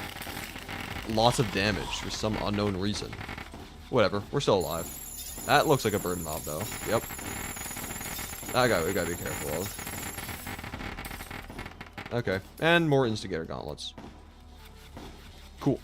lots of damage for some unknown reason. Whatever. We're still alive. That looks like a burdened mob, though. Yep. We gotta be careful of. Okay. And more Instigator Gauntlets. Cool.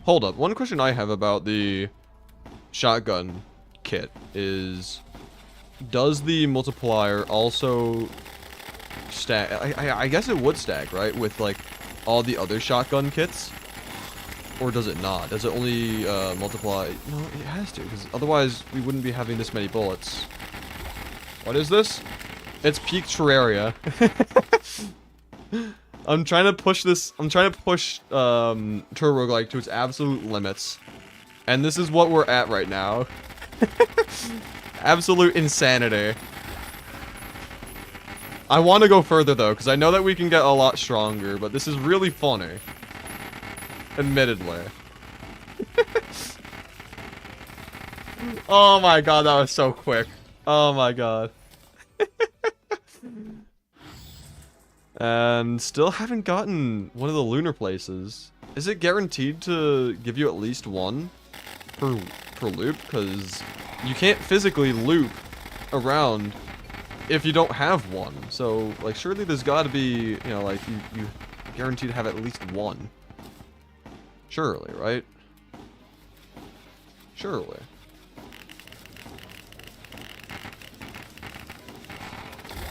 Hold up. One question I have about the shotgun kit is, does the multiplier also stack? I guess it would stack, right? With, like, all the other shotgun kits? Or does it not? Does it only multiply? No, it has to, because otherwise we wouldn't be having this many bullets. What is this? It's peak Terraria. I'm trying to push TerRoguelike to its absolute limits. And this is what we're at right now. Absolute insanity. I want to go further, though, because I know that we can get a lot stronger, but this is really funny. Admittedly. Oh my god, that was so quick. Oh my god. And still haven't gotten one of the lunar places. Is it guaranteed to give you at least one per loop? Because you can't physically loop around if you don't have one. So, like, surely there's got to be, you know, like, you guaranteed to have at least one. Surely, right? Surely.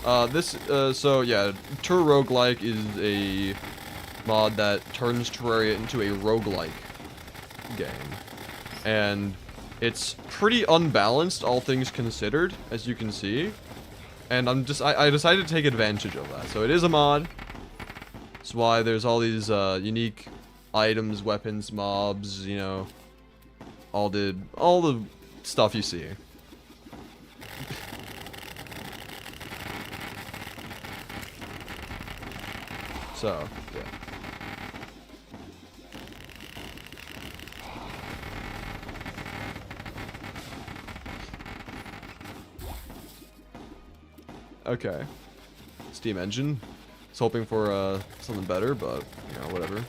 So yeah, TerRoguelike is a mod that turns Terraria into a roguelike game. And it's pretty unbalanced, all things considered, as you can see. And I decided to take advantage of that. So it is a mod. That's why there's all these, unique items, weapons, mobs, you know, all the stuff you see. So, yeah. Okay. Steam engine. I was hoping for something better, but, you know, whatever.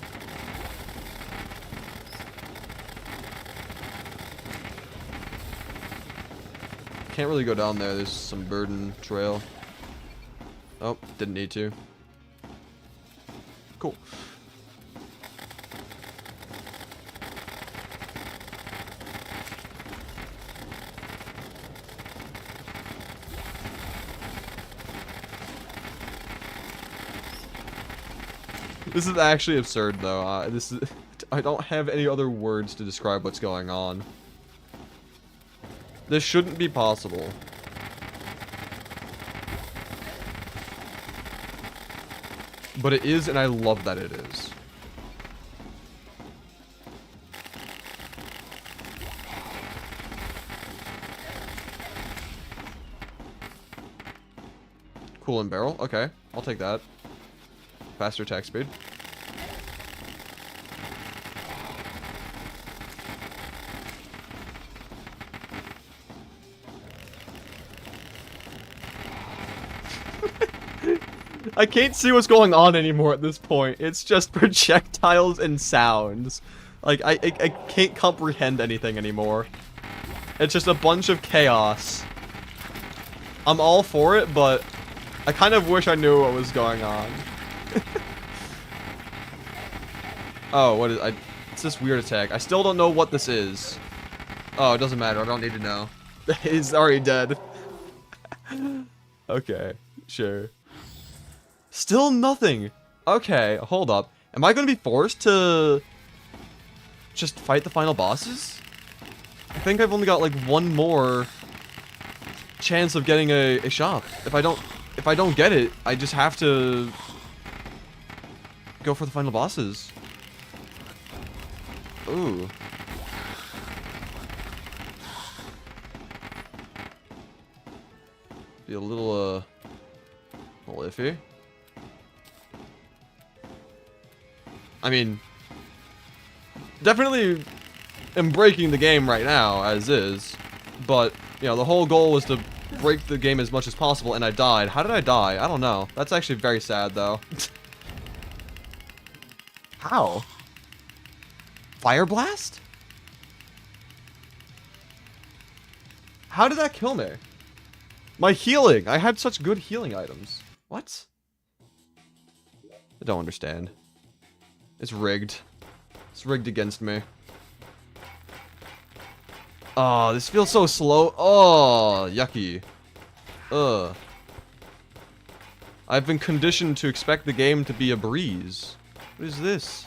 Can't really go down there. There's some burden trail. Oh, didn't need to. Cool. This is actually absurd, though. I don't have any other words to describe what's going on. This shouldn't be possible. But it is, and I love that it is. Cool and barrel. Okay, I'll take that. Faster attack speed. I can't see what's going on anymore at this point. It's just projectiles and sounds. Like, I can't comprehend anything anymore. It's just a bunch of chaos. I'm all for it, but I kind of wish I knew what was going on. Oh, what is... it's this weird attack. I still don't know what this is. Oh, it doesn't matter. I don't need to know. He's already dead. Okay, sure. Still nothing. Okay, hold up. Am I going to be forced to just fight the final bosses? I think I've only got like one more chance of getting a shop. If I don't get it, I just have to go for the final bosses. Ooh. Be a little iffy. I mean, definitely am breaking the game right now, as is. But, you know, the whole goal was to break the game as much as possible, and I died. How did I die? I don't know. That's actually very sad, though. How? Fire blast? How did that kill me? My healing! I had such good healing items. What? I don't understand. It's rigged. It's rigged against me. Oh, this feels so slow. Oh, yucky. Ugh. I've been conditioned to expect the game to be a breeze. What is this?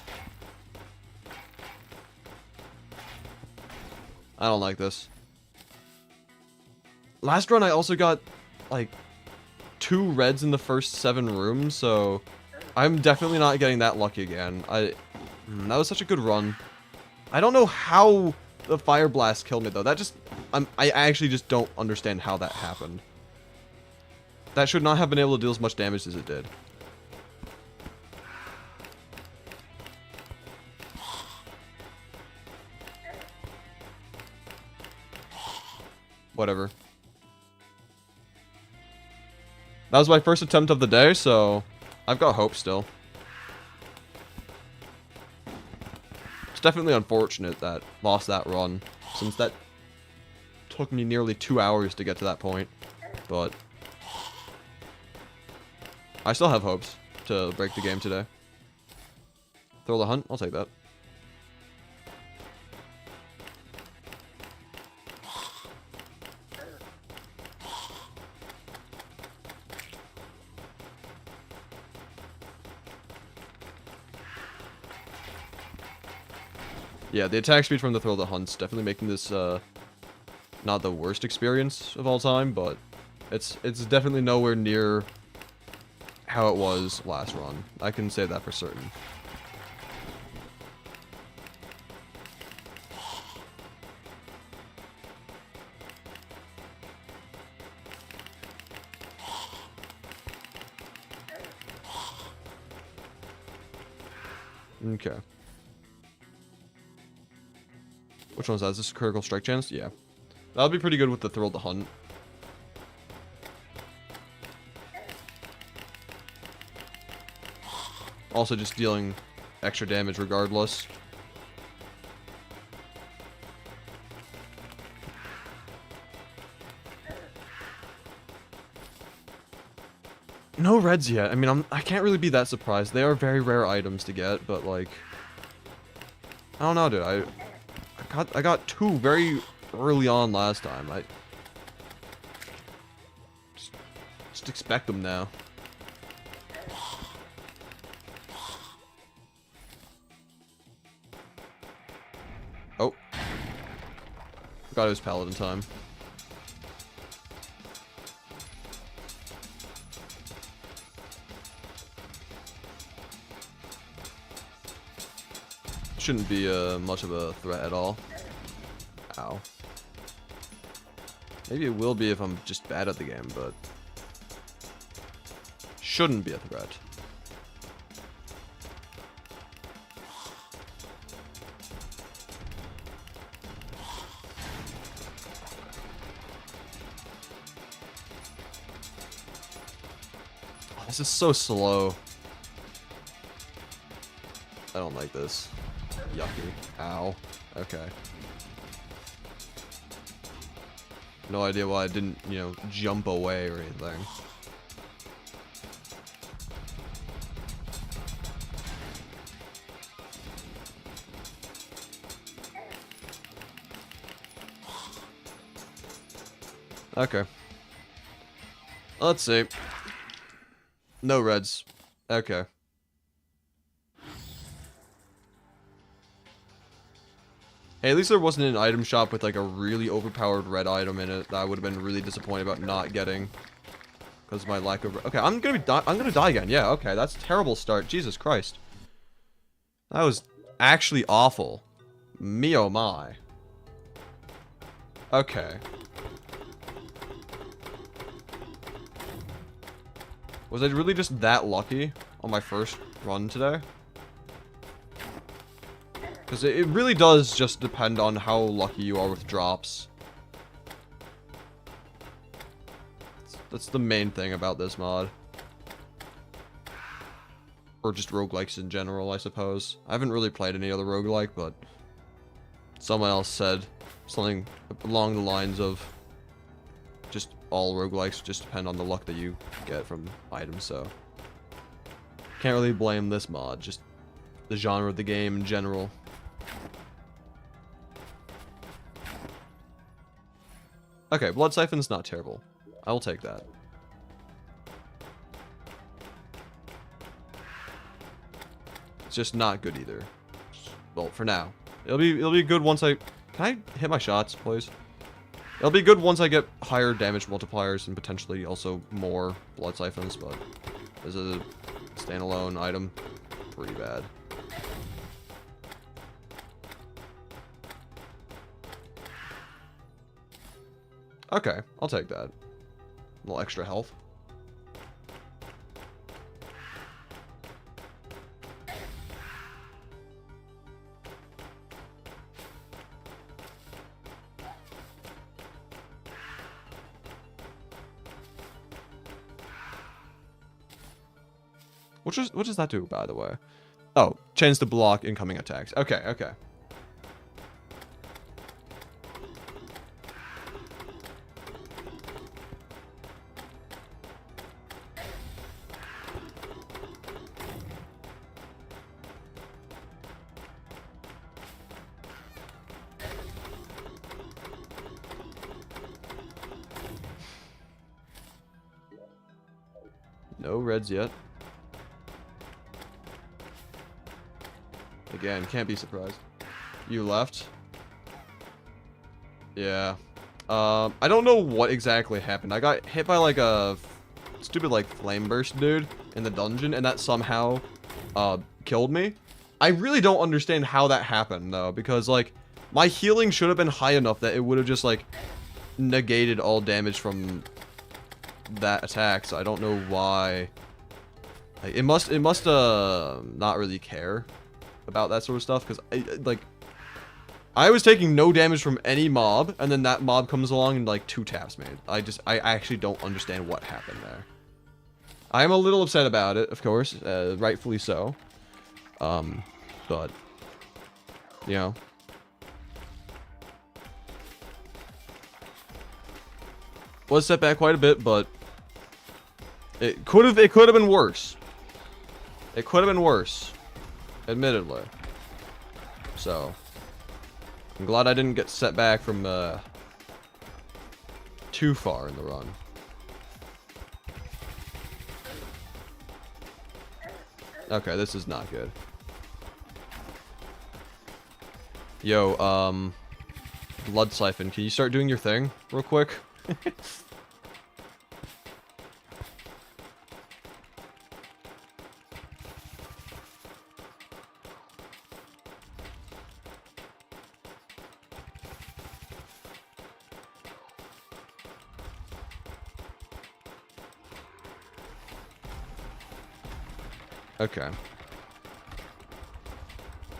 I don't like this. Last run I also got, like, 2 reds in the first 7 rooms, so I'm definitely not getting that lucky again. That was such a good run. I don't know how the fire blast killed me, though. That just... I actually just don't understand how that happened. That should not have been able to deal as much damage as it did. Whatever. That was my first attempt of the day, so I've got hope still. It's definitely unfortunate that lost that run, since that took me nearly 2 hours to get to that point. But I still have hopes to break the game today. Throw the hunt? I'll take that. Yeah, the attack speed from the Thrill of the Hunt's definitely making this, not the worst experience of all time, but it's definitely nowhere near how it was last run. I can say that for certain. Okay. Which one's that? Is this a critical strike chance? Yeah. That would be pretty good with the Thrill of the Hunt. Also just dealing extra damage regardless. No reds yet. I mean, I can't really be that surprised. They are very rare items to get, but like, I don't know, dude. I got 2 very early on last time. I just expect them now. Oh. Forgot it was Paladin time. shouldn't be much of a threat at all. Ow. Maybe it will be if I'm just bad at the game, but shouldn't be a threat. Oh, this is so slow. I don't like this. Yucky. Ow. Okay. No idea why I didn't, you know, jump away or anything. Okay. Let's see. No reds. Okay. Hey, at least there wasn't an item shop with like a really overpowered red item in it that I would have been really disappointed about not getting because of my lack of. Okay, I'm gonna die again. Yeah, okay, that's a terrible start. Jesus Christ, that was actually awful. Me oh my. Okay. Was I really just that lucky on my first run today? Because it really does just depend on how lucky you are with drops. That's the main thing about this mod. Or just roguelikes in general, I suppose. I haven't really played any other roguelike, but someone else said something along the lines of just all roguelikes just depend on the luck that you get from items, so can't really blame this mod, just the genre of the game in general. Okay, Blood Siphon's not terrible. I'll take that. It's just not good either. Well, for now. It'll be good once I... Can I hit my shots, please? It'll be good once I get higher damage multipliers and potentially also more Blood Siphons, but as a standalone item, pretty bad. Okay, I'll take that. A little extra health. What does that do, by the way? Oh, change to block incoming attacks. Okay, okay. No reds yet. Again, can't be surprised. You left? Yeah. I don't know what exactly happened. I got hit by like a stupid like flame burst dude in the dungeon, and that somehow killed me. I really don't understand how that happened though, because like my healing should have been high enough that it would have just like negated all damage from that attack, so I don't know why. Like, it must not really care about that sort of stuff, because I was taking no damage from any mob, and then that mob comes along and like 2 taps me. I actually don't understand what happened there. I am a little upset about it, of course, rightfully so. But you know, was set back quite a bit, but it could have been worse. It could have been worse, admittedly. So I'm glad I didn't get set back from too far in the run. Okay, this is not good. Yo, Blood Siphon, can you start doing your thing real quick? Okay. I'm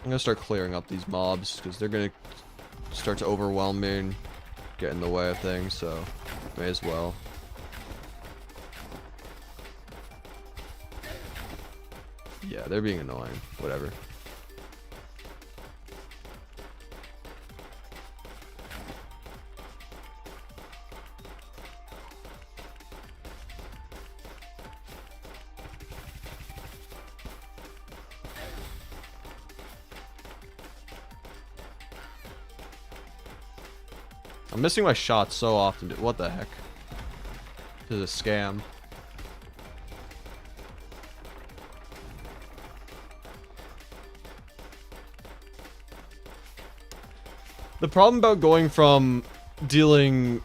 gonna start clearing up these mobs, because they're gonna start to overwhelm me and get in the way of things, so may as well. Yeah, they're being annoying. Whatever. I'm missing my shots so often. What the heck? This is a scam. The problem about going from dealing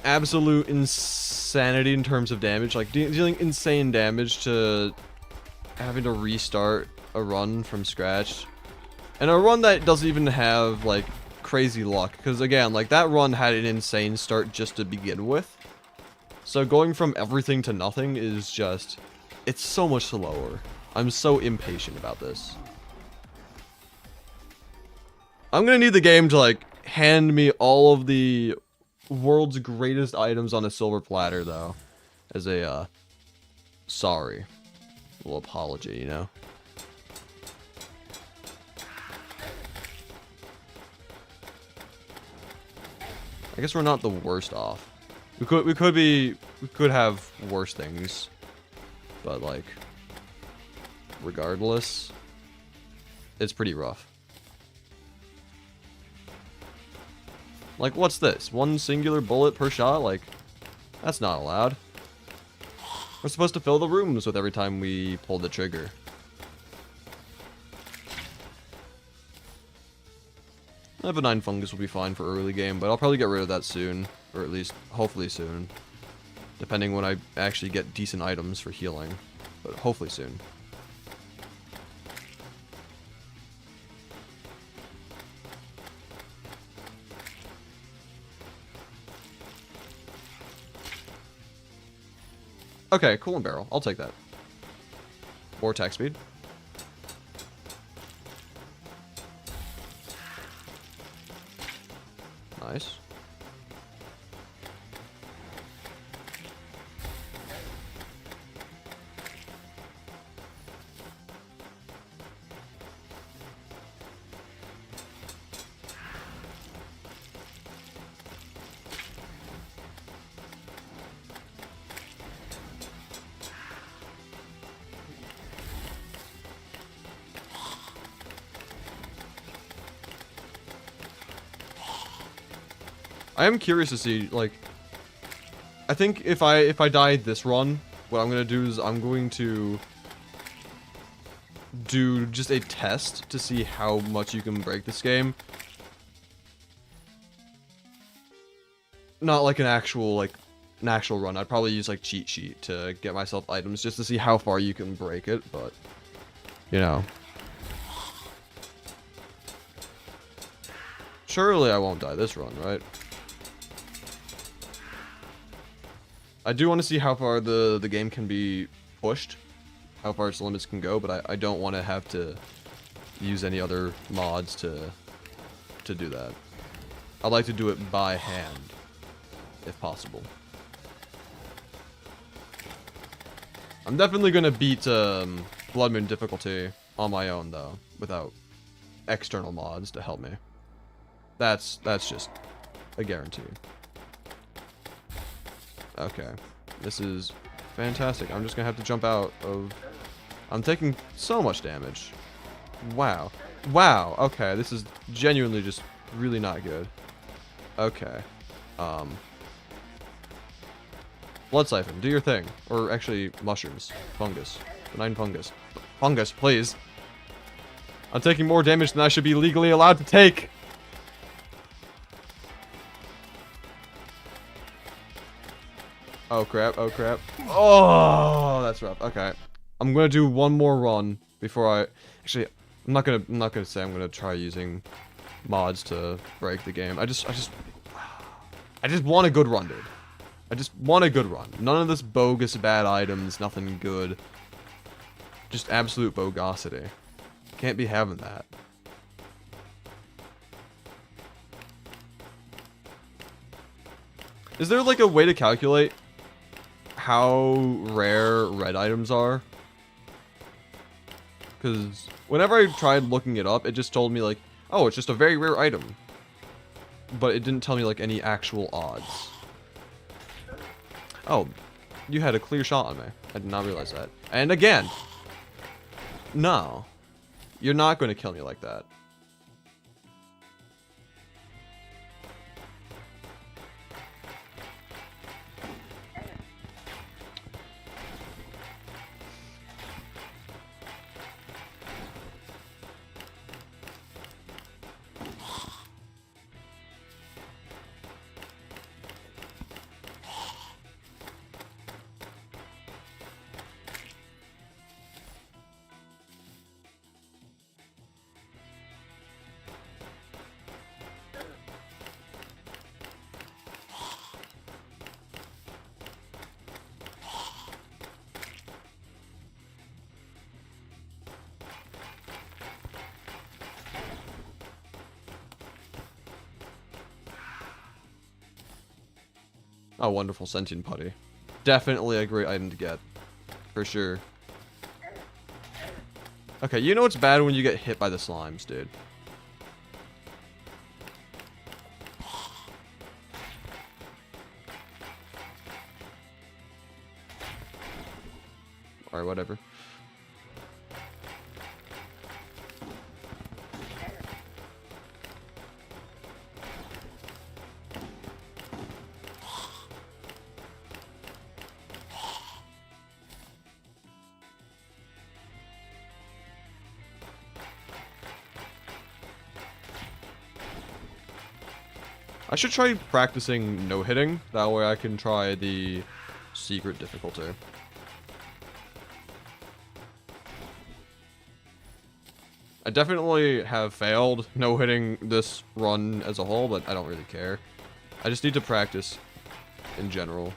absolute insanity in terms of damage, like dealing insane damage, to having to restart a run from scratch, and a run that doesn't even have like crazy luck, because again, like that run had an insane start just to begin with, so going from everything to nothing is just, it's so much slower. I'm so impatient about this. I'm gonna need the game to like hand me all of the world's greatest items on a silver platter, though, as a sorry, little apology, you know. I guess we're not the worst off. We could have worse things, but like, regardless, it's pretty rough. Like, what's this? One singular bullet per shot? Like, that's not allowed. We're supposed to fill the rooms with every time we pull the trigger. Level 9 fungus will be fine for early game, but I'll probably get rid of that soon. Or at least, hopefully soon. Depending when I actually get decent items for healing. But hopefully soon. Okay, cool and barrel. I'll take that. Or attack speed. Nice. I am curious to see, like, I think if I die this run, what I'm gonna do is I'm going to do just a test to see how much you can break this game. Not like an actual run. I'd probably use like cheat sheet to get myself items just to see how far you can break it, but you know. Surely I won't die this run, right? I do want to see how far the game can be pushed, how far its limits can go, but I don't want to have to use any other mods to do that. I'd like to do it by hand, if possible. I'm definitely gonna beat Blood Moon difficulty on my own though, without external mods to help me. That's just a guarantee. Okay, this is fantastic. I'm just gonna have to jump out of... I'm taking so much damage. Wow. Wow, okay, this is genuinely just really not good. Okay. Blood Siphon, do your thing. Or actually, mushrooms. Fungus. Benign fungus. Fungus, please. I'm taking more damage than I should be legally allowed to take. Oh crap, oh crap. Oh, that's rough. Okay. I'm gonna do one more run before I... Actually, I'm not gonna say I'm gonna try using mods to break the game. I just want a good run, dude. I just want a good run. None of this bogus bad items, nothing good. Just absolute bogosity. Can't be having that. Is there like a way to calculate how rare red items are? Because whenever I tried looking it up, it just told me like, oh, it's just a very rare item. But it didn't tell me like any actual odds. Oh, you had a clear shot on me. I did not realize that. And again. No. You're not going to kill me like that. Oh, wonderful sentient putty. Definitely a great item to get. For sure. Okay, you know it's bad when you get hit by the slimes, dude. Alright, whatever. I should try practicing no-hitting. That way I can try the secret difficulty. I definitely have failed no-hitting this run as a whole, but I don't really care. I just need to practice in general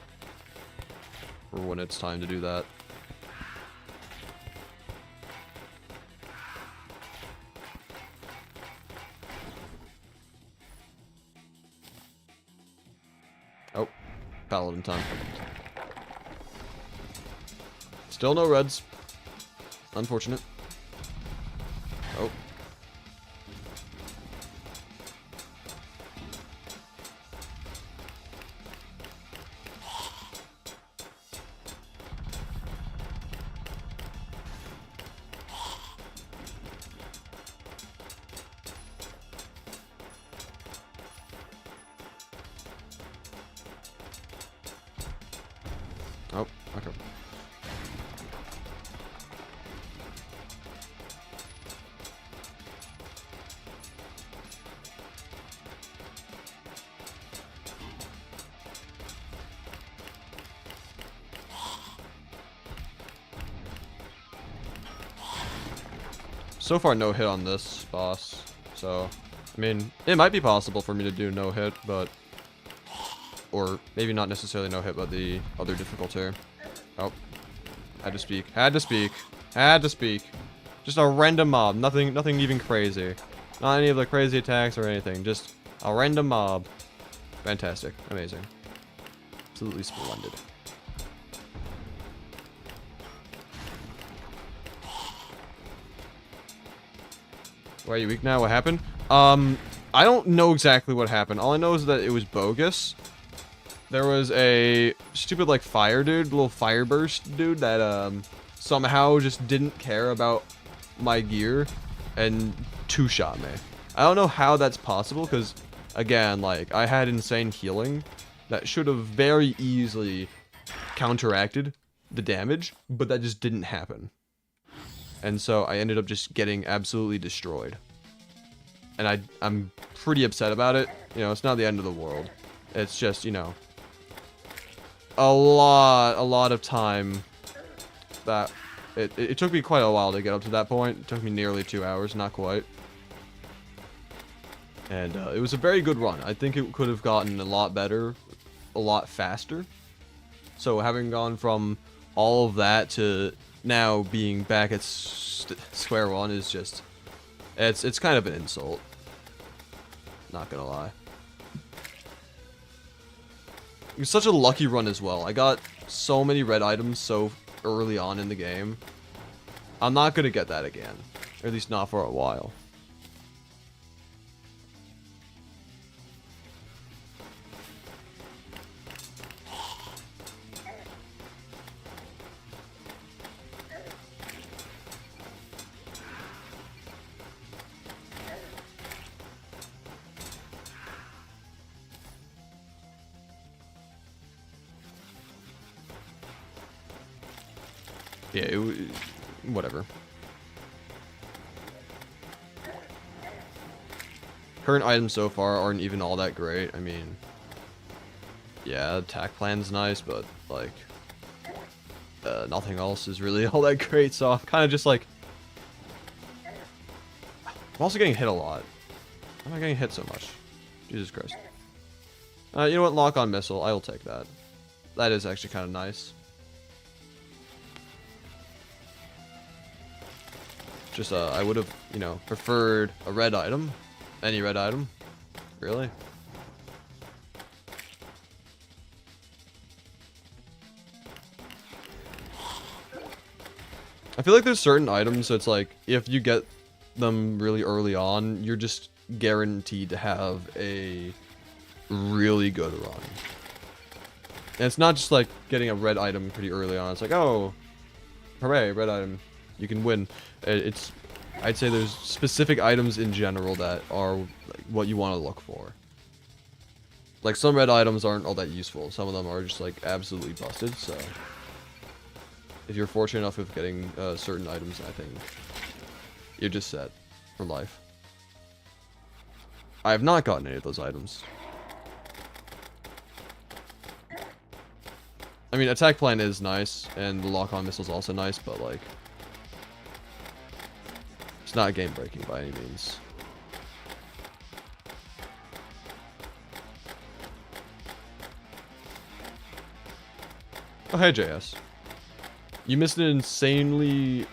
for when it's time to do that. Oh, paladin time. Still no reds. Unfortunate. Oh. Oh, okay. So far, no hit on this boss. So, I mean, it might be possible for me to do no hit, but... Or maybe not necessarily no hit, but the other difficulty. Oh. Had to speak. Had to speak. Had to speak. Just a random mob. Nothing even crazy. Not any of the crazy attacks or anything. Just a random mob. Fantastic. Amazing. Absolutely splendid. Why are you weak now? What happened? I don't know exactly what happened. All I know is that it was bogus. There was a stupid, like, fire dude, little fire burst dude that, somehow just didn't care about my gear and two-shot me. I don't know how that's possible, because, again, like, I had insane healing that should have very easily counteracted the damage, but that just didn't happen. And so I ended up just getting absolutely destroyed. And I'm pretty upset about it. You know, it's not the end of the world. It's just, you know, a lot of time that it took me quite a while to get up to that point. It took me nearly 2 hours, not quite. And it was a very good run. I think it could have gotten a lot better, a lot faster. So having gone from all of that to now being back at square one is just, it's kind of an insult. Not gonna lie. It was such a lucky run as well. I got so many red items so early on in the game. I'm not gonna get that again. Or at least not for a while. Yeah, whatever. Current items so far aren't even all that great. I mean, yeah, attack plan's nice, but like, nothing else is really all that great. So I'm kind of just like, I'm also getting hit a lot. Why am I getting hit so much? Jesus Christ. You know what? Lock on missile. I will take that. That is actually kind of nice. Just, I would have, you know, preferred a red item. Any red item. Really? I feel like there's certain items, so it's like, if you get them really early on, you're just guaranteed to have a really good run. And it's not just like getting a red item pretty early on. It's like, oh, hooray, red item. You can win. I'd say there's specific items in general that are like what you want to look for. Like, some red items aren't all that useful. Some of them are just like absolutely busted, so if you're fortunate enough with getting certain items, I think you're just set for life. I have not gotten any of those items. I mean, attack plan is nice, and the lock-on missile is also nice, but like, it's not game breaking by any means. Oh, hey, JS. You missed an insanely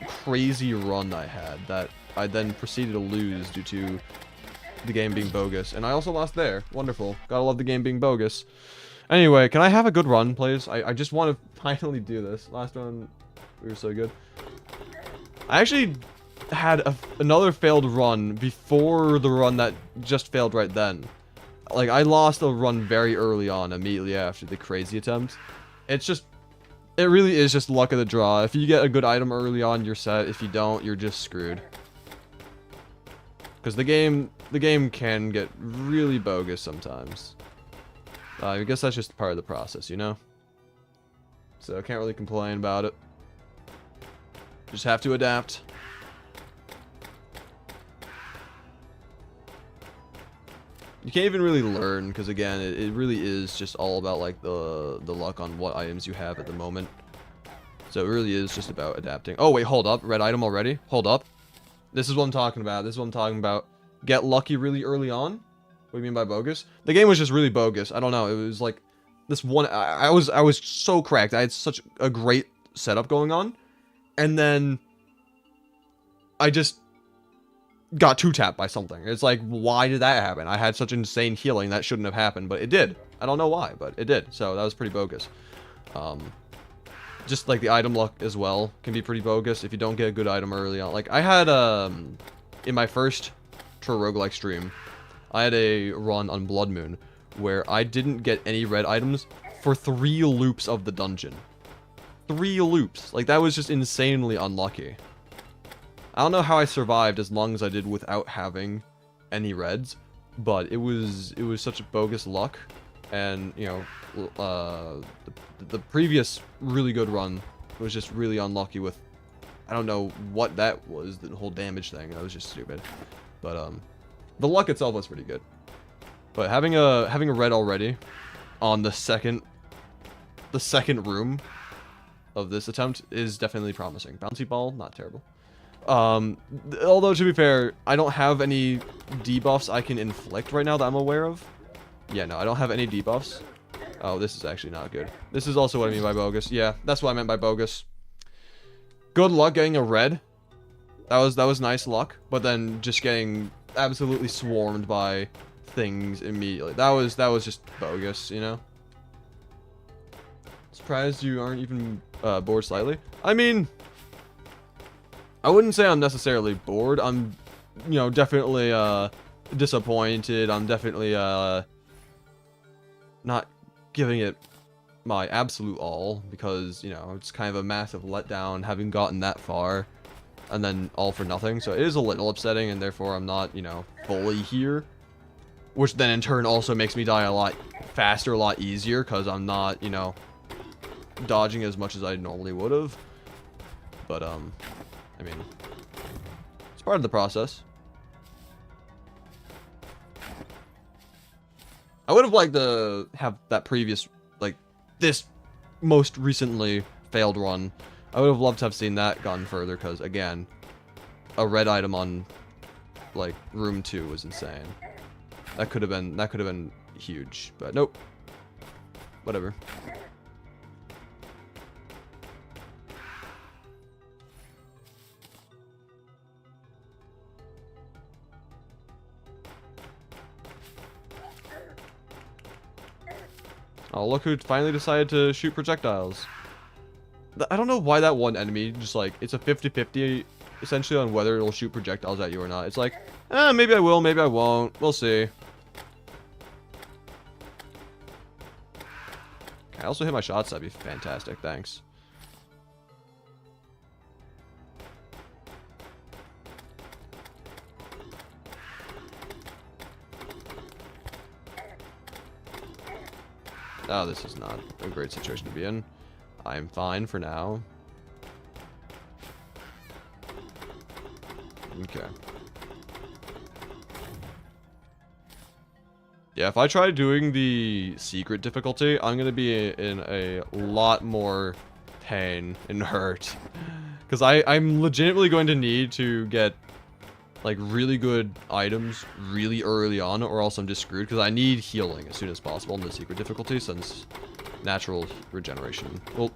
crazy run I had that I then proceeded to lose due to the game being bogus. And I also lost there. Wonderful. Gotta love the game being bogus. Anyway, can I have a good run, please? I just want to finally do this. Last run, we were so good. I actually had another failed run before the run that just failed right then. Like, I lost a run very early on, immediately after the crazy attempt. It's just, it really is just luck of the draw. If you get a good item early on, you're set. If you don't, you're just screwed. Because the game can get really bogus sometimes. I guess that's just part of the process, you know? So I can't really complain about it. Just have to adapt. You can't even really learn, because again, it really is just all about like the luck on what items you have at the moment. So it really is just about adapting. Oh wait, hold up. Red item already? Hold up. This is what I'm talking about. This is what I'm talking about. Get lucky really early on? What do you mean by bogus? The game was just really bogus. I don't know. It was like this one. I was so cracked. I had such a great setup going on, and then I just got two-tapped by something. It's like, why did that happen? I had such insane healing that shouldn't have happened, but it did. I don't know why, but it did. So that was pretty bogus. Just like the item luck as well can be pretty bogus if you don't get a good item early on. Like I had in my first TerRoguelike stream, I had a run on Blood Moon where I didn't get any red items for 3 loops of the dungeon. 3 loops. Like that was just insanely unlucky. I don't know how I survived as long as I did without having any reds, but it was such a bogus luck, and you know, the previous really good run was just really unlucky with, I don't know what that was, the whole damage thing. That was just stupid, but the luck itself was pretty good. But having a red already on the second room of this attempt is definitely promising. Bouncy ball, not terrible. Although to be fair, I don't have any debuffs I can inflict right now that I'm aware of. Yeah, no, I don't have any debuffs. Oh, this is actually not good. This is also what I mean by bogus. Yeah, that's what I meant by bogus. Good luck getting a red. That was nice luck, but then just getting absolutely swarmed by things immediately. That was just bogus, you know? Surprised you aren't even bored slightly. I mean, I wouldn't say I'm necessarily bored. I'm, you know, definitely disappointed. I'm definitely not giving it my absolute all because, you know, it's kind of a massive letdown having gotten that far and then all for nothing. So it is a little upsetting, and therefore I'm not, you know, fully here, which then in turn also makes me die a lot faster, a lot easier, because I'm not, you know, dodging as much as I normally would have. But I mean, it's part of the process. I would have liked to have that previous, like, this most recently failed run. I would have loved to have seen that gone further, because, again, a red item on, like, room 2 was insane. That could have been huge, but nope. Whatever. Oh, look who finally decided to shoot projectiles. I don't know why that one enemy just, like, it's a 50-50 essentially on whether it'll shoot projectiles at you or not. It's like, maybe I will, maybe I won't. We'll see. Can I also hit my shots? That'd be fantastic. Thanks. Oh, this is not a great situation to be in. I'm fine for now. Okay. Yeah, if I try doing the secret difficulty, I'm going to be in a lot more pain and hurt. Because I'm legitimately going to need to get, like, really good items really early on, or else I'm just screwed, because I need healing as soon as possible in the secret difficulty, since natural regeneration. Well,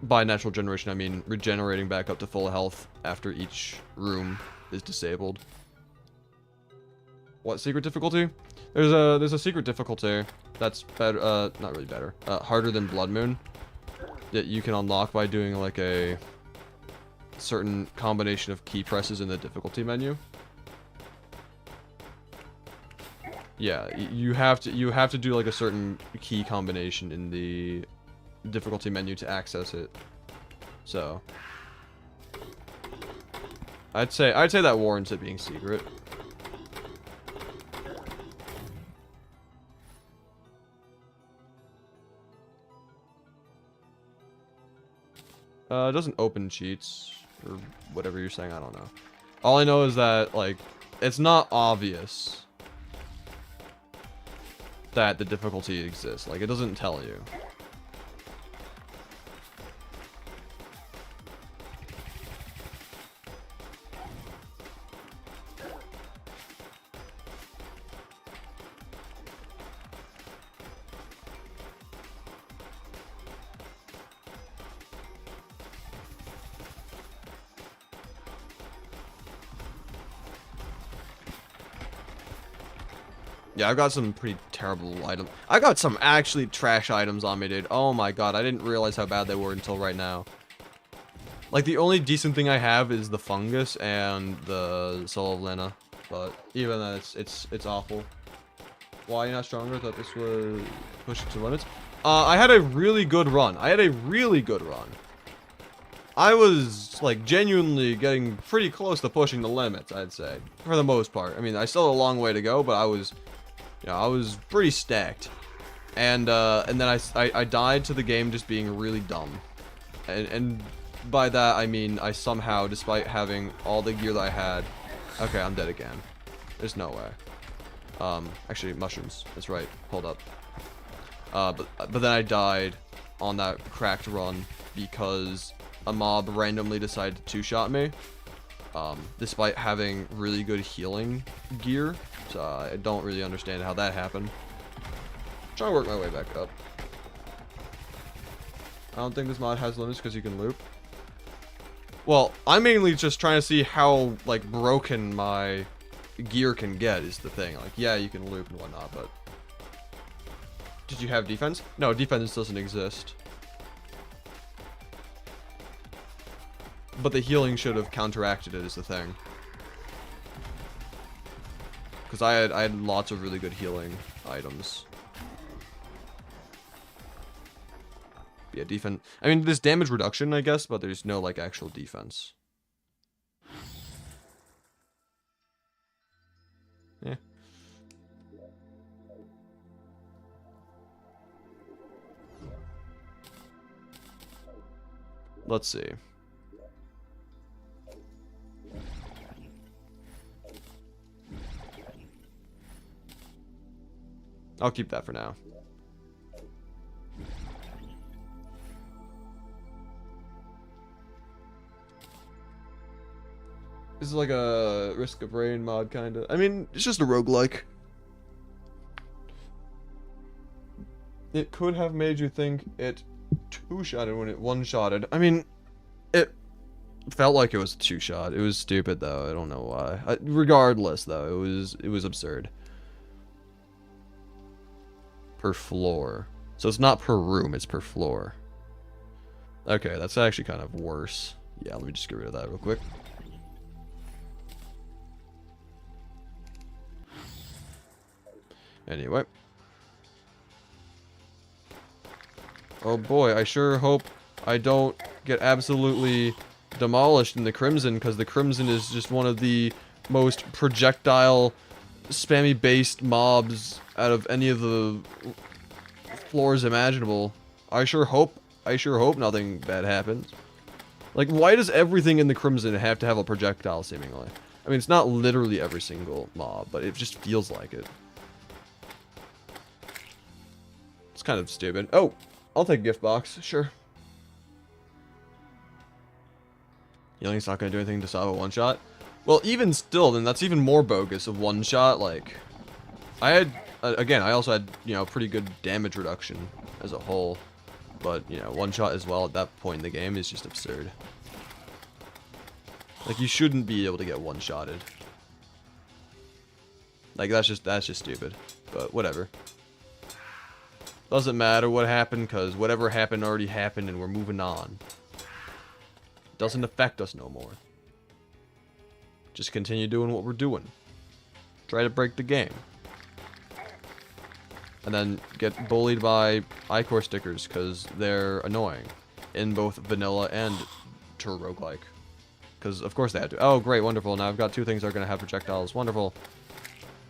by natural generation, I mean regenerating back up to full health after each room is disabled. What secret difficulty? There's a secret difficulty that's better, not really better, harder than Blood Moon, that you can unlock by doing, like, a certain combination of key presses in the difficulty menu. Yeah, you have to do, like, a certain key combination in the difficulty menu to access it. So I'd say that warrants it being secret. It doesn't open cheats or whatever you're saying. I don't know. All I know is that, like, it's not obvious that the difficulty exists. Like, it doesn't tell you. Yeah, I've got some pretty terrible items. I got some actually trash items on me, dude. Oh my god, I didn't realize how bad they were until right now. Like, the only decent thing I have is the fungus and the Soul of Lena. But even then, it's awful. Why are you not stronger? I thought this was pushed to limits. I had a really good run. I was, like, genuinely getting pretty close to pushing the limits, I'd say. For the most part. I mean, I still have a long way to go, but I was... Yeah, I was pretty stacked, and then I died to the game just being really dumb, and by that I mean I somehow, despite having all the gear that I had, okay, I'm dead again. There's no way. Actually, mushrooms. That's right. Hold up. But then I died on that cracked run because a mob randomly decided to two-shot me, despite having really good healing gear. So I don't really understand how that happened. Trying to work my way back up. I don't think this mod has limits because you can loop. Well, I'm mainly just trying to see how, like, broken my gear can get is the thing. Like, yeah, you can loop and whatnot, but... Did you have defense? No, defense doesn't exist. But the healing should have counteracted it is the thing. Because I had lots of really good healing items. Yeah, defense. I mean, there's damage reduction, I guess, but there's no, like, actual defense. Yeah. Let's see. I'll keep that for now. This is like a Risk of Rain mod, kinda. I mean, it's just a roguelike. It could have made you think it two-shotted when it one-shotted. I mean, it felt like it was a two-shot. It was stupid, though. I don't know why. Regardless, though, it was absurd. Per floor. So it's not per room, it's per floor. Okay, that's actually kind of worse. Yeah, let me just get rid of that real quick. Anyway. Oh boy, I sure hope I don't get absolutely demolished in the Crimson, because the Crimson is just one of the most projectile, spammy-based mobs out of any of the floors imaginable. I sure hope nothing bad happens. Like, why does everything in the Crimson have to have a projectile, seemingly? I mean, it's not literally every single mob, but it just feels like it. It's kind of stupid. Oh, I'll take a gift box, sure. Healing's not going to do anything to stop a one-shot? Well, even still, then that's even more bogus of one-shot. Like, I had, again, I also had, you know, pretty good damage reduction as a whole. But, you know, one-shot as well at that point in the game is just absurd. Like, you shouldn't be able to get one-shotted. Like, that's just stupid. But, whatever. Doesn't matter what happened, because whatever happened already happened and we're moving on. Doesn't affect us no more. Just continue doing what we're doing. Try to break the game. And then get bullied by iCore stickers, because they're annoying. In both vanilla and TerRoguelike. Because, of course, they had to. Oh, great, wonderful. Now I've got two things that are going to have projectiles. Wonderful.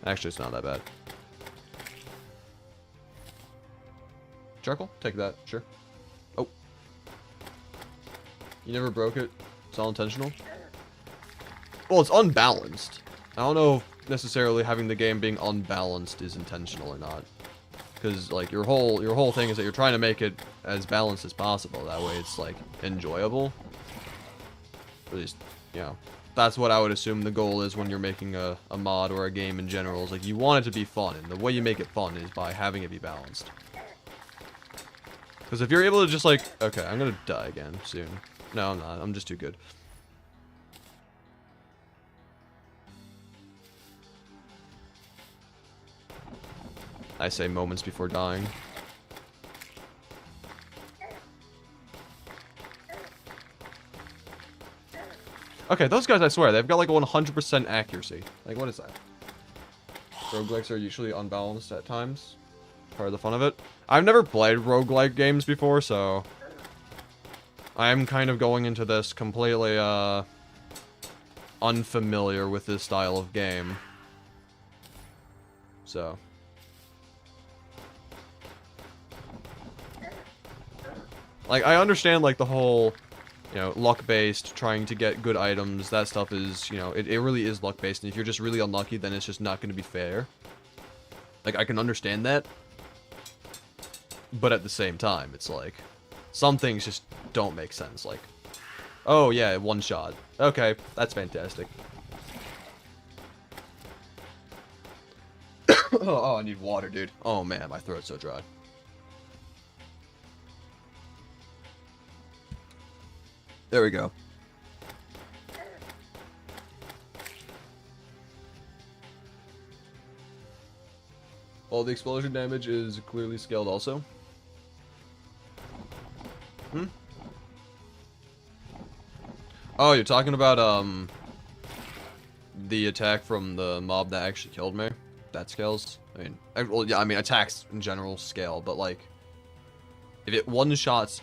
Actually, it's not that bad. Charcoal? Take that, sure. Oh. You never broke it? It's all intentional? Well, it's unbalanced. I don't know if necessarily having the game being unbalanced is intentional or not. Because, like, your whole thing is that you're trying to make it as balanced as possible. That way it's, like, enjoyable. At least, you know, that's what I would assume the goal is when you're making a mod or a game in general. Is like, you want it to be fun, and the way you make it fun is by having it be balanced. Because if you're able to just, like, okay, I'm gonna die again soon. No, I'm not. I'm just too good. I say moments before dying. Okay, those guys, I swear, they've got like a 100% accuracy. Like, what is that? Roguelikes are usually unbalanced at times. Part of the fun of it. I've never played roguelike games before, so I'm kind of going into this completely, unfamiliar with this style of game. So. Like, I understand, like, the whole, you know, luck-based, trying to get good items. That stuff is, you know, it really is luck-based. And if you're just really unlucky, then it's just not going to be fair. Like, I can understand that. But at the same time, it's like, some things just don't make sense. Like, oh, yeah, one shot. Okay, that's fantastic. Oh, I need water, dude. Oh, man, my throat's so dry. There we go. Well, the explosion damage is clearly scaled also. Hmm? Oh, you're talking about, the attack from the mob that actually killed me? That scales? I mean, well, yeah, I mean, attacks in general scale, but, like, if it one-shots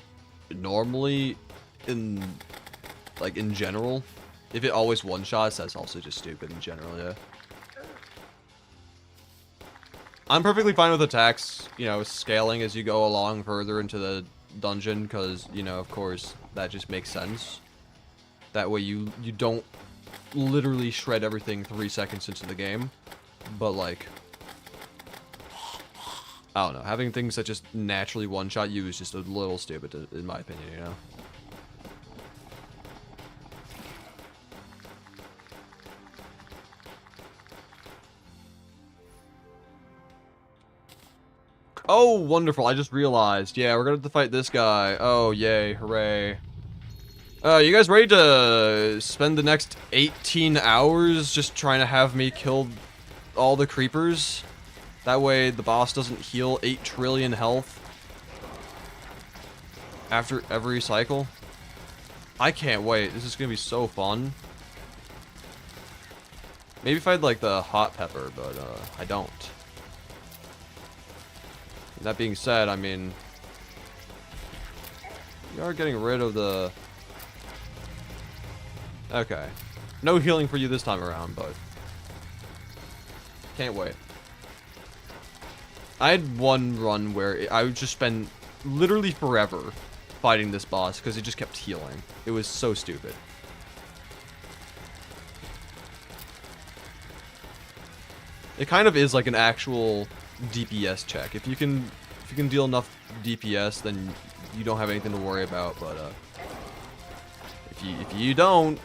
normally in general, if it always one-shots, that's also just stupid in general, yeah. I'm perfectly fine with attacks, you know, scaling as you go along further into the dungeon, because, you know, of course, that just makes sense. That way you don't literally shred everything 3 seconds into the game, but, like, I don't know, having things that just naturally one-shot you is just a little stupid, in my opinion, you know? Oh, wonderful. I just realized. Yeah, we're gonna have to fight this guy. Oh, yay. Hooray. You guys ready to spend the next 18 hours just trying to have me kill all the creepers? That way the boss doesn't heal 8 trillion health after every cycle? I can't wait. This is gonna be so fun. Maybe if I had, like, the hot pepper, but, I don't. That being said, I mean, we are getting rid of the... Okay. No healing for you this time around, but... Can't wait. I had one run where I would just spend literally forever fighting this boss because it just kept healing. It was so stupid. It kind of is like an actual DPS check. If you can deal enough DPS, then you don't have anything to worry about. But if you don't,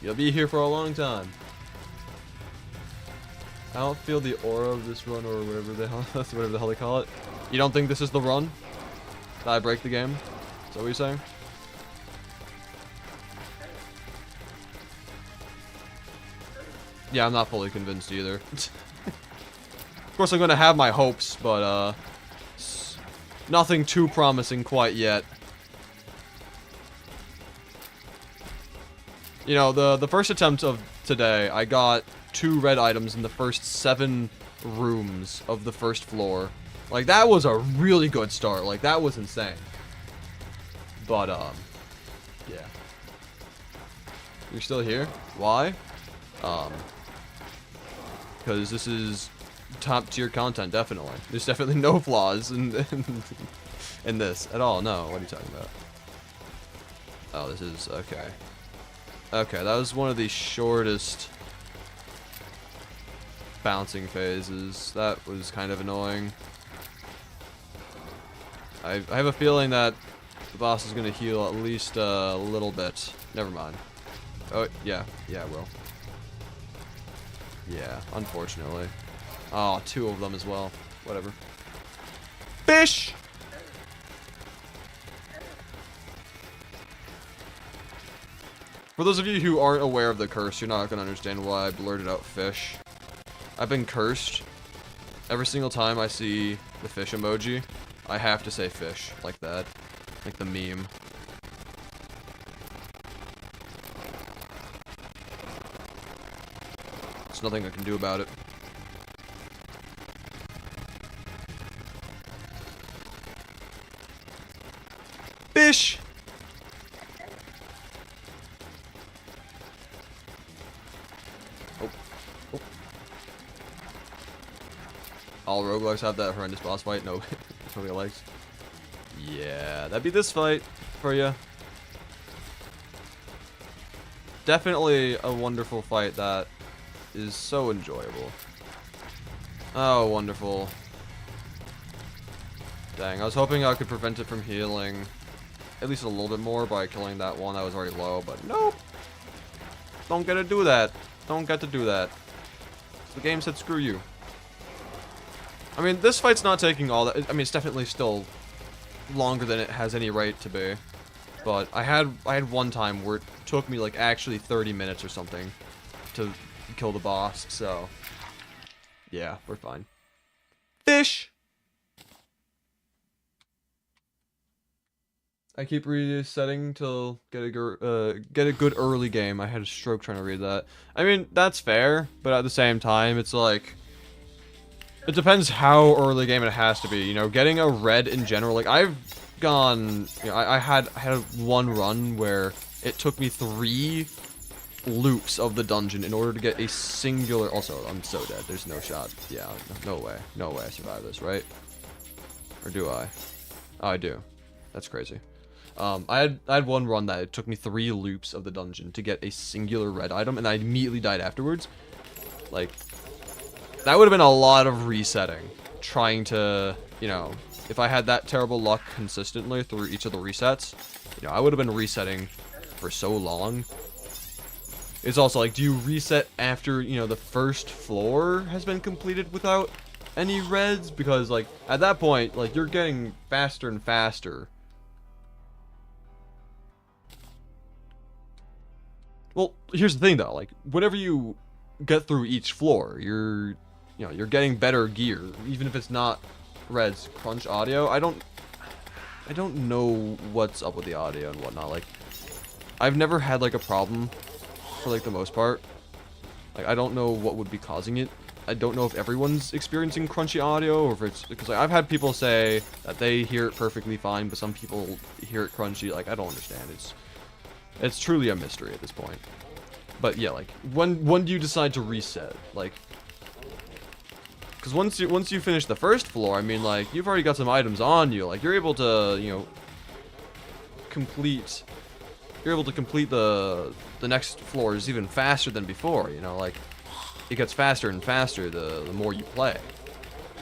you'll be here for a long time. I don't feel the aura of this run, or whatever the hell they call it. You don't think this is the run that I break the game? Is that what you're saying? Yeah, I'm not fully convinced either. Of course, I'm gonna have my hopes, but nothing too promising quite yet. You know, the first attempt of today, I got 2 red items in the first 7 rooms of the first floor. Like, that was a really good start. Like, that was insane. But, yeah. You're still here? Why? Because this is top tier content, definitely. There's definitely no flaws in this at all. No, what are you talking about? Oh, this is, okay. Okay, that was one of the shortest bouncing phases. That was kind of annoying. I have a feeling that the boss is going to heal at least a little bit. Never mind. Oh, yeah. Yeah, it will. Yeah, unfortunately. Oh, 2 of them as well. Whatever. Fish! For those of you who aren't aware of the curse, you're not going to understand why I blurted out fish. I've been cursed. Every single time I see the fish emoji, I have to say fish, like that. Like the meme. There's nothing I can do about it. Fish! Oh. Oh. All roguelikes have that horrendous boss fight? No. Nobody likes. Yeah, that'd be this fight for you. Definitely a wonderful fight that is so enjoyable. Oh, wonderful. Dang, I was hoping I could prevent it from healing at least a little bit more by killing that one that was already low, but nope. Don't get to do that. Don't get to do that. The game said screw you. I mean, this fight's not taking all that. I mean, it's definitely still longer than it has any right to be. But I had one time where it took me like actually 30 minutes or something to kill the boss, so yeah, we're fine. Finish! I keep resetting to get a good early game. I had a stroke trying to read that. I mean, that's fair, but at the same time, it's like, it depends how early game it has to be. You know, getting a red in general, like I've gone, you know, I had one run where it took me 3 loops of the dungeon in order to get a singular. Also, I'm so dead. There's no shot. Yeah, no way, no way I survive this, right? Or do I? Oh, I do. That's crazy. I had one run that it took me 3 loops of the dungeon to get a singular red item, and I immediately died afterwards. Like, that would have been a lot of resetting, trying to, you know, if I had that terrible luck consistently through each of the resets, you know, I would have been resetting for so long. It's also like, do you reset after, you know, the first floor has been completed without any reds? Because, like, at that point, like, you're getting faster and faster. Well, here's the thing though, like, whenever you get through each floor, you're getting better gear, even if it's not reds. Crunch audio, I don't know what's up with the audio and whatnot. Like, I've never had like a problem for like the most part. Like, I don't know what would be causing it. I don't know if everyone's experiencing crunchy audio, or if it's because, like, I've had people say that they hear it perfectly fine, but some people hear it crunchy. Like, I don't understand. It's truly a mystery at this point. But yeah, like, when do you decide to reset? Like, because once you finish the first floor, I mean, like, you've already got some items on you. Like, you're able to, you know, complete the next floors even faster than before. You know, like, it gets faster and faster the more you play.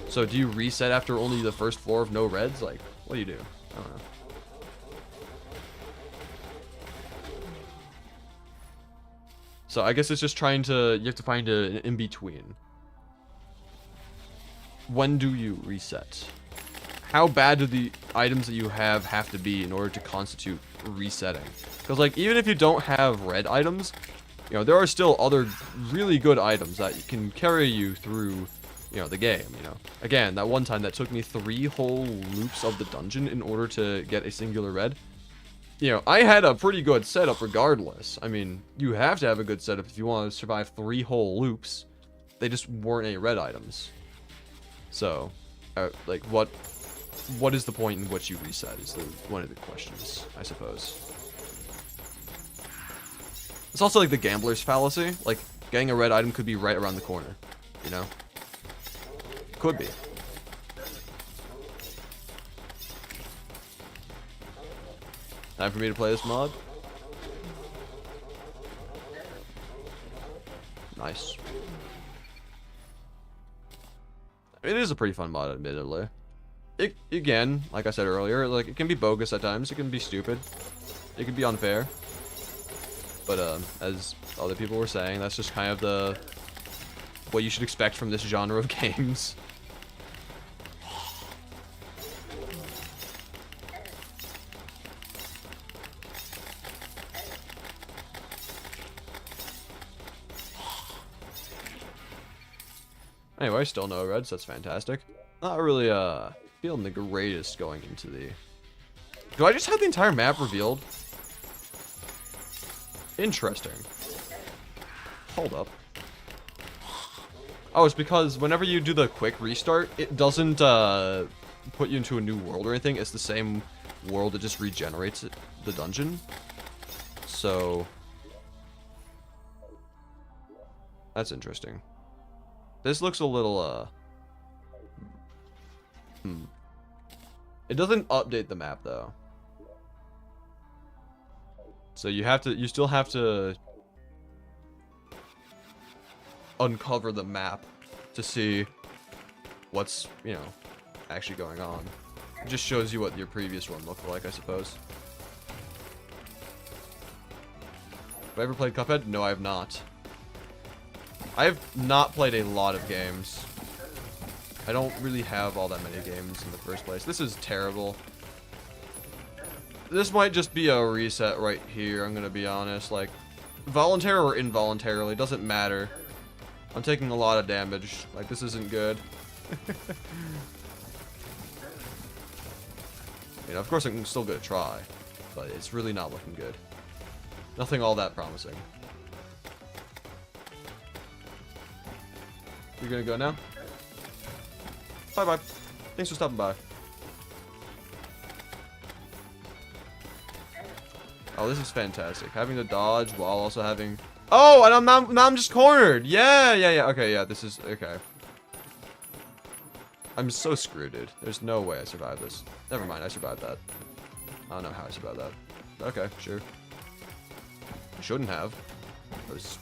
So do you reset after only the first floor of no reds? Like, what do you do? I don't know. So I guess it's just you have to find an in-between. When do you reset? How bad do the items that you have to be in order to constitute resetting? Because, like, even if you don't have red items, you know, there are still other really good items that can carry you through, you know, the game, you know. Again, that one time that took me 3 whole loops of the dungeon in order to get a singular red. You know, I had a pretty good setup regardless. I mean, you have to have a good setup if you want to survive 3 whole loops. They just weren't any red items. So, like, what is the point in which you reset is one of the questions, I suppose. It's also like the gambler's fallacy. Like, getting a red item could be right around the corner, you know? Could be. Time for me to play this mod. Nice. It is a pretty fun mod, admittedly. Again, like I said earlier, like, it can be bogus at times. It can be stupid. It can be unfair. But as other people were saying, that's just kind of what you should expect from this genre of games. Anyway, still no reds, that's fantastic. Not really feeling the greatest going into the... Do I just have the entire map revealed? Interesting. Hold up. Oh, it's because whenever you do the quick restart, it doesn't put you into a new world or anything. It's the same world, it just regenerates the dungeon. So... that's interesting. This looks a little, It doesn't update the map, though. So you still have to uncover the map to see what's, you know, actually going on. It just shows you what your previous one looked like, I suppose. Have I ever played Cuphead? No, I have not. I have not played a lot of games. I don't really have all that many games in the first place. This is terrible. This might just be a reset right here, I'm gonna be honest. Like, voluntary or involuntarily, doesn't matter. I'm taking a lot of damage. Like, this isn't good. You know, of course I'm still gonna try, but it's really not looking good. Nothing all that promising. You're gonna go now? Bye-bye. Thanks for stopping by. Oh, this is fantastic. Having to dodge while also having... Oh, and now I'm just cornered. Yeah. Okay, yeah, this is... Okay. I'm so screwed, dude. There's no way I survived this. Never mind, I survived that. I don't know how I survived that. Okay, sure. I shouldn't have. It was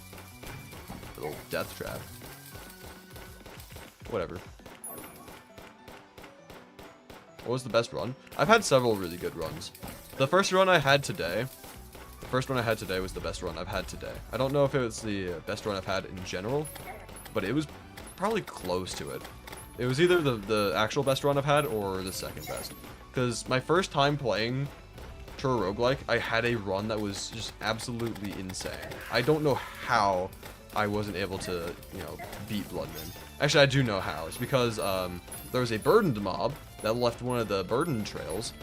a little death trap. Whatever. What was the best run? I've had several really good runs. The first run I had today was the best run I've had today. I don't know if it was the best run I've had in general, but it was probably close to it. It was either the actual best run I've had or the second best. Because my first time playing TerRoguelike, I had a run that was just absolutely insane. I don't know how I wasn't able to, you know, beat Bloodman. Actually, I do know how. It's because there was a burdened mob that left one of the burden trails,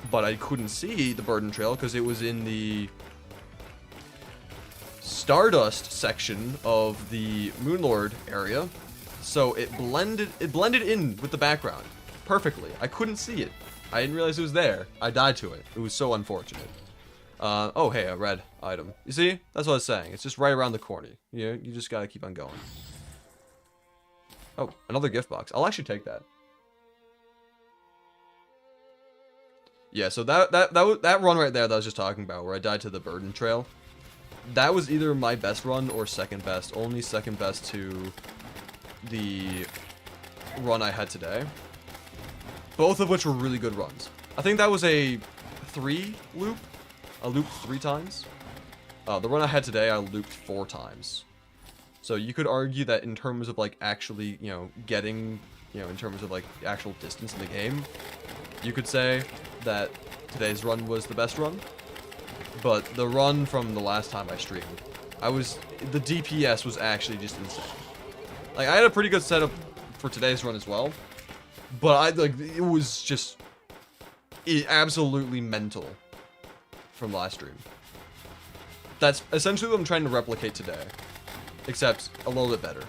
but I couldn't see the burden trail because it was in the Stardust section of the Moonlord area. So it blended in with the background perfectly. I couldn't see it. I didn't realize it was there. I died to it. It was so unfortunate. Oh, hey, a red item. You see? That's what I was saying. It's just right around the corner. You just gotta keep on going. Oh, another gift box. I'll actually take that. Yeah, so that run right there that I was just talking about, where I died to the burden trail, that was either my best run or second best. Only second best to the run I had today. Both of which were really good runs. I think that was a 3 loop. I looped 3 times. The run I had today, I looped 4 times. So you could argue that in terms of like actually, you know, getting, you know, in terms of like actual distance in the game, you could say that today's run was the best run. But the run from the last time I streamed, the DPS was actually just insane. Like, I had a pretty good setup for today's run as well, but it was just absolutely mental from last stream. That's essentially what I'm trying to replicate today, except a little bit better.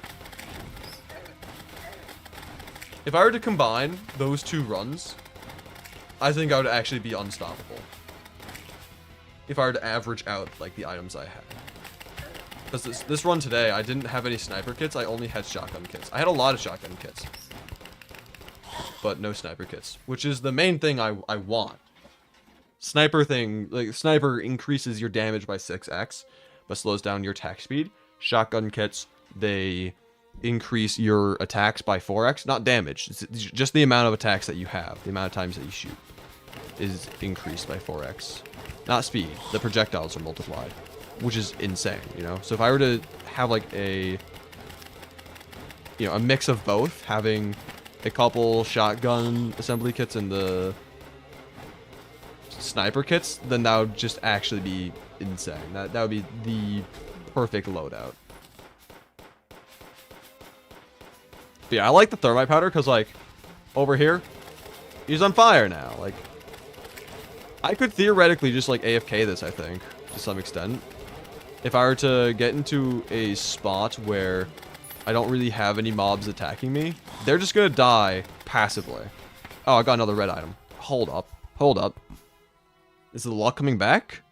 If I were to combine those 2 runs, I think I would actually be unstoppable. If I were to average out, like, the items I had. Because this run today, I didn't have any sniper kits, I only had shotgun kits. I had a lot of shotgun kits, but no sniper kits, which is the main thing I want. Sniper increases your damage by 6x, but slows down your attack speed. Shotgun kits, they increase your attacks by 4x, not damage, it's just the amount of attacks that you have, the amount of times that you shoot is increased by 4x. Not speed, the projectiles are multiplied, which is insane, you know? So if I were to have like a mix of both, having a couple shotgun assembly kits and the sniper kits, then that would just actually be insane. That would be the perfect loadout. But yeah, I like the thermite powder because, like, over here, he's on fire now. Like, I could theoretically just, like, AFK this, I think, to some extent. If I were to get into a spot where I don't really have any mobs attacking me, they're just gonna die passively. Oh, I got another red item. Hold up. Hold up. Is the luck coming back?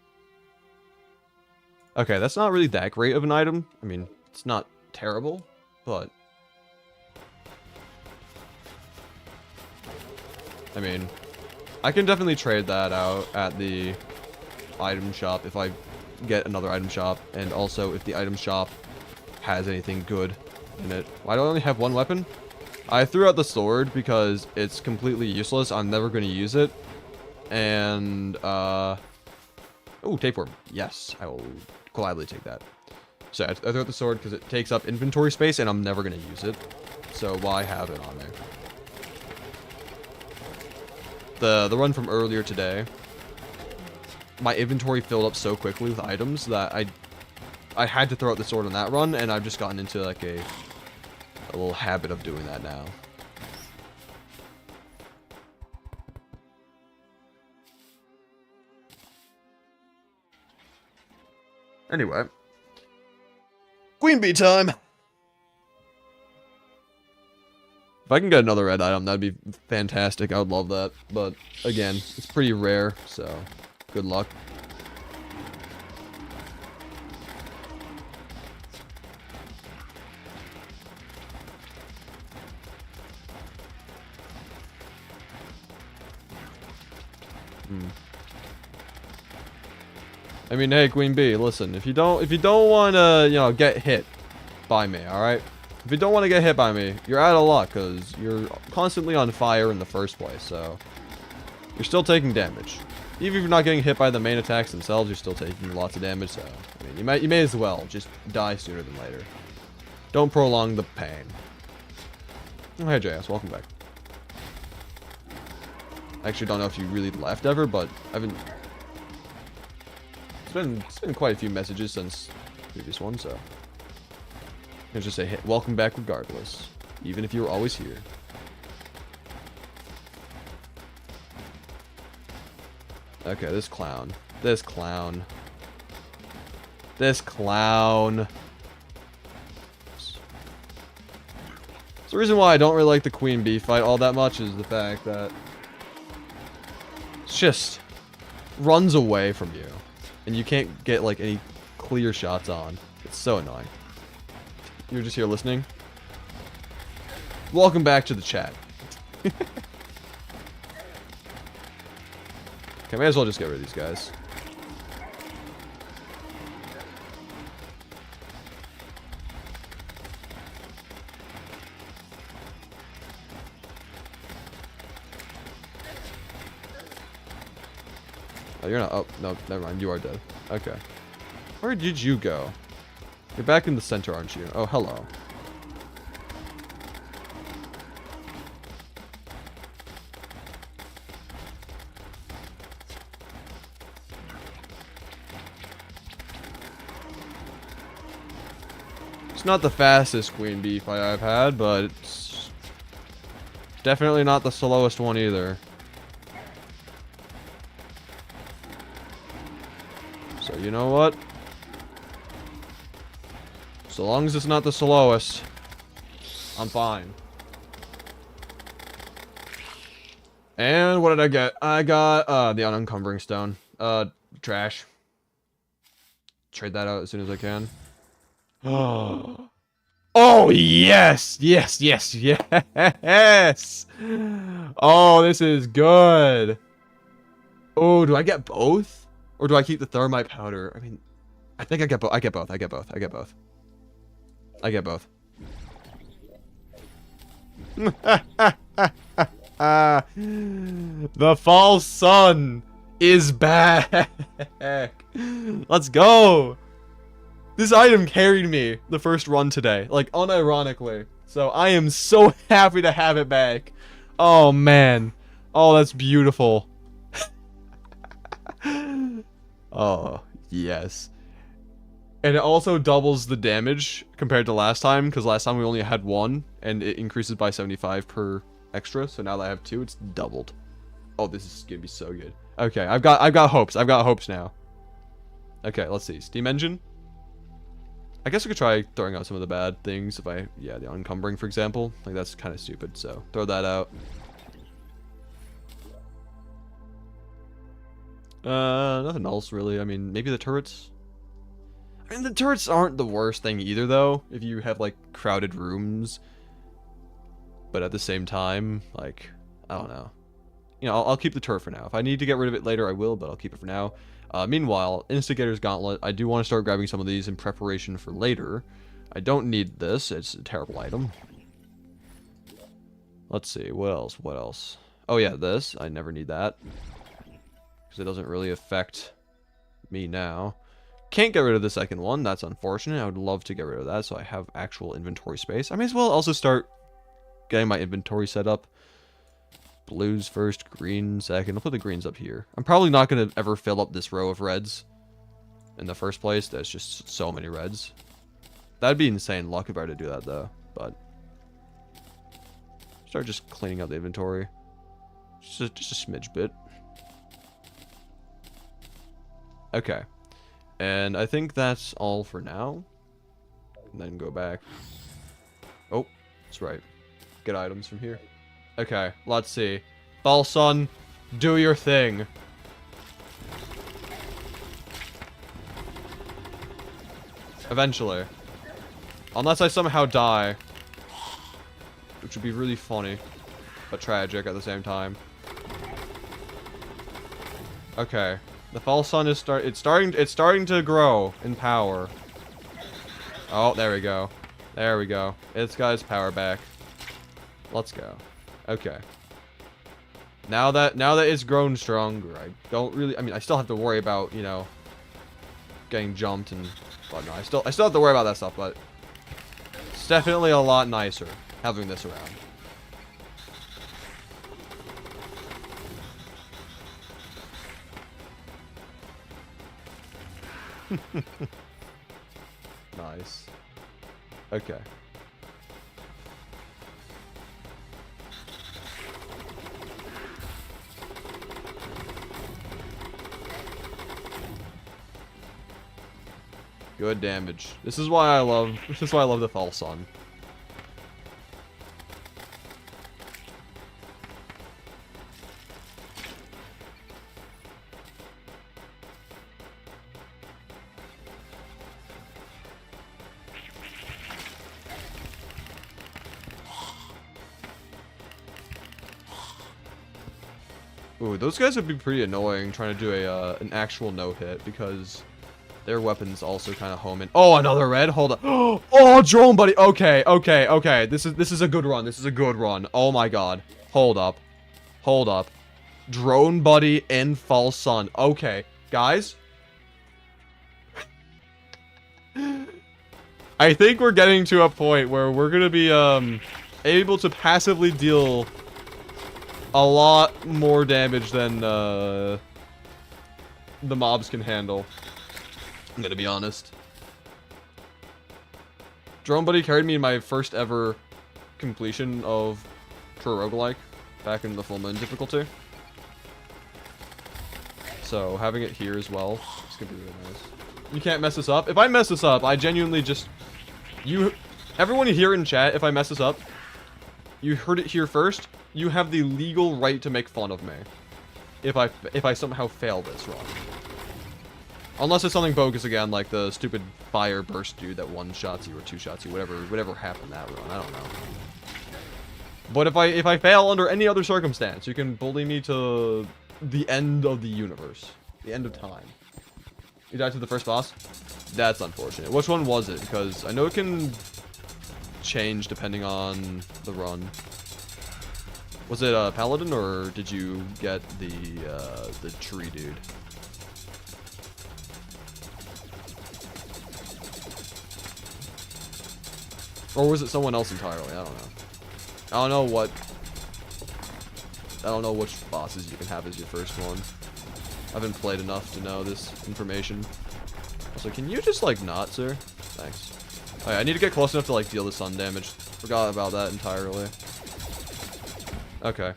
Okay, that's not really that great of an item. I mean, it's not terrible, but... I mean, I can definitely trade that out at the item shop if I get another item shop, and also if the item shop has anything good in it. Why do I only have 1 weapon? I threw out the sword because it's completely useless. I'm never going to use it. And, oh, tapeworm. Yes, I will gladly take that. So I threw out the sword because it takes up inventory space, and I'm never going to use it. So why have it on there? The run from earlier today, my inventory filled up so quickly with items that I had to throw out the sword on that run, and I've just gotten into like a little habit of doing that now. Anyway. Queen bee time! If I can get another red item, that'd be fantastic. I would love that. But, again, it's pretty rare, so good luck. I mean, hey, Queen Bee, listen. If you don't want to, you know, get hit by me, all right? If you don't want to get hit by me, you're out of luck because you're constantly on fire in the first place. So you're still taking damage. Even if you're not getting hit by the main attacks themselves, you're still taking lots of damage. So I mean, you may as well just die sooner than later. Don't prolong the pain. Oh, hey, JS, welcome back. I actually don't know if you really left ever, but I've been. It's been quite a few messages since the previous one, so I'll just say, hey, welcome back regardless, even if you were always here. Okay, this clown. This clown. This clown. So the reason why I don't really like the Queen Bee fight all that much is the fact that it's just runs away from you. And you can't get, like, any clear shots on. It's so annoying. You're just here listening? Welcome back to the chat. Okay, may as well just get rid of these guys. Oh, you're not. Oh, no, never mind. You are dead. Okay. Where did you go? You're back in the center, aren't you? Oh, hello. It's not the fastest Queen Bee fight I've had, but it's definitely not the slowest one either. So, you know what? So long as it's not the slowest, I'm fine. And what did I get? I got, the unencumbering stone. Trash. Trade that out as soon as I can. Oh, yes! Yes, yes, yes! Oh, this is good. Oh, do I get both? Or do I keep the thermite powder? I mean, I think I get both. I get both. I get both. I get both. I get both. The false sun is back. Let's go. This item carried me the first run today, like unironically. So I am so happy to have it back. Oh man. Oh, that's beautiful. Oh, yes. And it also doubles the damage compared to last time, because last time we only had one, and it increases by 75 per extra. So now that I have two, it's doubled. Oh, this is gonna be so good. Okay, I've got hopes. I've got hopes now. Okay, let's see. Steam engine. I guess we could try throwing out some of the bad things if yeah, the unencumbering, for example. Like, that's kind of stupid, so throw that out. Nothing else really. I mean, maybe the turrets. I mean, the turrets aren't the worst thing either, though, if you have, like, crowded rooms. But at the same time, like, I don't know. You know, I'll keep the turret for now. If I need to get rid of it later, I will, but I'll keep it for now. Meanwhile, Instigator's Gauntlet, I do want to start grabbing some of these in preparation for later. I don't need this. It's a terrible item. Let's see. What else? What else? Oh, yeah, this. I never need that. Because it doesn't really affect me now. Can't get rid of the second one. That's unfortunate. I would love to get rid of that so I have actual inventory space. I may as well also start getting my inventory set up. Blues first, green second. I'll put the greens up here. I'm probably not going to ever fill up this row of reds in the first place. There's just so many reds. That'd be insane luck if I were to do that, though. But start just cleaning up the inventory. Just a smidge bit. Okay. And I think that's all for now. And then go back. Oh, that's right. Get items from here. Okay, let's see. False Sun, do your thing. Eventually. Unless I somehow die. Which would be really funny. But tragic at the same time. Okay. The false sun is it's starting to grow in power. Oh, there we go. There we go. It's got its power back. Let's go. Okay. Now that it's grown stronger, I don't really, I mean, I still have to worry about, you know, getting jumped and whatnot. I still have to worry about that stuff, but it's definitely a lot nicer having this around. Nice. Okay. Good damage. This is why I love the false sun. Ooh, those guys would be pretty annoying trying to do an actual no-hit because their weapons also kind of home in. Oh, another red. Hold up. Oh, drone buddy. Okay, okay, okay. This is a good run. This is a good run. Oh my god. Hold up. Hold up. Drone buddy and false sun. Okay, guys. I think we're getting to a point where we're gonna be able to passively deal a lot more damage than the mobs can handle. I'm gonna be honest. Drone Buddy carried me in my first ever completion of TerRoguelike back in the full moon difficulty. So having it here as well, it's gonna be really nice. You can't mess this up. If I mess this up, I genuinely just everyone here in chat, if I mess this up, you heard it here first. You have the legal right to make fun of me if I somehow fail this run. Unless it's something bogus again, like the stupid fire burst dude that one-shots you or two-shots you, whatever happened that run, I don't know. But if I fail under any other circumstance, you can bully me to the end of the universe. The end of time. You died to the first boss? That's unfortunate. Which one was it? Because I know it can change depending on the run. Was it a paladin, or did you get the tree dude? Or was it someone else entirely? I don't know. I don't know which bosses you can have as your first one. I haven't played enough to know this information. Also, can you just, like, not, sir? Thanks. Alright, I need to get close enough to, like, deal the sun damage. Forgot about that entirely. Okay.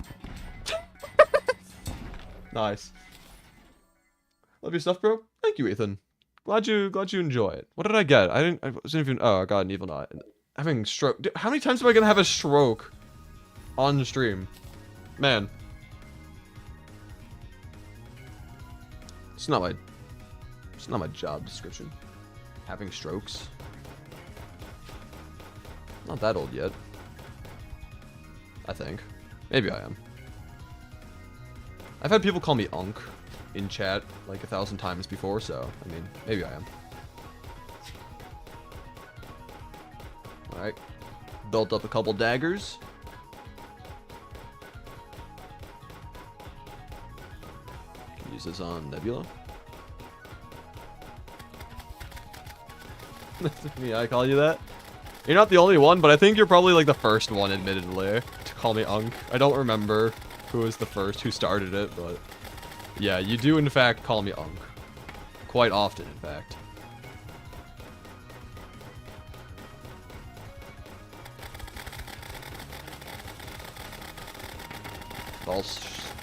Nice. Love your stuff, bro. Thank you, Ethan. Glad you enjoy it. What did I get? I wasn't even. Oh, I got an evil knot. Having stroke. Dude, how many times am I gonna have a stroke on the stream? Man. It's not my job description. Having strokes. Not that old yet. I think. Maybe I am. I've had people call me Unk in chat like 1,000 times before, so, I mean, maybe I am. Alright. Built up a couple daggers. Can use this on Nebula. Me, I call you that? You're not the only one, but I think you're probably like the first one, admittedly, to call me Unk. I don't remember who was the first, who started it, but yeah, you do in fact call me Unk. Quite often, in fact.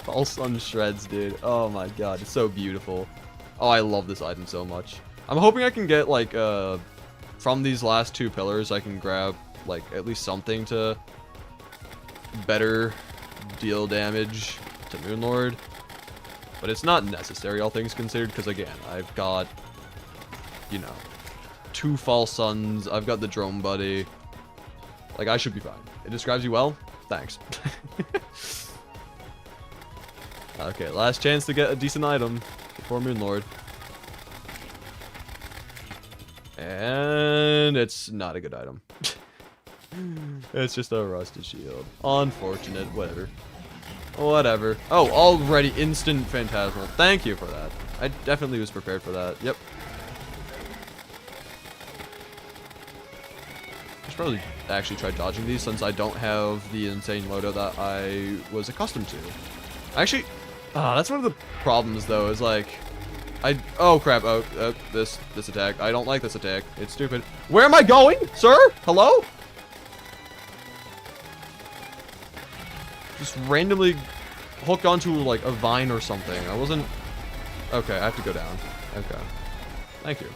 False sun shreds, dude. Oh my god, it's so beautiful. Oh, I love this item so much. I'm hoping I can get, like, from these last 2 pillars, I can grab, like, at least something to better deal damage to Moonlord. But it's not necessary, all things considered, because, again, I've got, you know, 2 false suns, I've got the drone buddy. Like, I should be fine. It describes you well? Thanks. Okay, last chance to get a decent item before Moonlord. And it's not a good item. It's just a rusted shield. Unfortunate, whatever. Whatever. Oh, already instant Phantasmal. Thank you for that. I definitely was prepared for that. Yep. I should probably actually try dodging these since I don't have the insane loadout that I was accustomed to. Actually, that's one of the problems though, is like, oh crap, this attack. I don't like this attack. It's stupid. Where am I going, sir? Hello? Just randomly hooked onto like a vine or something. I wasn't... Okay, I have to go down. Okay. Thank you.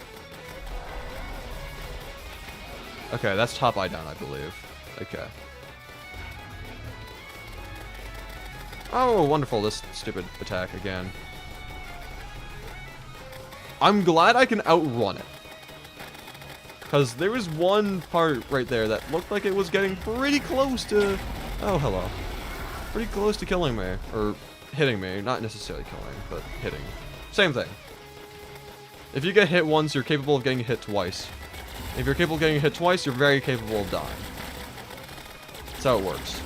Okay, that's top eye down, I believe. Okay. Oh, wonderful, this stupid attack again. I'm glad I can outrun it. Because there was one part right there that looked like it was getting pretty close to... Oh, hello. Pretty close to killing me. Or hitting me. Not necessarily killing, but hitting. Same thing. If you get hit once, you're capable of getting hit twice. If you're capable of getting hit twice, you're very capable of dying. That's how it works.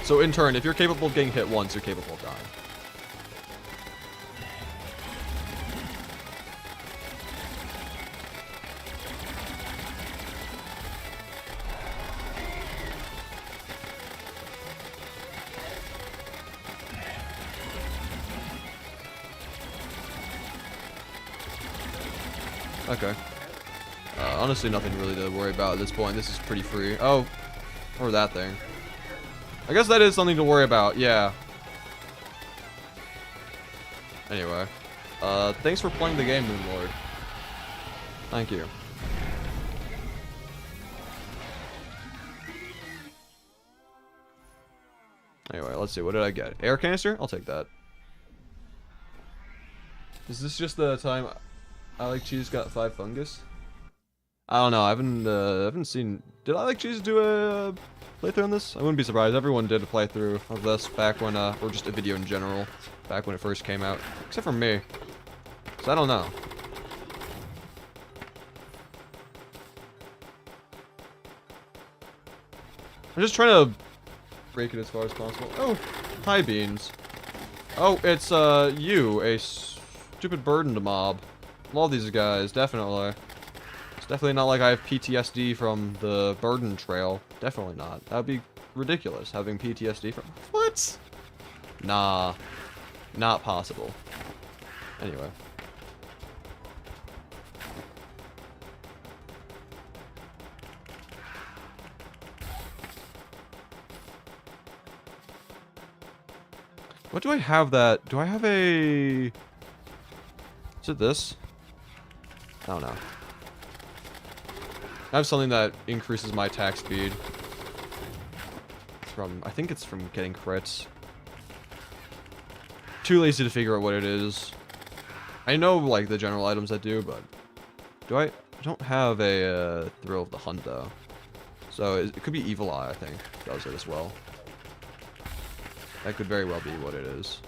So in turn, if you're capable of getting hit once, you're capable of dying. Okay. Honestly, nothing really to worry about at this point. This is pretty free. Oh, or that thing. I guess that is something to worry about, yeah. Anyway. Thanks for playing the game, Moonlord. Thank you. Anyway, let's see. What did I get? Air canister? I'll take that. Is this just the time I Like Cheese got 5 fungus? I don't know. I haven't seen... Did I Like Cheese do a playthrough on this? I wouldn't be surprised. Everyone did a playthrough of this back when, or just a video in general, back when it first came out. Except for me. So I don't know. I'm just trying to break it as far as possible. Oh, hi Beans. Oh, it's you, a stupid burden to mob. Love these guys, definitely. It's definitely not like I have PTSD from the burden trail. Definitely not. That would be ridiculous, having PTSD from... What? Nah. Not possible. Anyway. What do I have that... Do I have a... Is it this? I don't know. I have something that increases my attack speed. From... I think it's from getting crits. Too lazy to figure out what it is. I know, like, the general items that do, but... Do I... I don't have a Thrill of the Hunt, though. So, it could be Evil Eye, I think. Does it as well. That could very well be what it is.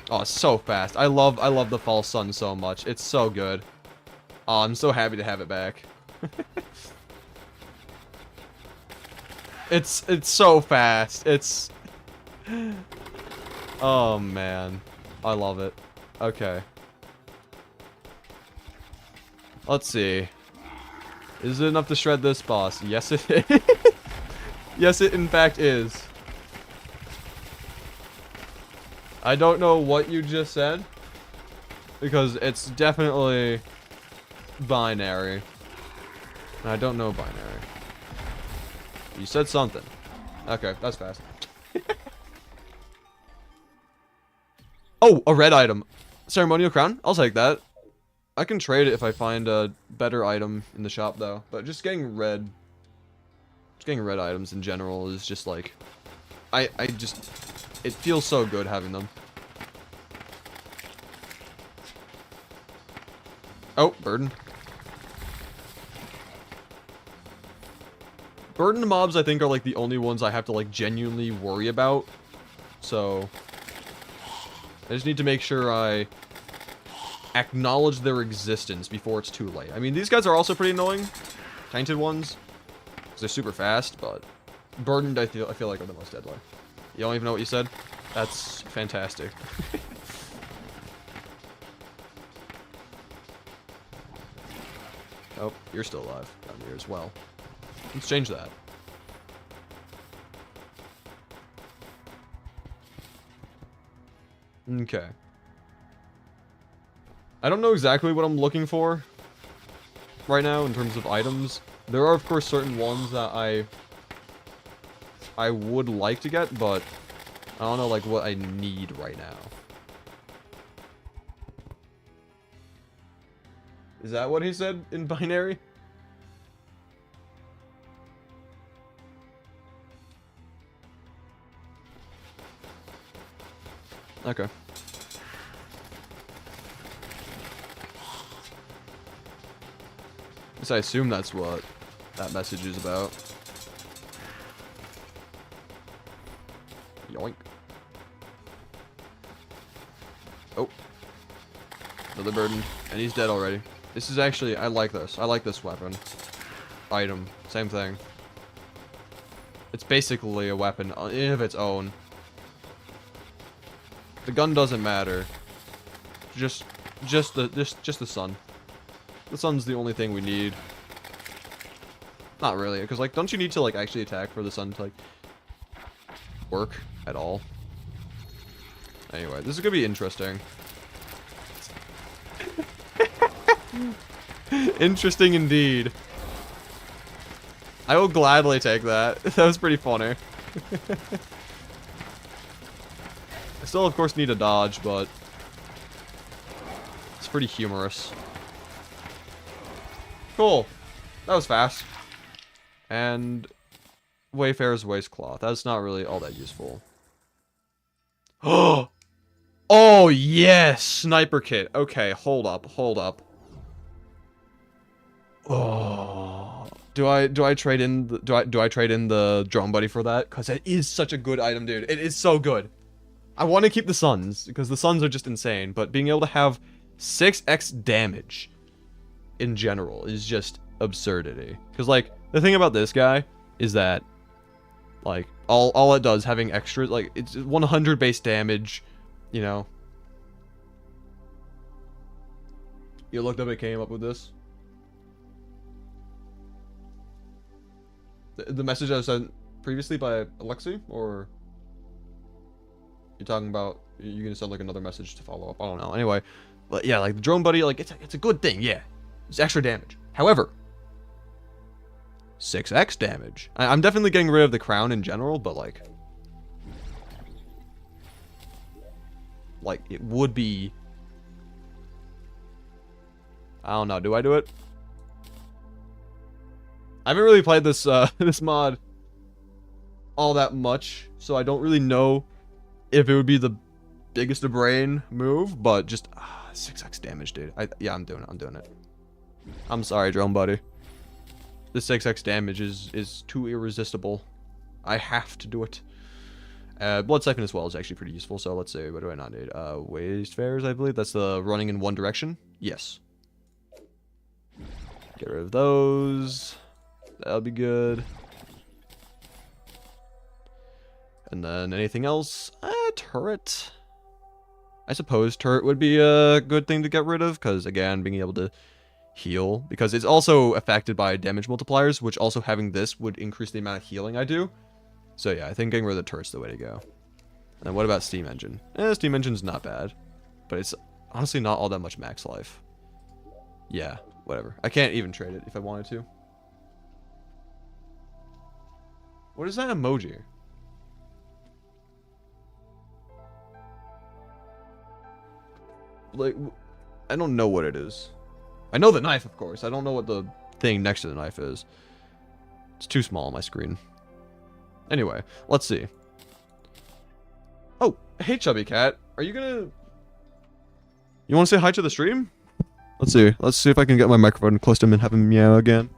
Oh, it's so fast. I love the False Sun so much. It's so good. Oh, I'm so happy to have it back. It's so fast. It's... Oh, man. I love it. Okay. Let's see. Is it enough to shred this boss? Yes, it is. Yes, it in fact is. I don't know what you just said, Because it's definitely binary. And I don't know binary. You said something. Okay, that's fast. Oh, a red item. Ceremonial crown? I'll take that. I can trade it if I find a better item in the shop, though. But just getting red items in general is just like... I just... It feels so good having them. Oh, burden. Burden mobs, I think, are like the only ones I have to like genuinely worry about. So... I just need to make sure I acknowledge their existence before it's too late. I mean, these guys are also pretty annoying. Tainted ones. Because they're super fast, but... Burdened, I feel like, are the most deadly. You don't even know what you said? That's fantastic. Oh, you're still alive down here as well. Let's change that. Okay. I don't know exactly what I'm looking for right now in terms of items. There are, of course, certain ones that I would like to get, but I don't know, like, what I need right now. Is that what he said in binary? Okay. Guess I assume that's what that message is about. Yoink. Oh. Another burden. And he's dead already. This is actually, I like this. I like this weapon. Item. Same thing. It's basically a weapon in of its own. The gun doesn't matter. Just the sun. The sun's the only thing we need. Not really, because like, don't you need to like actually attack for the sun to like work at all? Anyway, this is gonna be interesting. Interesting indeed. I will gladly take that. That was pretty funny. I still, of course, need a dodge, but it's pretty humorous. Cool. That was fast. And Wayfarer's waistcloth. That's not really all that useful. Oh, yes! Sniper kit. Okay, hold up. Oh. Do I trade in the, do I trade in the drone buddy for that? Cuz it is such a good item, dude. It is so good. I want to keep the suns because the suns are just insane, but being able to have 6x damage in general is just absurdity. Cuz like the thing about this guy is that like all it does having extra like it's 100 base damage, you know. You looked up, it came up with this. The message I was sent previously by Alexi, or you're talking about you're gonna send like another message to follow up? I don't know. Anyway, but yeah, like the drone buddy, like it's a good thing. Yeah, it's extra damage. However, 6x damage. I'm definitely getting rid of the crown in general, but like it would be. I don't know. Do I do it? I haven't really played this this mod all that much, so I don't really know if it would be the biggest of brain move, but just 6x damage, dude. Yeah, I'm doing it. I'm sorry, drone buddy. The 6x damage is too irresistible. I have to do it. Blood siphon as well is actually pretty useful, so let's see, what do I not need? Waste fares, I believe. That's the running in one direction. Yes. Get rid of those. That'll be good. And then anything else? Turret. I suppose turret would be a good thing to get rid of, because again, being able to heal, because it's also affected by damage multipliers, which also having this would increase the amount of healing I do. So yeah, I think getting rid of the turret's the way to go. And what about steam engine? Steam engine's not bad, but it's honestly not all that much max life. Yeah, whatever. I can't even trade it if I wanted to. What is that emoji? Like, I don't know what it is. I know the knife, of course. I don't know what the thing next to the knife is. It's too small on my screen. Anyway, let's see. Oh, hey, Chubby Cat. Are you gonna... You want to say hi to the stream? Let's see. Let's see if I can get my microphone close to him and have him meow again.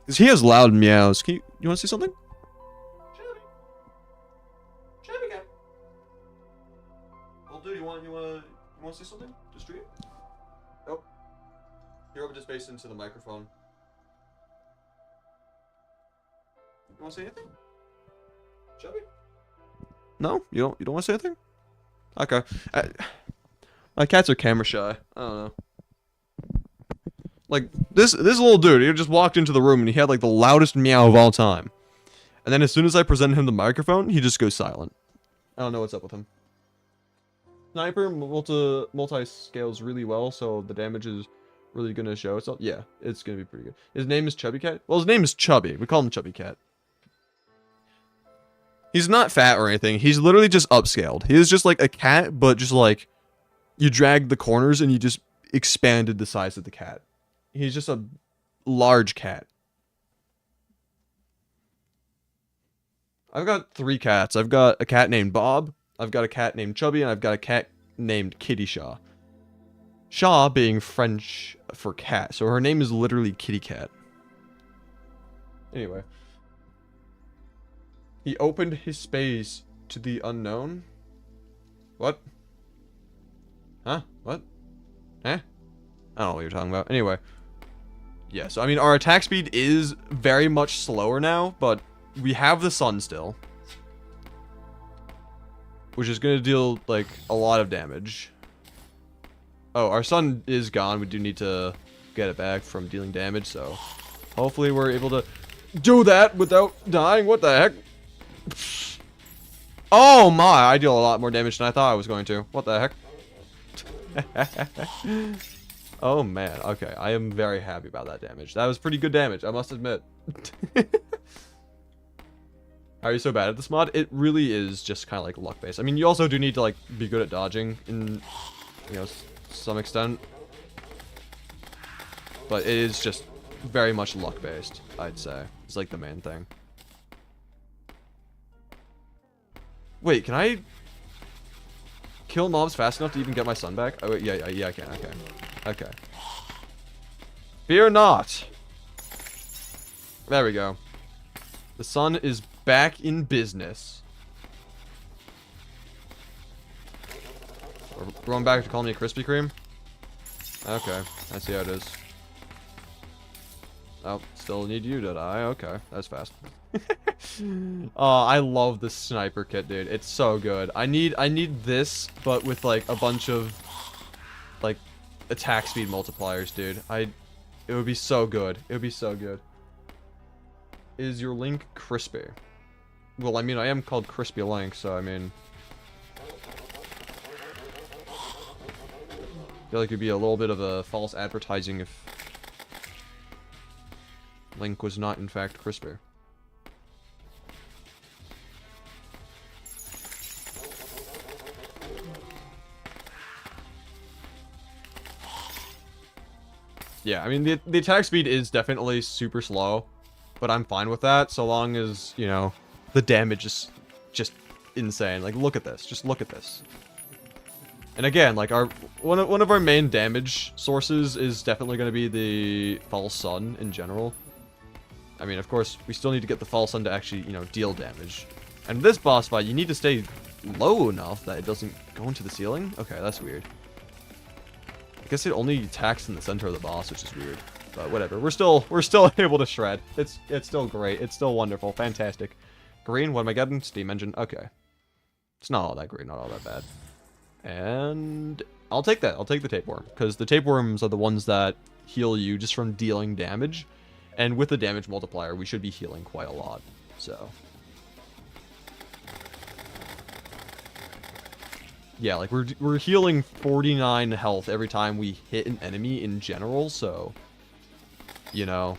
Because he has loud meows. You want to say something? Chubby. Chubby Cat. Well, dude, you want to say something to stream? Nope. You're over just based into the microphone. You want to say anything? Chubby? No? You don't want to say anything? Okay. My cats are camera shy. I don't know. Like, this little dude, he just walked into the room and he had, like, the loudest meow of all time. And then as soon as I presented him the microphone, he just goes silent. I don't know what's up with him. Sniper multi-scales really well, so the damage is really gonna show itself. Yeah, it's gonna be pretty good. His name is Chubby Cat? Well, his name is Chubby. We call him Chubby Cat. He's not fat or anything. He's literally just upscaled. He is just like a cat, but just like... You dragged the corners and you just expanded the size of the cat. He's just a large cat. I've got 3 cats. I've got a cat named Bob, I've got a cat named Chubby, and I've got a cat named Kitty Shaw. Shaw being French for cat, so her name is literally Kitty Cat. Anyway. He opened his space to the unknown? What? Huh? What? Eh? I don't know what you're talking about. Anyway. Yeah, so I mean, our attack speed is very much slower now, but we have the sun still. Which is going to deal, like, a lot of damage. Oh, our sun is gone. We do need to get it back from dealing damage, so... Hopefully we're able to do that without dying. What the heck? Oh my, I deal a lot more damage than I thought I was going to. What the heck? Oh man, okay, I am very happy about that damage. That was pretty good damage, I must admit. Are you so bad at this mod? It really is just kind of like luck based. I mean, you also do need to like be good at dodging in, you know, some extent. But it is just very much luck based, I'd say. It's like the main thing. Wait, can I kill mobs fast enough to even get my son back? Oh, wait, yeah, I can. Okay. Okay. Fear not. There we go. The sun is back in business. We're going back to calling me a Krispy Kreme? Okay, I see how it is. Oh, still need you, did I? Okay, that's fast. Oh, I love the sniper kit, dude. It's so good. I need this, but with like a bunch of like attack speed multipliers, dude. It would be so good. It would be so good. Is your Link crispy? Well, I mean, I am called Crispylink, so I mean, I feel like it'd be a little bit of a false advertising if Link was not in fact crispy. Yeah, I mean, the attack speed is definitely super slow, but I'm fine with that, so long as, you know, the damage is just insane. Like, look at this. Just look at this. And again, like, one of our main damage sources is definitely going to be the false sun in general. I mean, of course, we still need to get the false sun to actually, you know, deal damage. And this boss fight, you need to stay low enough that it doesn't go into the ceiling? Okay, that's weird. I guess it only attacks in the center of the boss, which is weird. But whatever. We're still able to shred. It's still great. It's still wonderful. Fantastic. Green, what am I getting? Steam engine. Okay. It's not all that great, not all that bad. And I'll take that. I'll take the tapeworm, because the tapeworms are the ones that heal you just from dealing damage. And with the damage multiplier, we should be healing quite a lot. So Yeah, like we're healing 49 health every time we hit an enemy in general, so you know.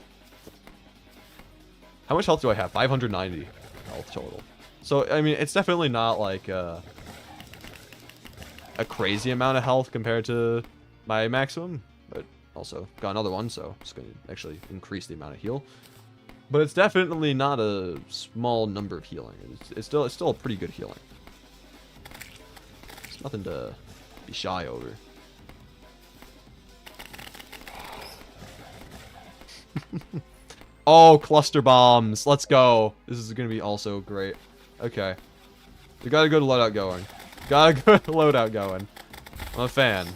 How much health do I have? 590 health total. So I mean, it's definitely not like a crazy amount of health compared to my maximum, but also got another one, so it's going to actually increase the amount of heal. But it's definitely not a small number of healing. It's still a pretty good healing. It's nothing to be shy over. Oh, cluster bombs. Let's go. This is going to be also great. Okay. We got a good loadout going. Got a good loadout going. I'm a fan.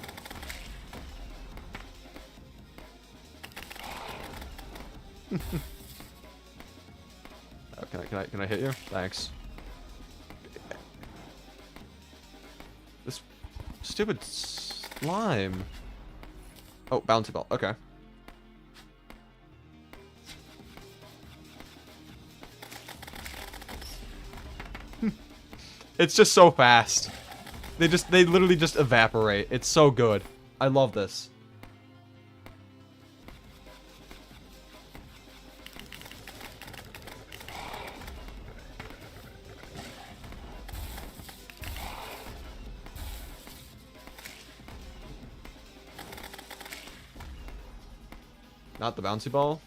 Oh, can I hit you? Thanks. This stupid slime. Oh, bouncy ball. Okay. It's just so fast. They literally just evaporate. It's so good. I love this. Not the bouncy ball?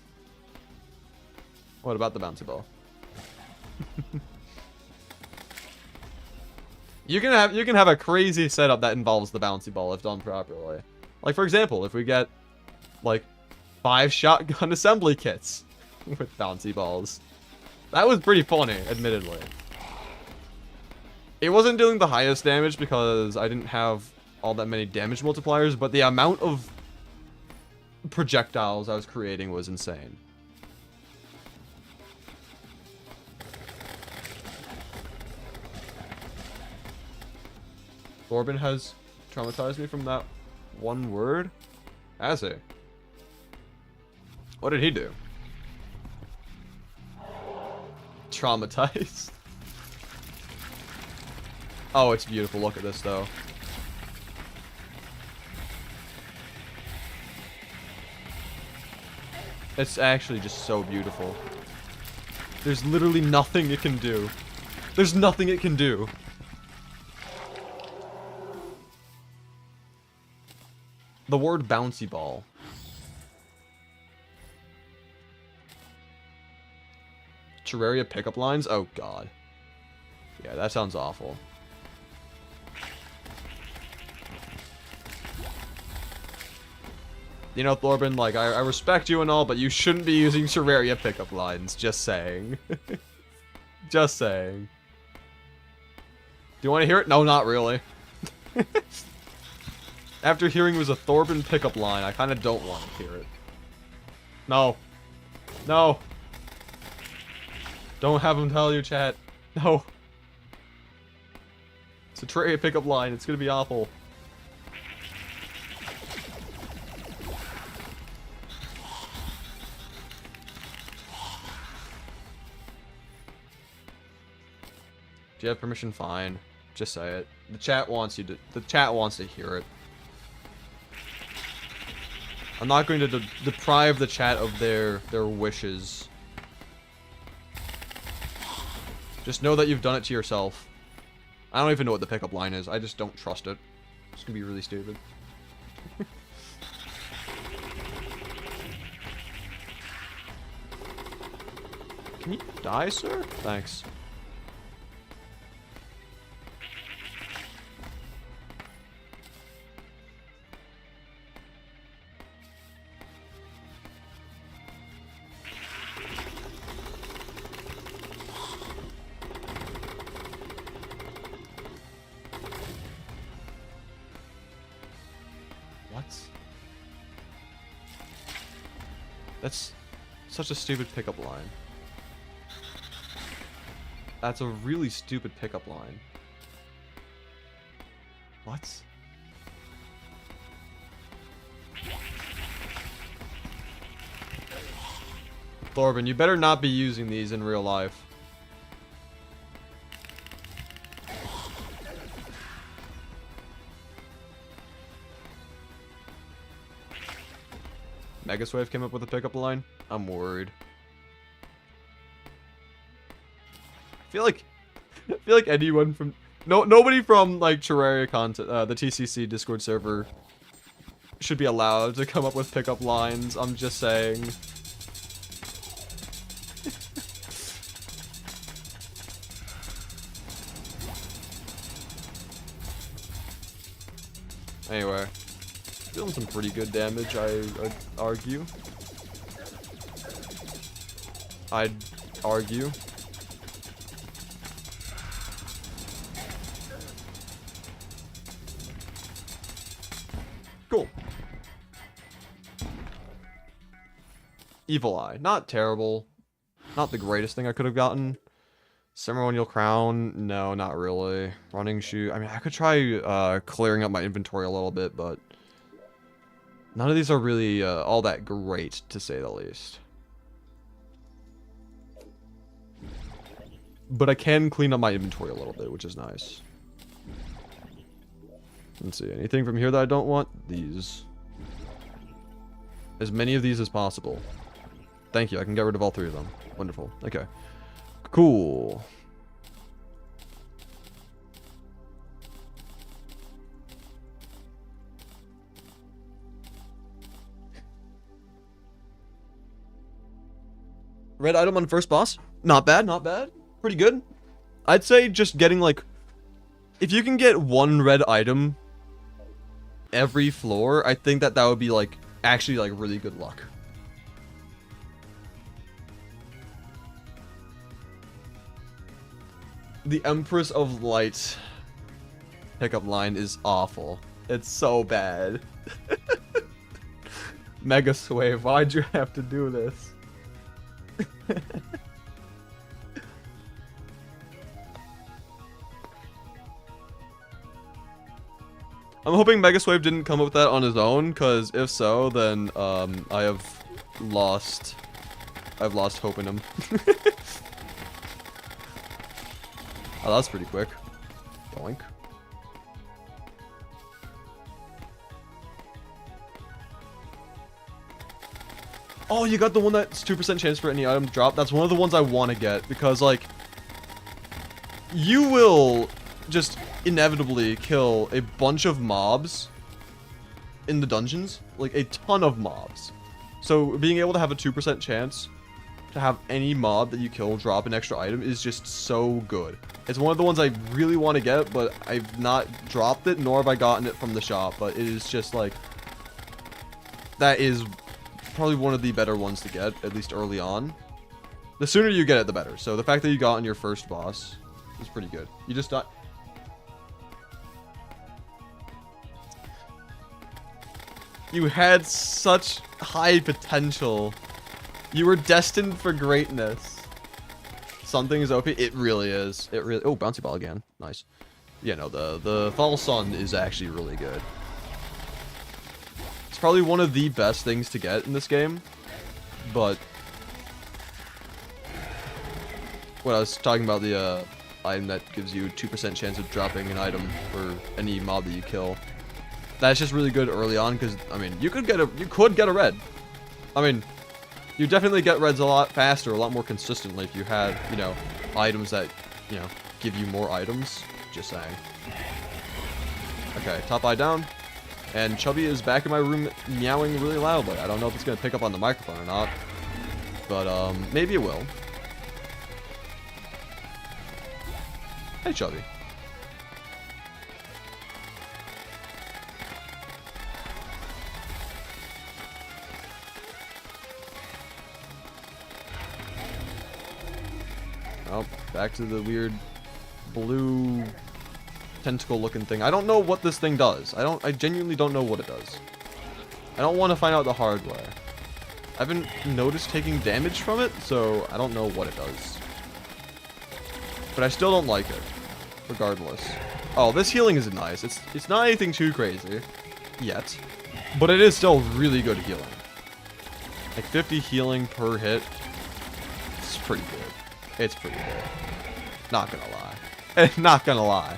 What about the bouncy ball? You can have a crazy setup that involves the bouncy ball if done properly. Like for example, if we get like 5 shotgun assembly kits with bouncy balls. That was pretty funny, admittedly. It wasn't doing the highest damage because I didn't have all that many damage multipliers, but the amount of projectiles I was creating was insane. Thorben has traumatized me from that one word? Has he? What did he do? Traumatized? Oh, it's beautiful. Look at this, though. It's actually just so beautiful. There's literally nothing it can do. There's nothing it can do. The word bouncy ball. Terraria pickup lines? Oh, God. Yeah, that sounds awful. You know, Thorben, like, I respect you and all, but you shouldn't be using Terraria pickup lines. Just saying. Just saying. Do you want to hear it? No, not really. After hearing it was a Thorben pickup line, I kind of don't want to hear it. No. No. Don't have him tell you, chat. No. It's a Terraria pickup line. It's gonna be awful. Do you have permission? Fine. Just say it. The chat wants you to. The chat wants to hear it. I'm not going to deprive the chat of their wishes. Just know that you've done it to yourself. I don't even know what the pickup line is. I just don't trust it. It's gonna be really stupid. Can you die, sir? Thanks. That's such a stupid pickup line. That's a really stupid pickup line. What? Thorben, you better not be using these in real life. Megas Wave came up with a pickup line, I'm worried. I feel like anyone from nobody from like Terraria content, the TCC Discord server should be allowed to come up with pickup lines. I'm just saying. Anyway, doing some pretty good damage, I'd argue. I'd argue. Cool. Evil Eye. Not terrible. Not the greatest thing I could have gotten. Ceremonial Crown. No, not really. Running Shoe. I mean, I could try clearing up my inventory a little bit, but none of these are really all that great, to say the least. But I can clean up my inventory a little bit, which is nice. Let's see, anything from here that I don't want? These. As many of these as possible. Thank you, I can get rid of all 3 of them. Wonderful, okay. Cool. Red item on first boss? Not bad, not bad. Pretty good. I'd say just getting like... If you can get 1 red item every floor, I think that would be like actually like really good luck. The Empress of Light pickup line is awful. It's so bad. Mega Swave, why'd you have to do this? I'm hoping Mega Swave didn't come up with that on his own, because if so, then I've lost hope in him. Oh, that's pretty quick. Doink. Oh, you got the one that's 2% chance for any item to drop. That's one of the ones I want to get, because like you will just inevitably kill a bunch of mobs in the dungeons, like a ton of mobs. So being able to have a 2% chance to have any mob that you kill drop an extra item is just so good. It's one of the ones I really want to get, but I've not dropped it, nor have I gotten it from the shop. But it is just like, that is probably one of the better ones to get, at least early on. The sooner you get it, the better. So the fact that you got on your first boss is pretty good. You just not... You had such high potential. You were destined for greatness. Something is OP. It really is. It really... Oh, bouncy ball again. Nice. Yeah, no, the False Sun is actually really good. It's probably one of the best things to get in this game. But... When I was talking about the item that gives you 2% chance of dropping an item for any mob that you kill. That's just really good early on, because, I mean, you could get a red. I mean... You definitely get reds a lot faster, a lot more consistently if you had, you know, items that, you know, give you more items. Just saying. Okay, top eye down. And Chubby is back in my room meowing really loudly. I don't know if it's going to pick up on the microphone or not. But, maybe it will. Hey, Chubby. Oh, back to the weird blue tentacle looking thing. I don't know what this thing does. I genuinely don't know what it does. I don't want to find out the hard way. I haven't noticed taking damage from it, so I don't know what it does. But I still don't like it, regardless. Oh, this healing is nice. It's not anything too crazy yet, but it is still really good healing. Like 50 healing per hit. It's pretty good. It's pretty good. Not gonna lie. Not gonna lie.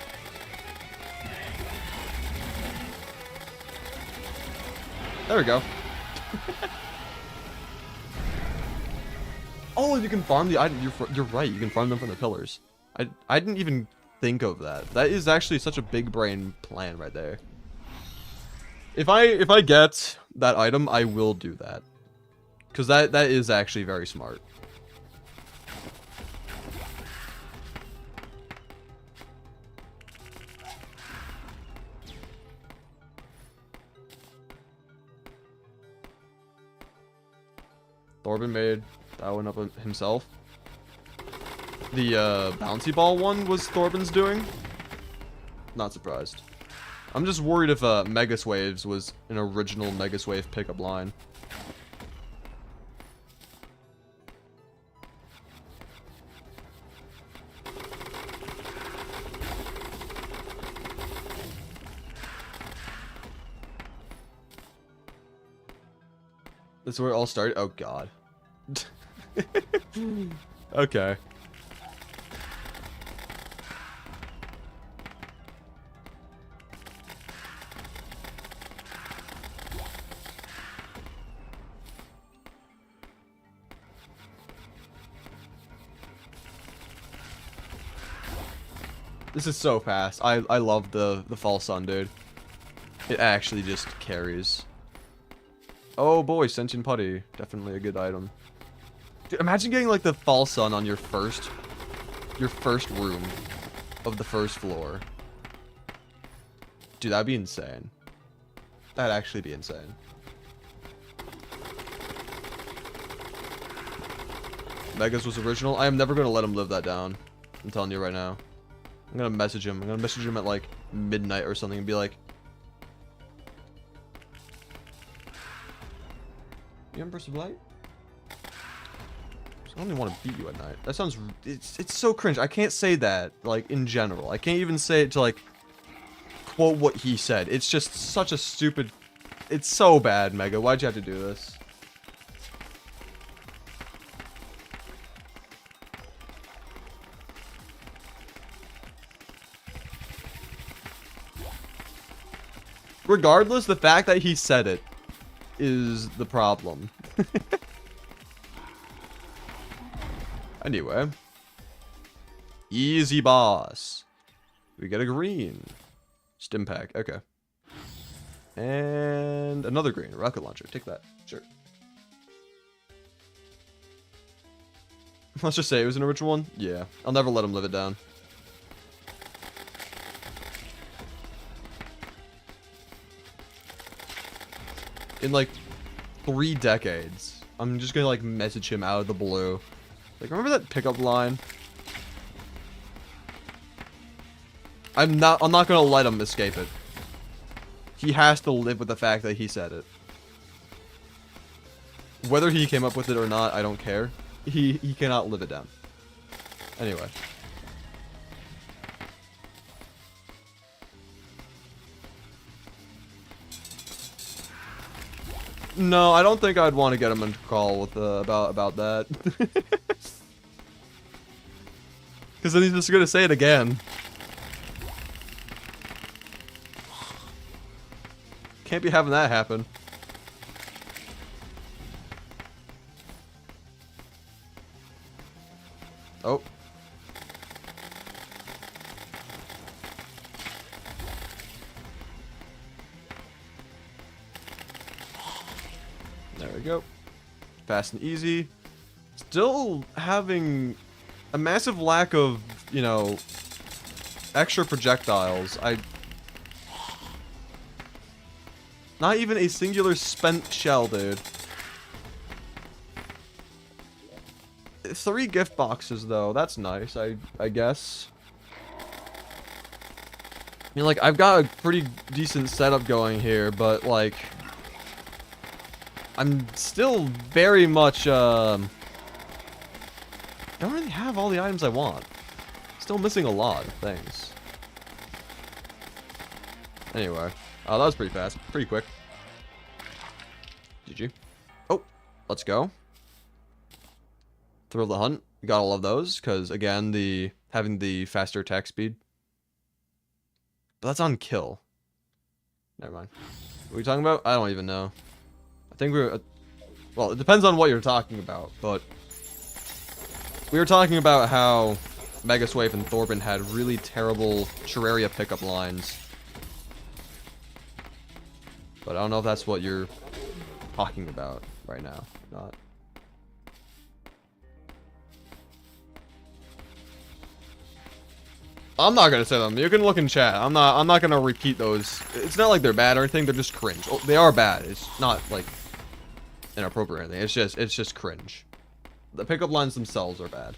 There we go. Oh, you can farm the item. You're right. You can farm them from the pillars. I didn't even think of that. That is actually such a big brain plan right there. If I get that item, I will do that. Because that is actually very smart. Thorben made that one up himself. The bouncy ball one was Thorben's doing. Not surprised. I'm just worried if Megas Waves was an original Megas Wave pickup line. That's where it all started? Oh, God. Okay. This is so fast. I love the false sun, dude. It actually just carries. Oh boy, Sentient Putty. Definitely a good item. Dude, imagine getting like the false sun on your first room of the first floor. Dude, that'd be insane. That'd actually be insane. Megas was original. I am never gonna let him live that down. I'm telling you right now. I'm gonna message him. I'm gonna message him at like midnight or something and be like, "You Empress of Light? I don't even want to beat you at night." That sounds... It's so cringe. I can't say that, like, in general. I can't even say it to, like, quote what he said. It's just such a stupid... It's so bad, Mega. Why'd you have to do this? Regardless, the fact that he said it is the problem. Anyway. Easy boss. We get a green. Stim pack. Okay. And another green. Rocket launcher. Take that. Sure. Let's just say it was an original one. Yeah. I'll never let him live it down. In like 3 decades, I'm just gonna like message him out of the blue. Like, remember that pickup line? I'm not gonna let him escape it. He has to live with the fact that he said it. Whether he came up with it or not, I don't care. He cannot live it down. Anyway. No, I don't think I'd want to get him into call with about that. Because then he's just gonna say it again. Can't be having that happen. Oh. There we go. Fast and easy. Still having a massive lack of, you know, extra projectiles. Not even a singular spent shell, dude. 3 gift boxes, though. That's nice, I guess. I mean, like, I've got a pretty decent setup going here, but, like... I'm still very much, don't really have all the items I want. Still missing a lot of things. Anyway. Oh, that was pretty fast. Pretty quick. GG. Oh, let's go. Thrill the Hunt. Gotta love those, because, again, having the faster attack speed. But that's on kill. Never mind. What are we talking about? I don't even know. I think we're... well, it depends on what you're talking about, but... We were talking about how Megaswave and Thorben had really terrible Terraria pickup lines. But I don't know if that's what you're talking about right now. Not. I'm not gonna say them. You can look in chat. I'm not gonna repeat those. It's not like they're bad or anything. They're just cringe. Oh, they are bad. It's not like inappropriate or anything. It's just cringe. The pickup lines themselves are bad.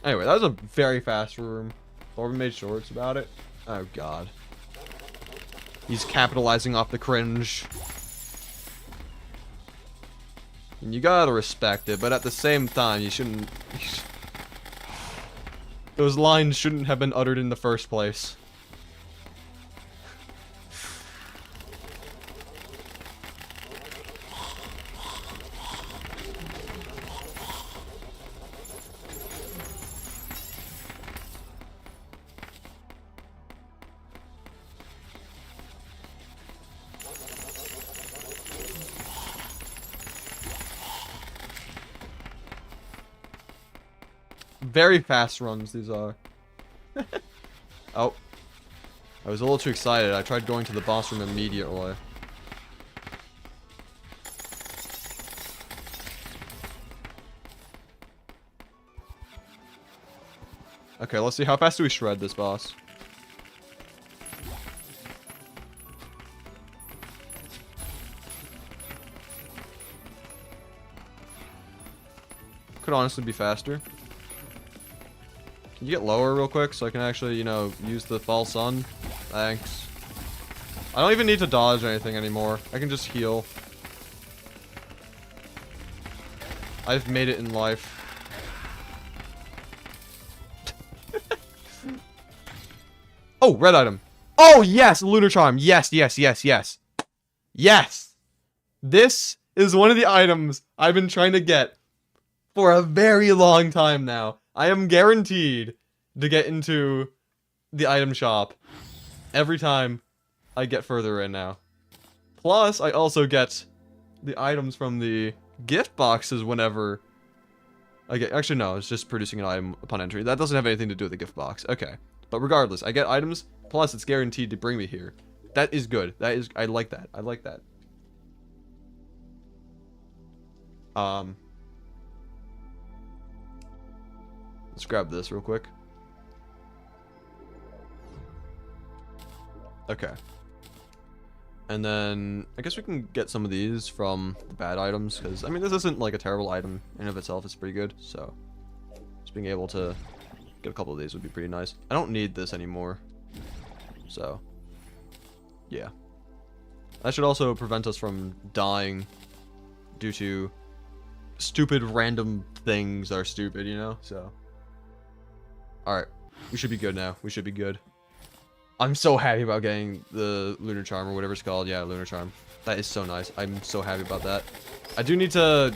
Anyway, that was a very fast room. Thorben made shorts about it. Oh god. He's capitalizing off the cringe. And you gotta respect it, but at the same time, you shouldn't... Those lines shouldn't have been uttered in the first place. Very fast runs these are. Oh. I was a little too excited. I tried going to the boss room immediately. Okay, let's see. How fast do we shred this boss? Could honestly be faster. Can you get lower real quick so I can actually, you know, use the false sun? Thanks. I don't even need to dodge anything anymore. I can just heal. I've made it in life. Oh, red item. Oh, yes, Lunar Charm. Yes, yes, yes, yes. Yes. This is one of the items I've been trying to get for a very long time now. I am guaranteed to get into the item shop every time I get further in now. Plus, I also get the items from the gift boxes whenever I get... Actually, no, it's just producing an item upon entry. That doesn't have anything to do with the gift box. Okay. But regardless, I get items, plus it's guaranteed to bring me here. That is good. That is... I like that. I like that. Let's grab this real quick. Okay. And then, I guess we can get some of these from the bad items, because, I mean, this isn't, like, a terrible item in and of itself. It's pretty good, so just being able to get a couple of these would be pretty nice. I don't need this anymore, so, yeah. That should also prevent us from dying due to stupid random things that are stupid, you know, so... Alright, we should be good now. We should be good. I'm so happy about getting the Lunar Charm, or whatever it's called. Yeah, Lunar Charm. That is so nice. I'm so happy about that. I do need to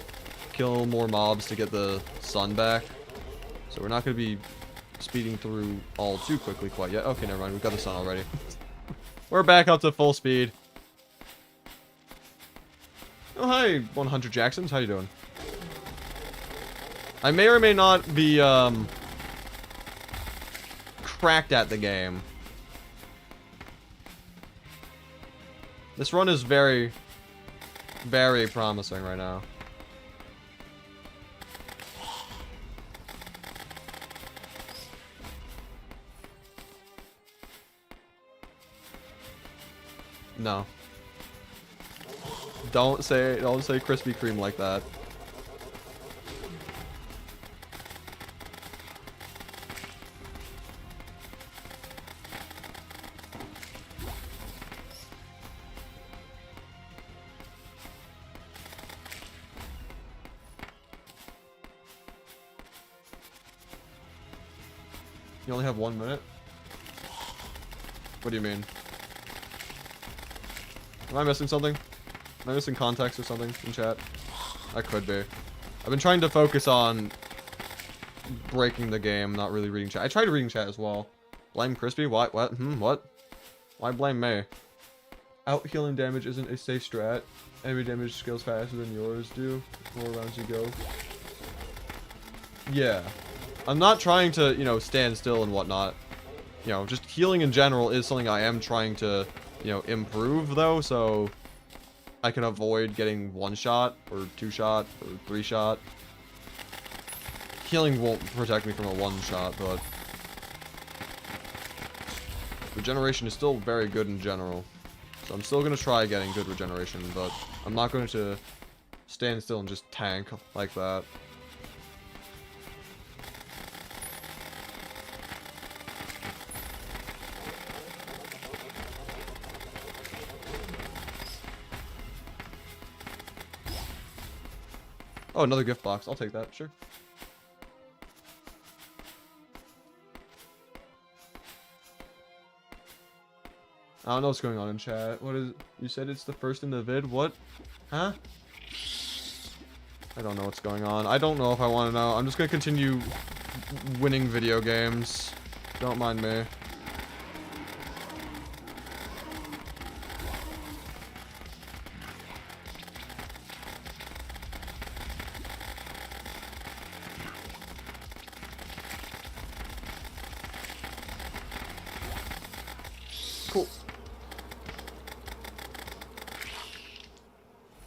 kill more mobs to get the sun back. So we're not going to be speeding through all too quickly quite yet. Okay, never mind. We've got the sun already. We're back up to full speed. Oh, hi, 100 Jacksons. How you doing? I may or may not be, cracked at the game. This run is very, very promising right now. No. Don't say Krispy Kreme like that. You only have 1 minute? What do you mean? Am I missing something? Am I missing context or something in chat? I could be. I've been trying to focus on breaking the game, not really reading chat. I tried reading chat as well. Blame Crispy? What? What? What? Why blame me? Out healing damage isn't a safe strat. Enemy damage scales faster than yours do. The more rounds you go. Yeah. I'm not trying to, you know, stand still and whatnot. You know, just healing in general is something I am trying to, you know, improve though, so I can avoid getting 1 shot, or 2 shot, or 3 shot. Healing won't protect me from a 1 shot, but regeneration is still very good in general. So I'm still going to try getting good regeneration, but I'm not going to stand still and just tank like that. Oh, another gift box. I'll take that, sure. I don't know what's going on in chat. What is... You said it's the first in the vid? What? Huh? I don't know what's going on. I don't know if I want to know. I'm just gonna continue winning video games. Don't mind me. Cool.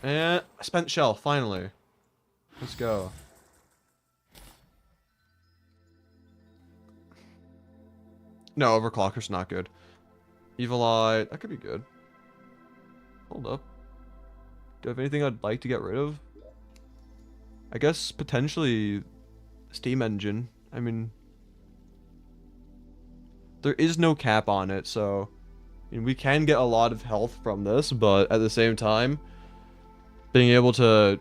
And I spent shell, finally. Let's go. No, overclocker's not good. Evil Eye, that could be good. Hold up. Do I have anything I'd like to get rid of? I guess potentially Steam Engine. I mean, there is no cap on it, so I mean, we can get a lot of health from this, but at the same time, being able to,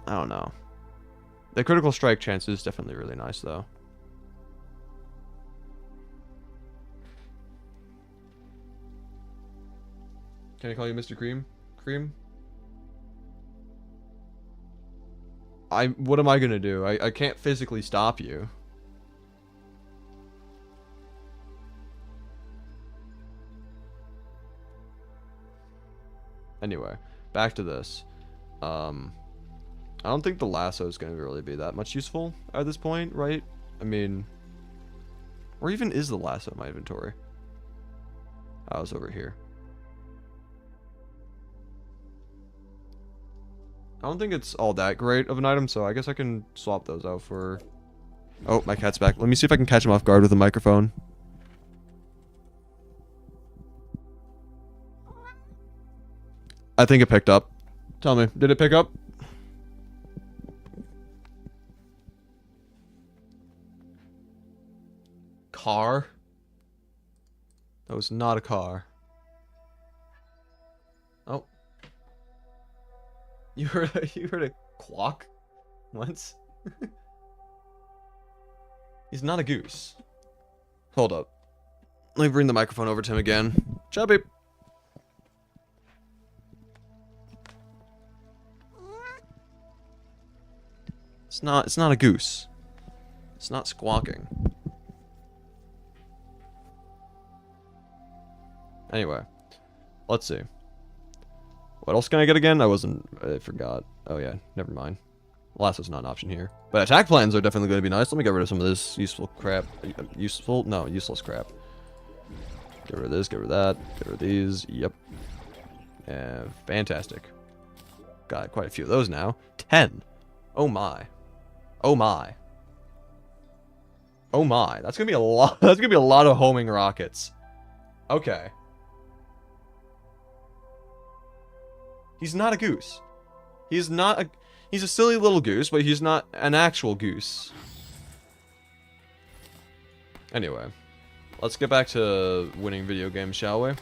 I don't know. The critical strike chance is definitely really nice, though. Can I call you Mr. Cream? Cream? What am I gonna do? I can't physically stop you. Anyway, back to this. I don't think the lasso is going to really be that much useful at this point, right? I mean, or even is the lasso in my inventory? I was over here. I don't think it's all that great of an item, so I guess I can swap those out for... Oh, my cat's back. Let me see if I can catch him off guard with a microphone. I think it picked up. Tell me, did it pick up? Car? That was not a car. Oh. You heard a quack once? He's not a goose. Hold up. Let me bring the microphone over to him again. Chubby. It's not a goose. It's not squawking. Anyway, let's see. What else can I get again? I forgot. Oh yeah, never mind. Lasso's not an option here. But attack plans are definitely going to be nice. Let me get rid of some of this useful crap. Useful? No, useless crap. Get rid of this, get rid of that, get rid of these. Yep. Fantastic. Got quite a few of those now. 10. Oh my. Oh my. Oh my. That's gonna be a lot. That's gonna be a lot of homing rockets. Okay. He's not a goose. He's not a... He's a silly little goose, but he's not an actual goose. Anyway. Let's get back to winning video games, shall we?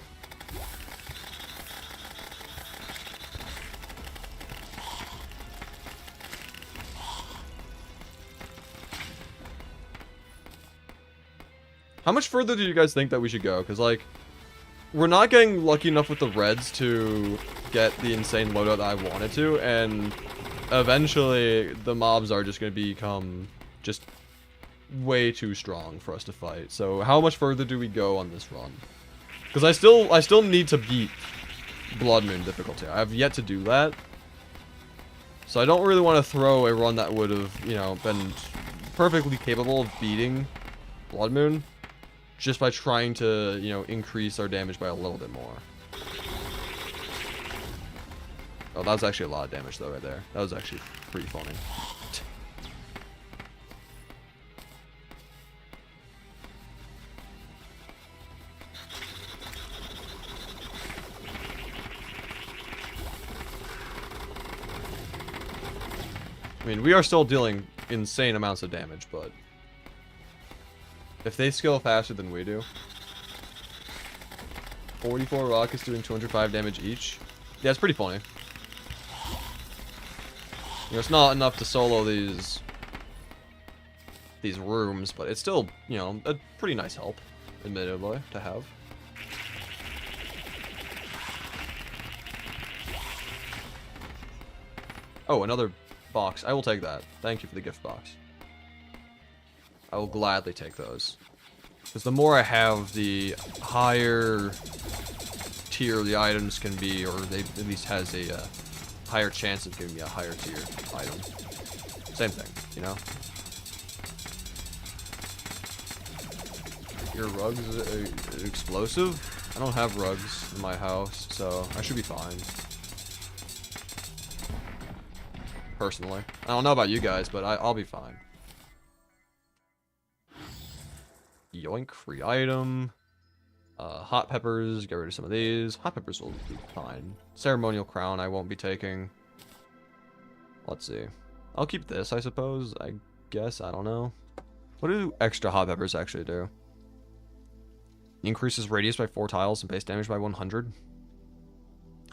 How much further do you guys think that we should go? Because, like, we're not getting lucky enough with the reds to get the insane loadout that I wanted to, and eventually the mobs are just going to become just way too strong for us to fight. So how much further do we go on this run? Because I still need to beat Blood Moon difficulty. I have yet to do that. So I don't really want to throw a run that would have, you know, been perfectly capable of beating Blood Moon just by trying to, you know, increase our damage by a little bit more. Oh, that was actually a lot of damage though right there. That was actually pretty funny. I mean, we are still dealing insane amounts of damage, but if they scale faster than we do, 44 rockets doing 205 damage each. Yeah, it's pretty funny. You know, it's not enough to solo these rooms, but it's still, you know, a pretty nice help, admittedly, to have. Oh, another box. I will take that. Thank you for the gift box. I will gladly take those. Because the more I have, the higher tier the items can be, or they at least has a higher chance of giving me a higher tier item. Same thing, you know? Your rugs explosive? I don't have rugs in my house, so I should be fine. Personally. I don't know about you guys, but I'll be fine. Yoink, free item. Hot peppers, get rid of some of these. Hot peppers will be fine. Ceremonial crown I won't be taking. Let's see. I'll keep this, I suppose. I guess, I don't know. What do extra hot peppers actually do? Increases radius by 4 tiles and base damage by 100.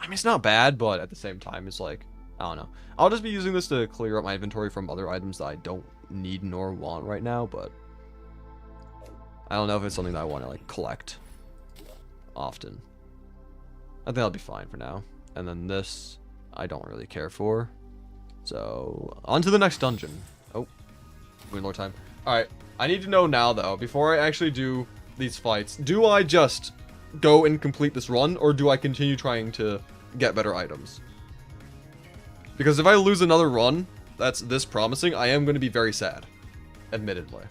I mean, it's not bad, but at the same time, it's like, I don't know. I'll just be using this to clear up my inventory from other items that I don't need nor want right now, but I don't know if it's something that I want to, like, collect often. I think I'll be fine for now. And then this, I don't really care for. So, on to the next dungeon. Oh, wait more time. Alright, I need to know now, though, before I actually do these fights, do I just go and complete this run, or do I continue trying to get better items? Because if I lose another run that's this promising, I am going to be very sad. Admittedly.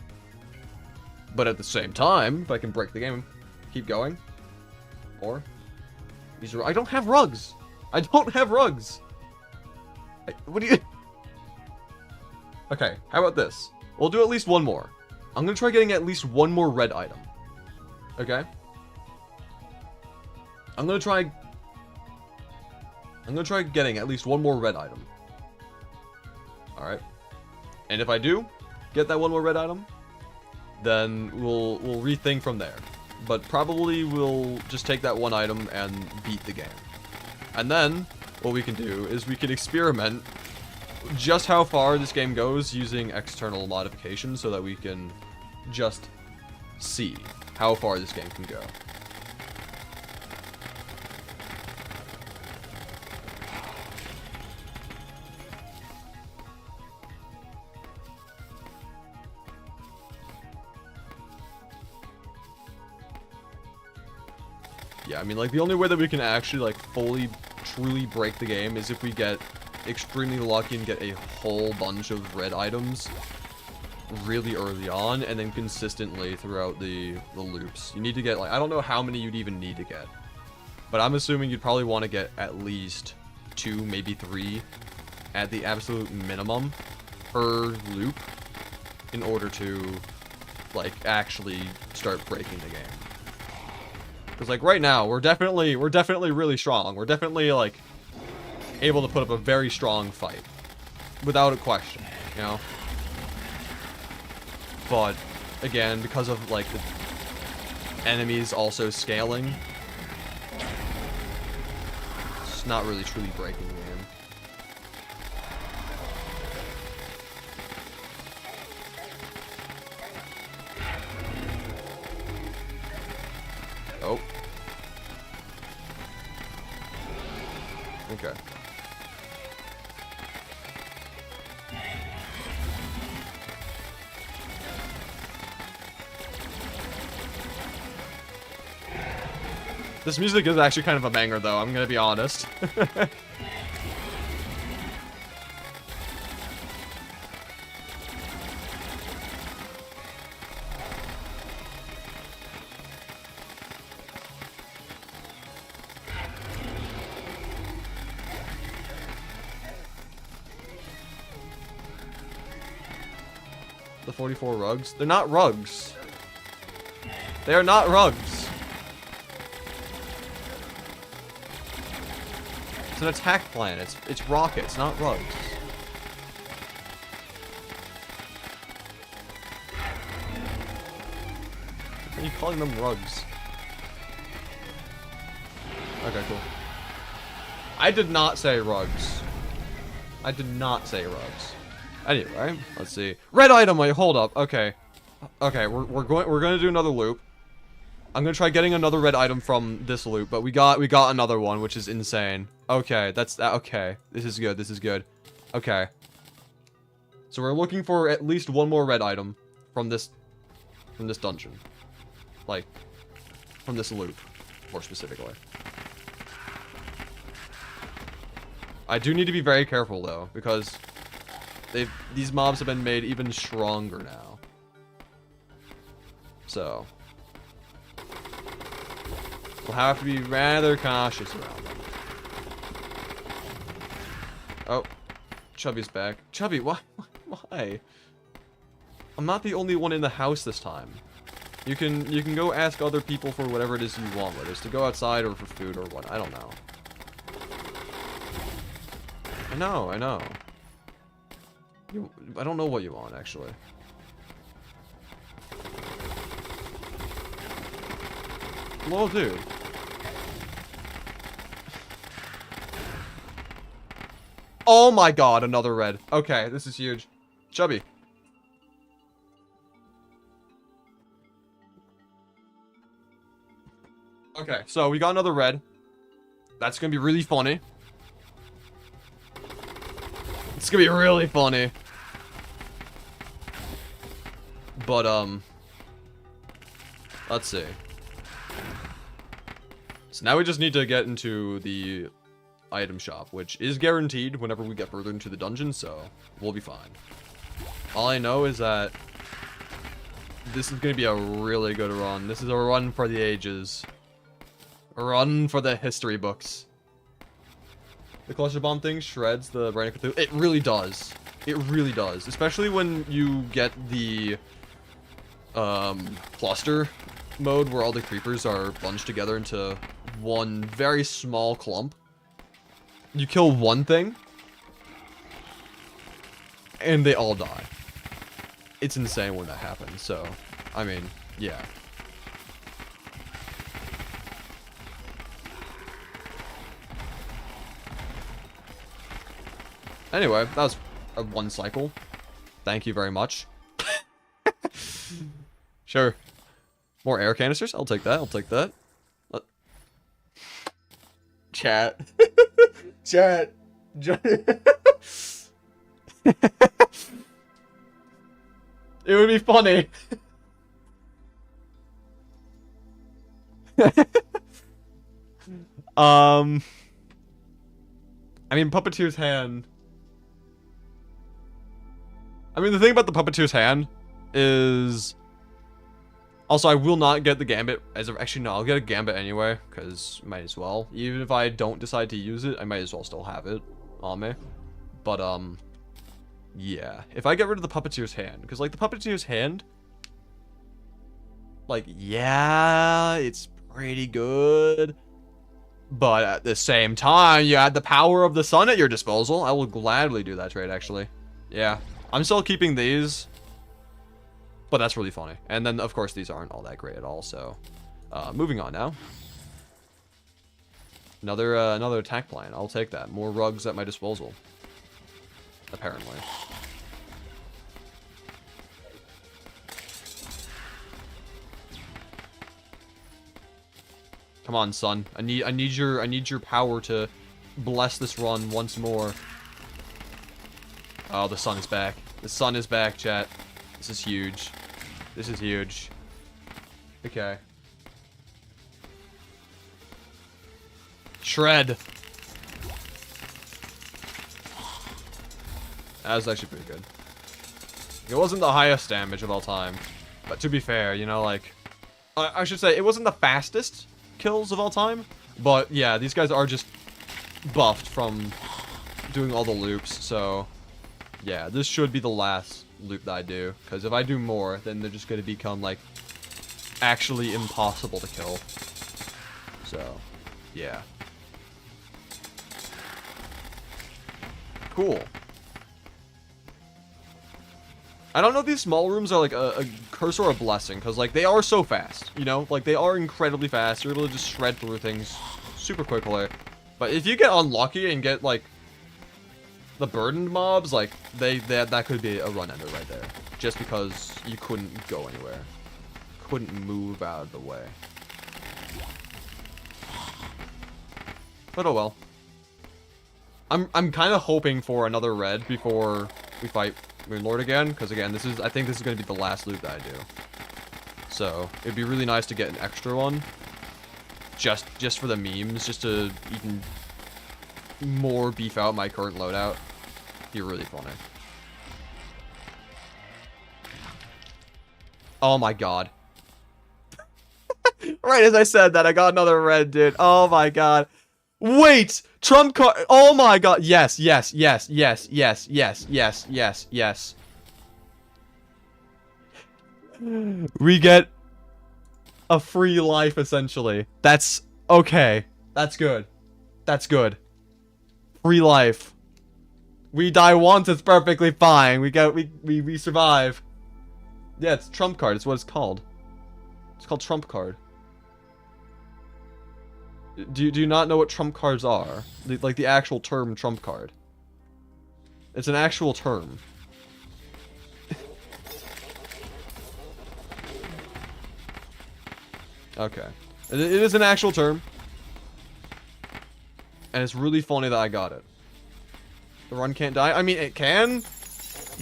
But at the same time, if I can break the game, keep going. Or, I don't have rugs. I don't have rugs. What do you... Okay, how about this? We'll do at least one more. I'm going to try getting at least one more red item. Okay? I'm going to try getting at least one more red item. Alright. And if I do get that one more red item, then we'll rethink from there. But probably we'll just take that one item and beat the game. And then, what we can do is we can experiment just how far this game goes using external modifications so that we can just see how far this game can go. Yeah, I mean, like, the only way that we can actually, like, fully, truly break the game is if we get extremely lucky and get a whole bunch of red items really early on, and then consistently throughout the loops. You need to get, like, I don't know how many you'd even need to get, but I'm assuming you'd probably want to get at least 2, maybe 3 at the absolute minimum per loop in order to, like, actually start breaking the game. Because, like, right now, we're definitely really strong. We're definitely, like, able to put up a very strong fight. Without a question, you know? But, again, because of, like, the enemies also scaling, it's not really truly breaking the game. Oh. Okay. This music is actually kind of a banger, though, I'm gonna be honest. The 44 rugs? They're not rugs. They are not rugs. It's an attack plan. It's rockets, not rugs. Why are you calling them rugs? Okay, cool. I did not say rugs. I did not say rugs. Anyway, let's see. Red item. Wait, hold up. Okay, okay. We're gonna do another loop. I'm gonna try getting another red item from this loop, but we got another one, which is insane. Okay, that's okay. This is good. This is good. Okay. So we're looking for at least one more red item from this dungeon, like from this loop, more specifically. I do need to be very careful though, because these mobs have been made even stronger now. So we'll have to be rather cautious around them. Oh, Chubby's back. Chubby, why? Why? I'm not the only one in the house this time. You can go ask other people for whatever it is you want, whether it's to go outside or for food or what. I don't know. I know. I don't know what you want, actually. Well, dude. Oh my god, another red. Okay, this is huge. Chubby. Okay, so we got another red. That's gonna be really funny. It's gonna be really funny. But, let's see. So now we just need to get into the item shop, which is guaranteed whenever we get further into the dungeon, so we'll be fine. All I know is that this is gonna be a really good run. This is a run for the ages. A run for the history books. The cluster bomb thing shreds the brain of Cthulhu. It really does. It really does. Especially when you get the cluster mode where all the creepers are bunched together into one very small clump. You kill one thing, and they all die. It's insane when that happens, so, I mean, yeah. Anyway, that was one cycle. Thank you very much. Sure. More air canisters? I'll take that. I'll take that. Chat. Chat. It would be funny. I mean, Puppeteer's hand. I mean, the thing about the Puppeteer's hand is... Also, I will not get the Gambit as a... Actually, no, I'll get a Gambit anyway, because might as well. Even if I don't decide to use it, I might as well still have it on me. But, yeah. If I get rid of the Puppeteer's hand, because, like, the Puppeteer's hand... Like, yeah, it's pretty good. But at the same time, you had the power of the sun at your disposal. I will gladly do that trade, actually. Yeah. I'm still keeping these. But that's really funny. And then, of course, these aren't all that great at all, so... moving on now. Another attack plan. I'll take that. More rugs at my disposal. Apparently. Come on, son. I need your power to bless this run once more. Oh, the sun is back. The sun is back, chat. This is huge. This is huge. Okay. Shred. That was actually pretty good. It wasn't the highest damage of all time. But to be fair, you know, like... I should say, it wasn't the fastest kills of all time. But yeah, these guys are just buffed from doing all the loops. So, yeah, this should be the last loop that I do. Because if I do more, then they're just going to become, like, actually impossible to kill. So, yeah. Cool. I don't know if these small rooms are, like, a curse or a blessing. Because, like, they are so fast, you know? Like, they are incredibly fast. You're able to just shred through things super quickly. But if you get unlucky and get, like, the burdened mobs, like, that could be a run ender right there. Just because you couldn't go anywhere. Couldn't move out of the way. But oh well. I'm kind of hoping for another red before we fight Moonlord again, because again, I think this is going to be the last loot that I do. So, it'd be really nice to get an extra one. Just for the memes, just to even more beef out my current loadout. Be really funny. Oh my god. Right as I said that, I got another red, dude. Oh my god. Wait! Trump card. Oh my god. Yes, yes, yes, yes, yes, yes, yes, yes, yes. We get a free life, essentially. That's okay. That's good. That's good. Free life. We die once, it's perfectly fine. We survive. Yeah, it's Trump card. It's what it's called. It's called Trump card. Do you not know what Trump cards are? Like the actual term Trump card. It's an actual term. Okay. It is an actual term. And it's really funny that I got it. The run can't die. I mean, it can.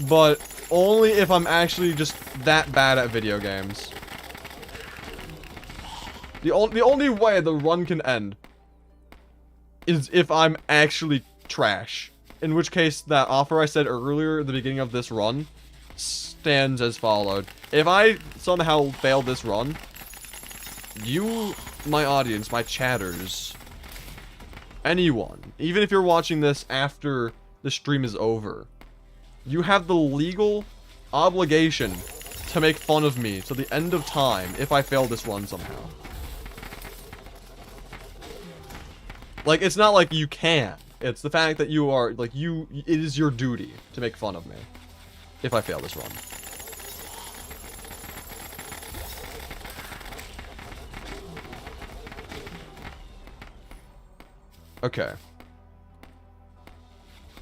But only if I'm actually just that bad at video games. The only way the run can end is if I'm actually trash. In which case, that offer I said earlier at the beginning of this run stands as followed. If I somehow fail this run, you, my audience, my chatters, anyone, even if you're watching this after the stream is over, you have the legal obligation to make fun of me till the end of time if I fail this run somehow. Like, it's not like you can. It's the fact that you are, like, it is your duty to make fun of me if I fail this run. Okay.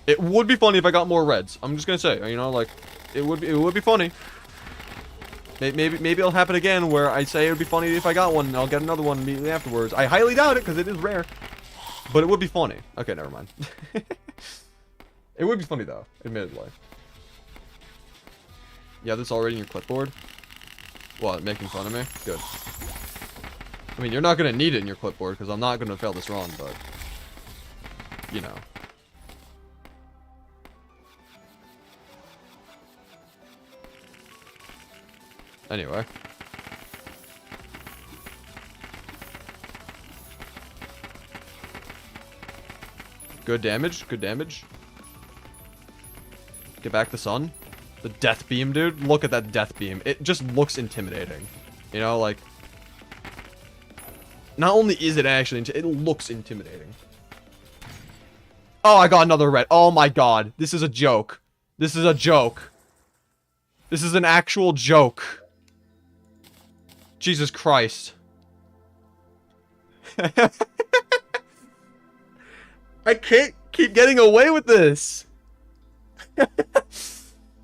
It would be funny if I got more reds. I'm just gonna say, you know, like, it would be funny. Maybe it'll happen again where I say it would be funny if I got one and I'll get another one immediately afterwards. I highly doubt it because it is rare. But it would be funny. Okay, never mind. It would be funny though, admittedly. You have this already in your clipboard? What, making fun of me? Good. I mean, you're not gonna need it in your clipboard because I'm not gonna fail this run, but you know. Anyway. Good damage, good damage. Get back the sun. The death beam, dude. Look at that death beam. It just looks intimidating. You know, like... Not only is it actually... It looks intimidating. Oh, I got another red. Oh my god. This is a joke. This is a joke. This is an actual joke. Jesus Christ. I can't keep getting away with this.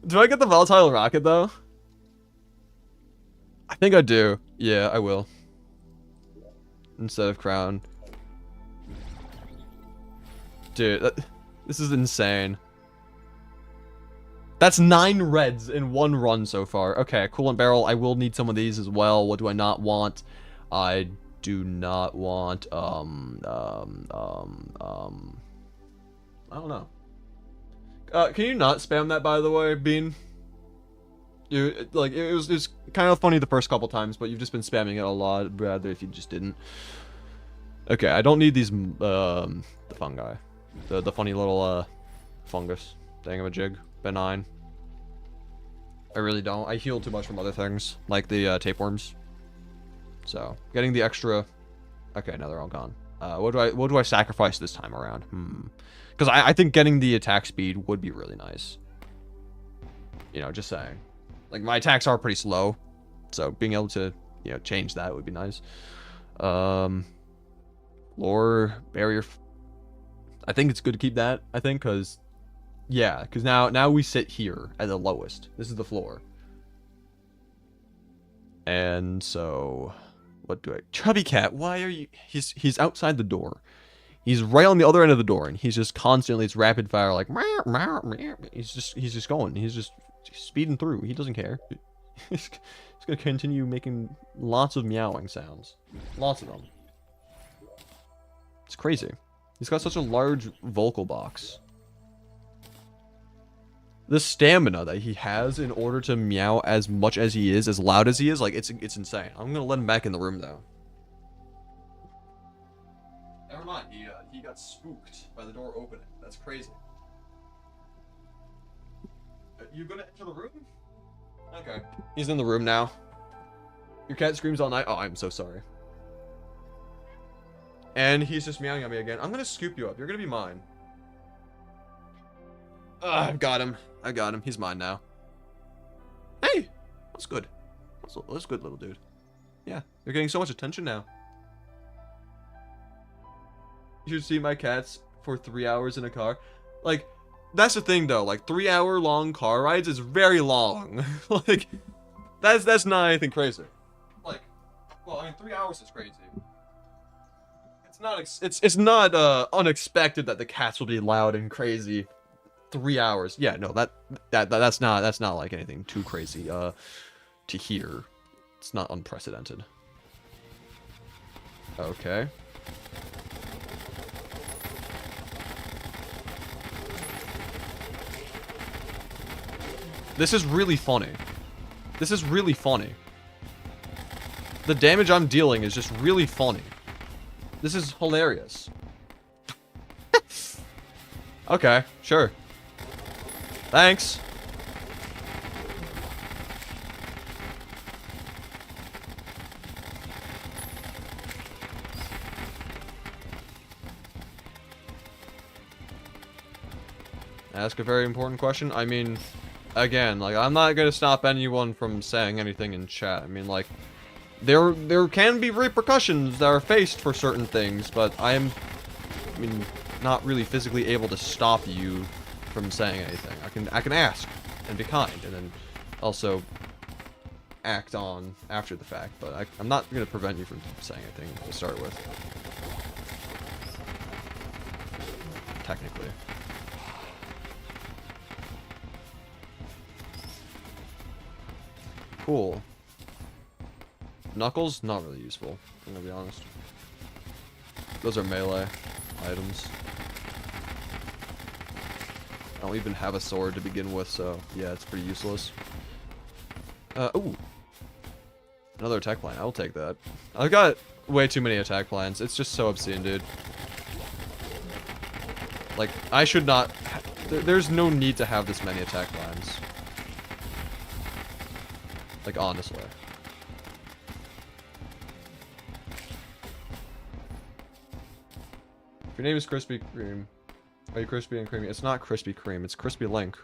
Do I get the volatile rocket though? I think I do. Yeah, I will. Instead of crown. Dude, this is insane. That's 9 reds in one run so far. Okay, coolant barrel. I will need some of these as well. What do I not want? I do not want, I don't know. Can you not spam that, by the way, Bean? You, like, it was kind of funny the first couple times, but you've just been spamming it a lot. Rather if you just didn't. Okay, I don't need these, the fungi. The funny little, fungus thingamajig. Benign. I really don't. I heal too much from other things, like the, tapeworms. So, getting the extra... Okay, now they're all gone. What do I sacrifice this time around? Because I think getting the attack speed would be really nice. You know, just saying. Like, my attacks are pretty slow. So, being able to, you know, change that would be nice. Lore, barrier... I think it's good to keep that, I think, because... Yeah, because now we sit here at the lowest. This is the floor. And so... What do I... Chubby Cat, why are you... He's outside the door. He's right on the other end of the door, and he's just constantly... It's rapid fire, like... He's just going. He's just speeding through. He doesn't care. He's gonna continue making lots of meowing sounds. Lots of them. It's crazy. He's got such a large vocal box. The stamina that he has in order to meow as much as he is, as loud as he is, like, it's insane. I'm gonna let him back in the room, though. Never mind, he got spooked by the door opening. That's crazy. You gonna enter the room? Okay. He's in the room now. Your cat screams all night. Oh, I'm so sorry. And he's just meowing at me again. I'm gonna scoop you up. You're gonna be mine. I've got him. I got him. He's mine now. Hey! That's good. That's good, little dude. Yeah, you're getting so much attention now. You should see my cats for 3 hours in a car. Like, that's the thing, though. Like, 3 hour long car rides is very long. Like, that's not anything crazy. Like, well, I mean, 3 hours is crazy. It's not unexpected that the cats will be loud and crazy. 3 hours. Yeah, no, that's not like anything too crazy to hear. It's not unprecedented. Okay. This is really funny. This is really funny. The damage I'm dealing is just really funny. This is hilarious. Okay, sure. Thanks. Ask a very important question. I mean, again, like, I'm not gonna stop anyone from saying anything in chat. I mean, like, there can be repercussions that are faced for certain things, but I mean, not really physically able to stop you from saying anything. I can ask and be kind, and then also act on after the fact, but I'm not gonna prevent you from saying anything to start with. Technically. Cool. Knuckles, not really useful, I'm gonna be honest. Those are melee items. I don't even have a sword to begin with, so yeah, it's pretty useless. Ooh. Another attack plan, I'll take that. I've got way too many attack plans, it's just so obscene, dude. Like, I should not... There's no need to have this many attack plans. Like, honestly. If your name is Krispy Kreme, are you crispy and creamy? It's not Krispy Kreme, it's Crispylink.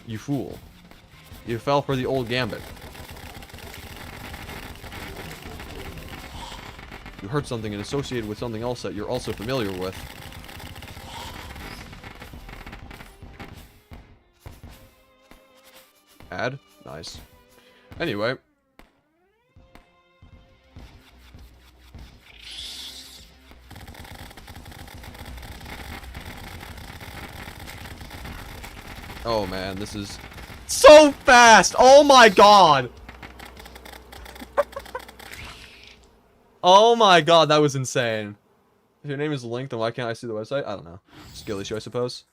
You fool. You fell for the old gambit. You heard something and associated with something else that you're also familiar with. Add? Nice. Anyway. Oh man, this is so fast! Oh my god! Oh my god, that was insane. If your name is Link, then why can't I see the website? I don't know. Skill issue, I suppose.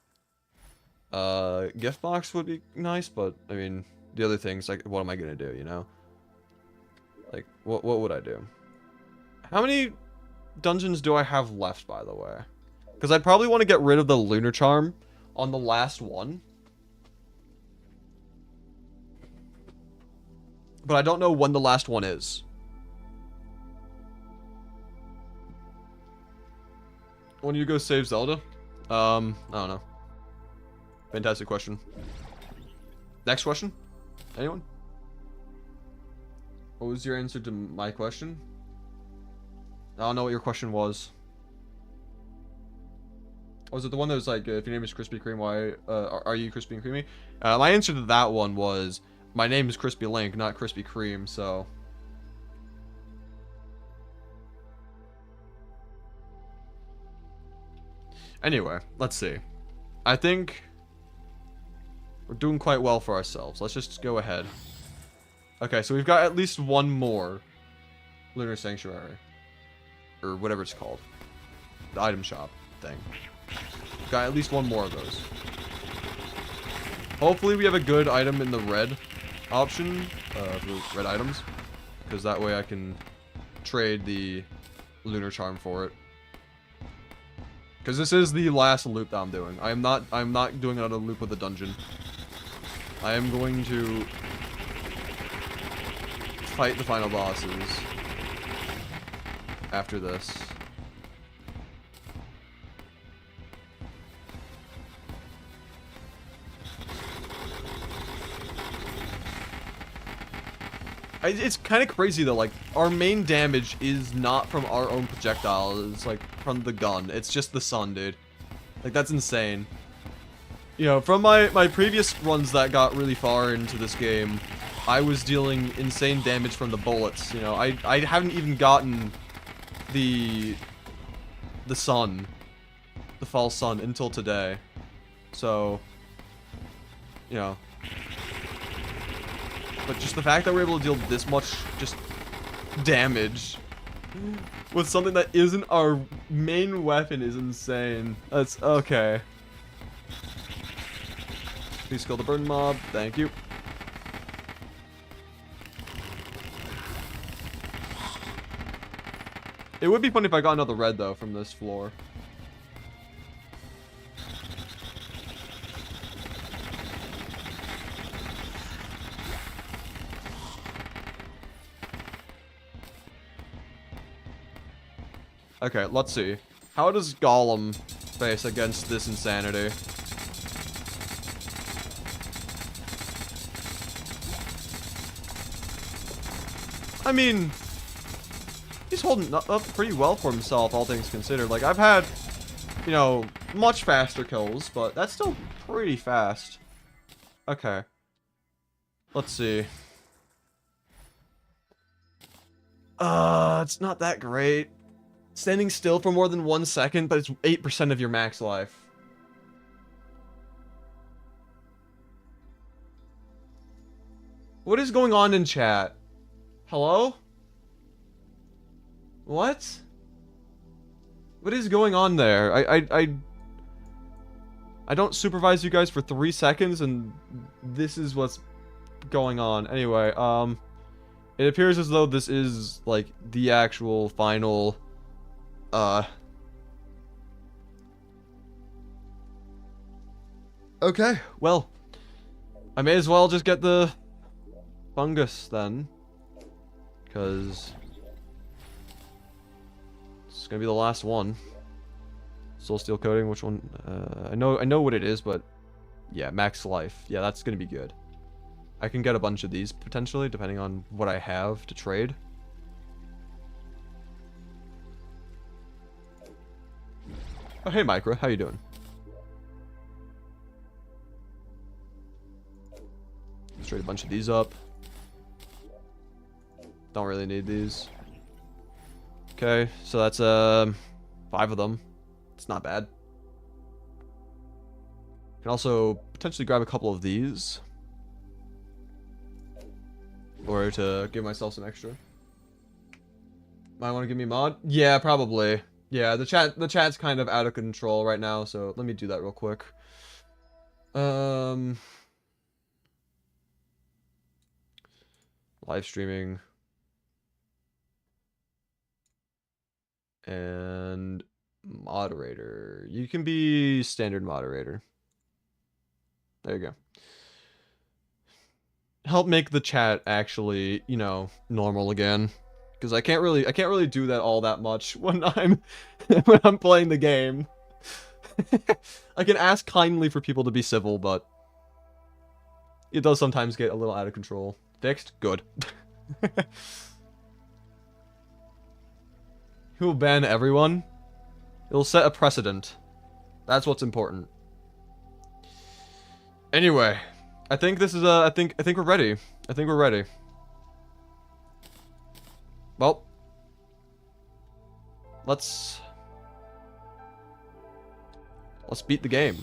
Gift box would be nice, but I mean, the other things, like, what am I gonna do, you know? Like, what would I do? How many dungeons do I have left, by the way? Because I probably want to get rid of the Lunar Charm on the last one. But I don't know when the last one is. When you go save Zelda? I don't know. Fantastic question. Next question? Anyone? What was your answer to my question? I don't know what your question was. Was it the one that was like, if your name is Crispy Cream, why are you Crispy and Creamy? My answer to that one was, my name is Crispylink, not Krispy Kreme, so... Anyway, let's see. I think we're doing quite well for ourselves. Let's just go ahead. Okay, so we've got at least one more Lunar Sanctuary. Or whatever it's called. The item shop thing. We've got at least one more of those. Hopefully we have a good item in the red option. For red items. Because that way I can trade the Lunar Charm for it. Because this is the last loop that I'm doing. I'm not doing another loop with the dungeon. I am going to fight the final bosses after this. It's kind of crazy though, like, our main damage is not from our own projectile, it's like from the gun. It's just the sun, dude. Like, that's insane. You know, from my previous runs that got really far into this game, I was dealing insane damage from the bullets. You know, I haven't even gotten the sun, the false sun, until today. So, you know. But just the fact that we're able to deal this much just damage with something that isn't our main weapon is insane. That's okay. Please kill the burn mob. Thank you. It would be funny if I got another red though from this floor. Okay, let's see. How does Gollum face against this insanity? I mean, he's holding up pretty well for himself, all things considered. Like, I've had, you know, much faster kills, but that's still pretty fast. Okay. Let's see. It's not that great. Standing still for more than 1 second, but it's 8% of your max life. What is going on in chat? Hello? What? What is going on there? I don't supervise you guys for 3 seconds, and this is what's going on. Anyway, it appears as though this is, like, the actual final... Okay, well, I may as well just get the fungus then, because it's gonna be the last one. Soul steel coating, which one? I know what it is, but yeah, max life. Yeah, that's gonna be good. I can get a bunch of these potentially, depending on what I have to trade. Oh, hey, Micro. How you doing? Let's trade a bunch of these up. Don't really need these. Okay, so that's 5 of them. It's not bad. Can also potentially grab a couple of these, or to give myself some extra. Might want to give me a mod? Yeah, probably. Yeah, the chat's kind of out of control right now, so let me do that real quick. Live streaming. And moderator. You can be standard moderator. There you go. Help make the chat actually, you know, normal again. Because I can't really do that all that much when I'm playing the game. I can ask kindly for people to be civil, but it does sometimes get a little out of control. Fixed? Good. He'll ban everyone. It'll set a precedent. That's what's important. Anyway, I think this is I think we're ready. I think we're ready. Well, let's beat the game.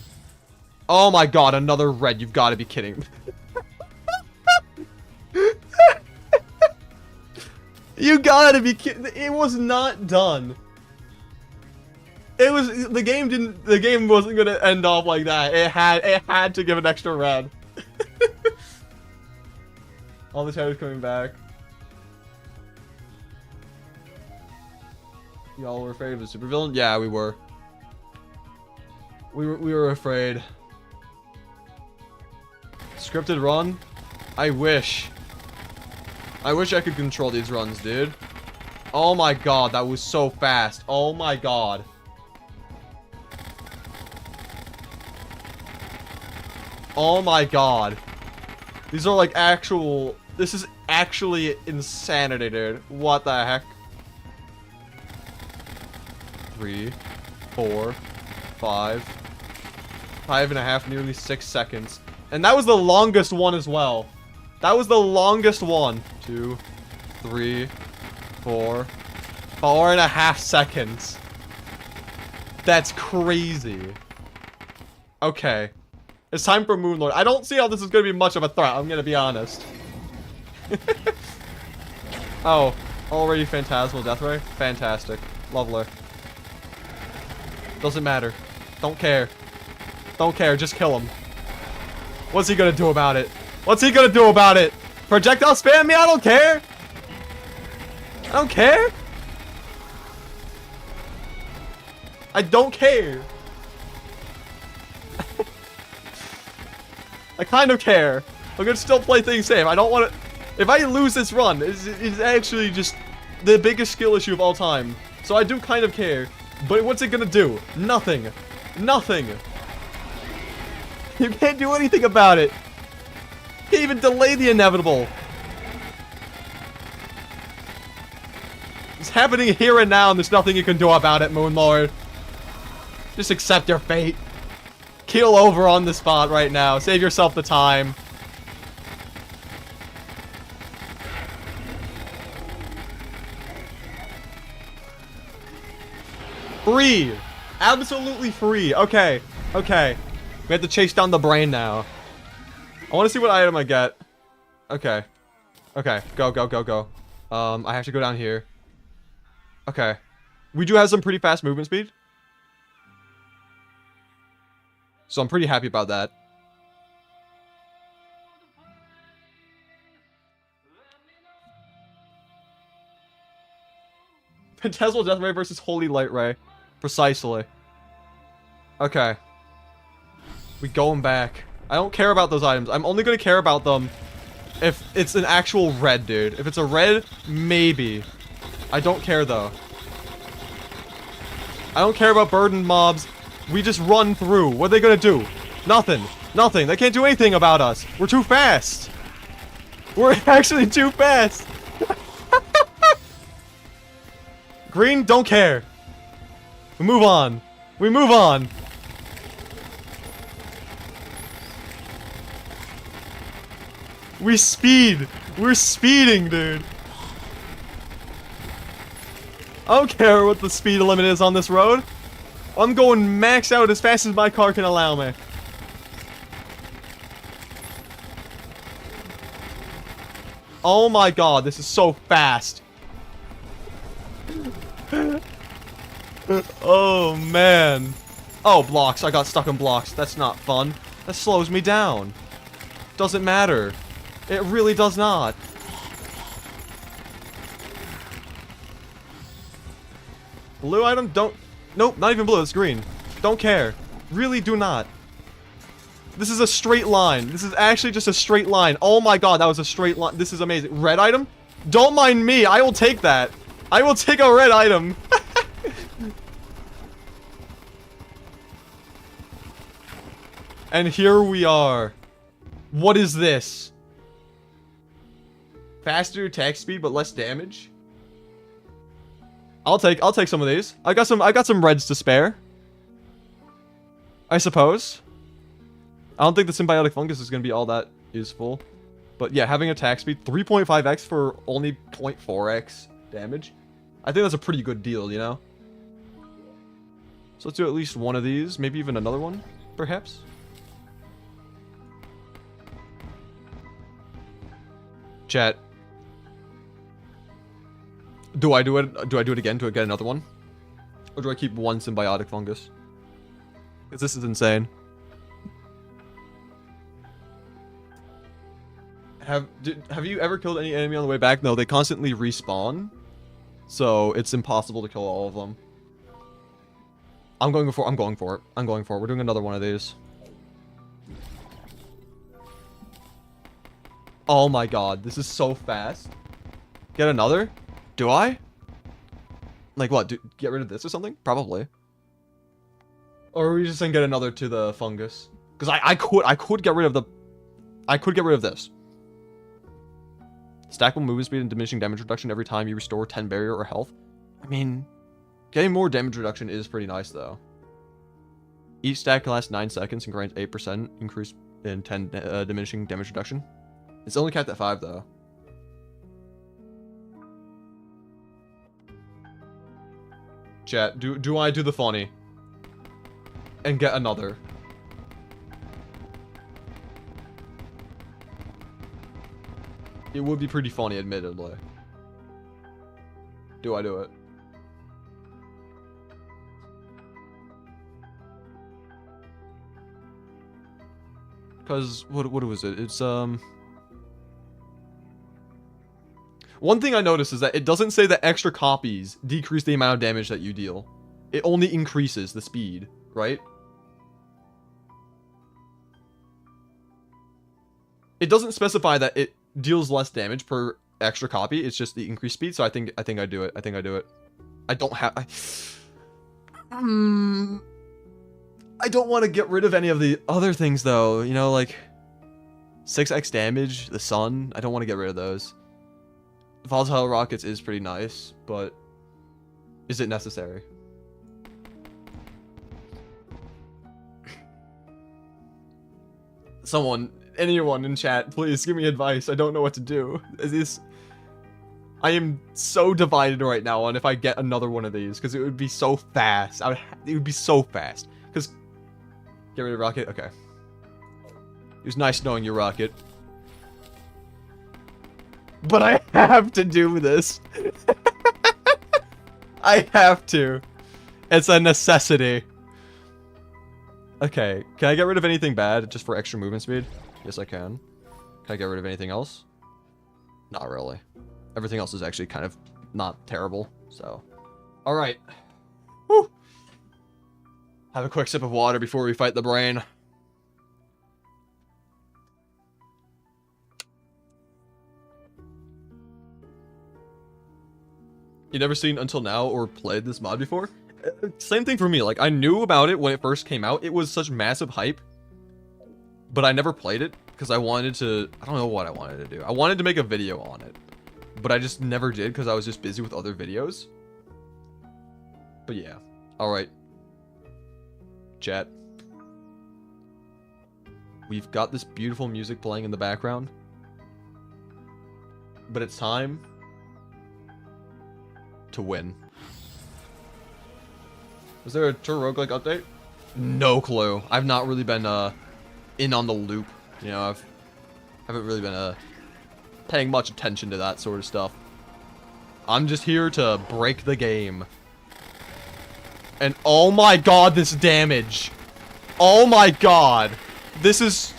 Oh my god, another red. You've got to be kidding. You gotta be kidding. It was not done. It was the game wasn't gonna end off like that. It had to give an extra red. All the shadows coming back. Y'all were afraid of the supervillain? Yeah, we were. We were afraid. Scripted run? I wish. I wish I could control these runs, dude. Oh my god, that was so fast. Oh my god. Oh my god. These are like actual... This is actually insanity, dude. What the heck? 3, 4, 5. 5.5, nearly 6 seconds. And that was the longest one as well. That was the longest one. 2, 3, 4. 4.5 seconds. That's crazy. Okay. It's time for Moonlord. I don't see how this is going to be much of a threat. I'm going to be honest. Oh. Already Phantasmal Death Ray? Fantastic. Lovely. Doesn't matter. Don't care. Don't care. Just kill him. What's he going to do about it? What's he going to do about it? Projectile spam me? I don't care. I don't care. I don't care. I kind of care. I'm gonna still play things safe. I don't want to... If I lose this run, it's actually just the biggest skill issue of all time. So I do kind of care. But what's it gonna do? Nothing. Nothing. You can't do anything about it. You can't even delay the inevitable. It's happening here and now, and there's nothing you can do about it, Moonlord. Just accept your fate. Keel over on the spot right now. Save yourself the time. Free. Absolutely free. Okay. Okay. We have to chase down the brain now. I want to see what item I get. Okay. Okay. Go, go, go, go. I have to go down here. Okay. We do have some pretty fast movement speed. So I'm pretty happy about that. Phantasmal Death Ray versus Holy Light Ray. Precisely. Okay. We going back. I don't care about those items. I'm only going to care about them if it's an actual red, dude. If it's a red, maybe. I don't care, though. I don't care about burden mobs. We just run through. What are they gonna do? Nothing. Nothing. They can't do anything about us. We're too fast. We're actually too fast. Green, don't care. We move on. We move on. We speed. We're speeding, dude. I don't care what the speed limit is on this road. I'm going max out as fast as my car can allow me. Oh my god, this is so fast. Oh, man. Oh, blocks. I got stuck in blocks. That's not fun. That slows me down. Doesn't matter. It really does not. Blue item? Don't... Nope, not even blue. It's green. Don't care. Really do not. This is a straight line. This is actually just a straight line. Oh my god, that was a straight line. This is amazing. Red item? Don't mind me. I will take that. I will take a red item. And here we are. What is this? Faster attack speed but less damage? I'll take some of these. I got some reds to spare. I suppose. I don't think the symbiotic fungus is going to be all that useful. But yeah, having attack speed 3.5x for only 0.4x damage. I think that's a pretty good deal, you know? So let's do at least one of these. Maybe even another one, perhaps. Chat. Do I do it? Do I do it again? Do I get another one? Or do I keep one symbiotic fungus? Because this is insane. Have you ever killed any enemy on the way back? No, they constantly respawn. So it's impossible to kill all of them. I'm going for it. We're doing another one of these. Oh my god, this is so fast. Get another? Do I? Like what? Get rid of this or something? Probably. Or are we just gonna get another to the fungus? Because I could get rid of the... I could get rid of this. Stackable movement speed and diminishing damage reduction every time you restore 10 barrier or health. I mean, getting more damage reduction is pretty nice though. Each stack can last 9 seconds and grants 8% increase in 10 diminishing damage reduction. It's only capped at 5 though. Chat, do I do the funny? And get another? It would be pretty funny, admittedly. Do I do it? Because, what was it? It's, one thing I noticed is that it doesn't say that extra copies decrease the amount of damage that you deal. It only increases the speed, right? It doesn't specify that it deals less damage per extra copy. It's just the increased speed. So I think I do it. I don't have... I don't want to get rid of any of the other things though. You know, like 6x damage, the sun. I don't want to get rid of those. Volatile rockets is pretty nice, but is it necessary? Anyone in chat, please give me advice. I don't know what to do. I am so divided right now on if I get another one of these, because it would be so fast. It would be so fast. Because get rid of rocket. Okay. It was nice knowing your rocket. But I have to do this. I have to. It's a necessity. Okay, can I get rid of anything bad just for extra movement speed? Yes, I can. Can I get rid of anything else? Not really. Everything else is actually kind of not terrible, so. Alright. Woo! Have a quick sip of water before we fight the brain. You never seen Until Now or played this mod before? Same thing for me. Like, I knew about it when it first came out. It was such massive hype. But I never played it because I wanted to... I don't know what I wanted to do. I wanted to make a video on it. But I just never did because I was just busy with other videos. But yeah. Alright. Chat. We've got this beautiful music playing in the background. But it's time to win. Was there a TerRoguelike update? No clue. I've not really been in on the loop. You know, haven't really been paying much attention to that sort of stuff. I'm just here to break the game. And oh my god, this damage. Oh my god. This is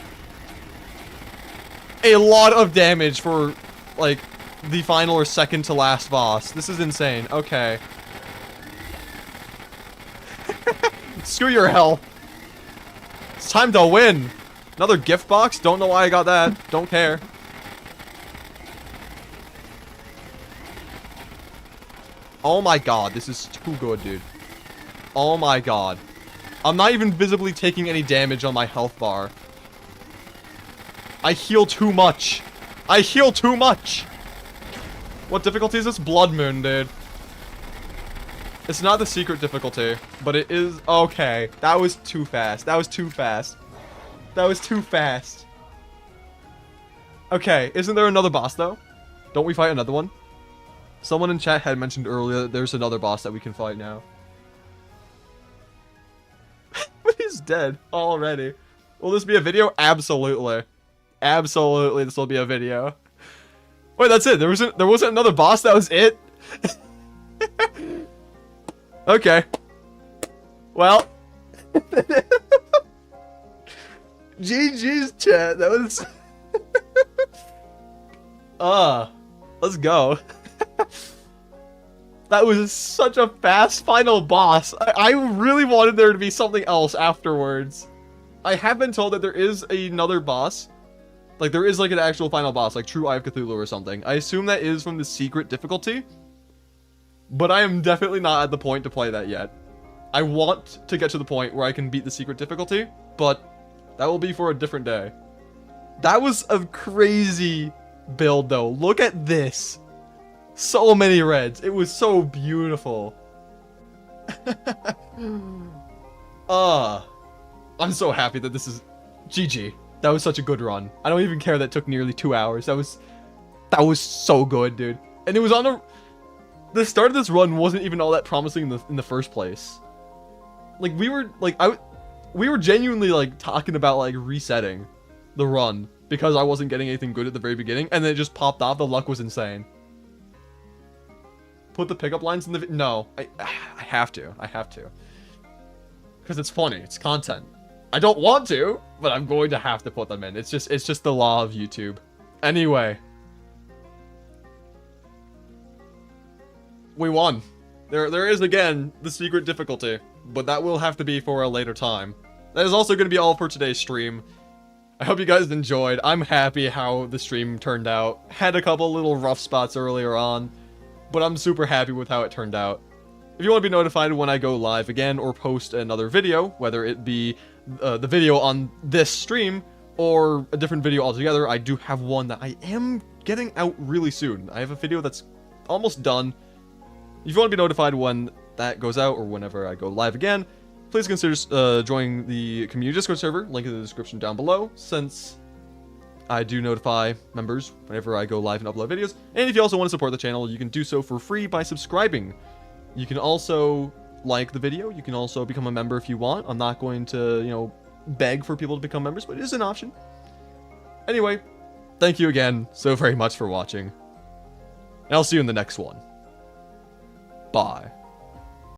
a lot of damage for, like, the final or second to last boss. This is insane. Okay. Screw your health. It's time to win. Another gift box? Don't know why I got that. Don't care. Oh my god, this is too good, dude. Oh my god. I'm not even visibly taking any damage on my health bar. I heal too much. I heal too much. What difficulty is this? Blood Moon, dude. It's not the secret difficulty, but it is... Okay, that was too fast. That was too fast. That was too fast. Okay, isn't there another boss, though? Don't we fight another one? Someone in chat had mentioned earlier that there's another boss that we can fight now. But he's dead already. Will this be a video? Absolutely. Absolutely, this will be a video. Wait, that's it? There wasn't another boss? That was it? Okay. Well. GG's, chat. That was... let's go. That was such a fast final boss. I really wanted there to be something else afterwards. I have been told that there is another boss. Like, there is, like, an actual final boss, like True Eye of Cthulhu or something. I assume that is from the secret difficulty. But I am definitely not at the point to play that yet. I want to get to the point where I can beat the secret difficulty, but that will be for a different day. That was a crazy build, though. Look at this. So many reds. It was so beautiful. I'm so happy that this is GG. That was such a good run. I don't even care that it took nearly 2 hours. That was so good, dude. And it was on the start of this run wasn't even all that promising in the first place. Like, we were genuinely, like, talking about, like, resetting the run because I wasn't getting anything good at the very beginning, and then it just popped off. The luck was insane. Put the pickup lines in the no, I have to. Because it's funny. It's content. I don't want to, but I'm going to have to put them in. It's just the law of YouTube. Anyway. We won. There is, again, the secret difficulty, but that will have to be for a later time. That is also going to be all for today's stream. I hope you guys enjoyed. I'm happy how the stream turned out. Had a couple little rough spots earlier on, but I'm super happy with how it turned out. If you want to be notified when I go live again or post another video, whether it be the video on this stream or a different video altogether, I do have one that I am getting out really soon. I have a video that's almost done. If you want to be notified when that goes out or whenever I go live again, please consider joining the community Discord server, link in the description down below, since I do notify members whenever I go live and upload videos. And if you also want to support the channel, you can do so for free by subscribing. You can also like the video. You can also become a member if you want. I'm not going to, beg for people to become members, but it is an option. Anyway, thank you again so very much for watching. And I'll see you in the next one. Bye.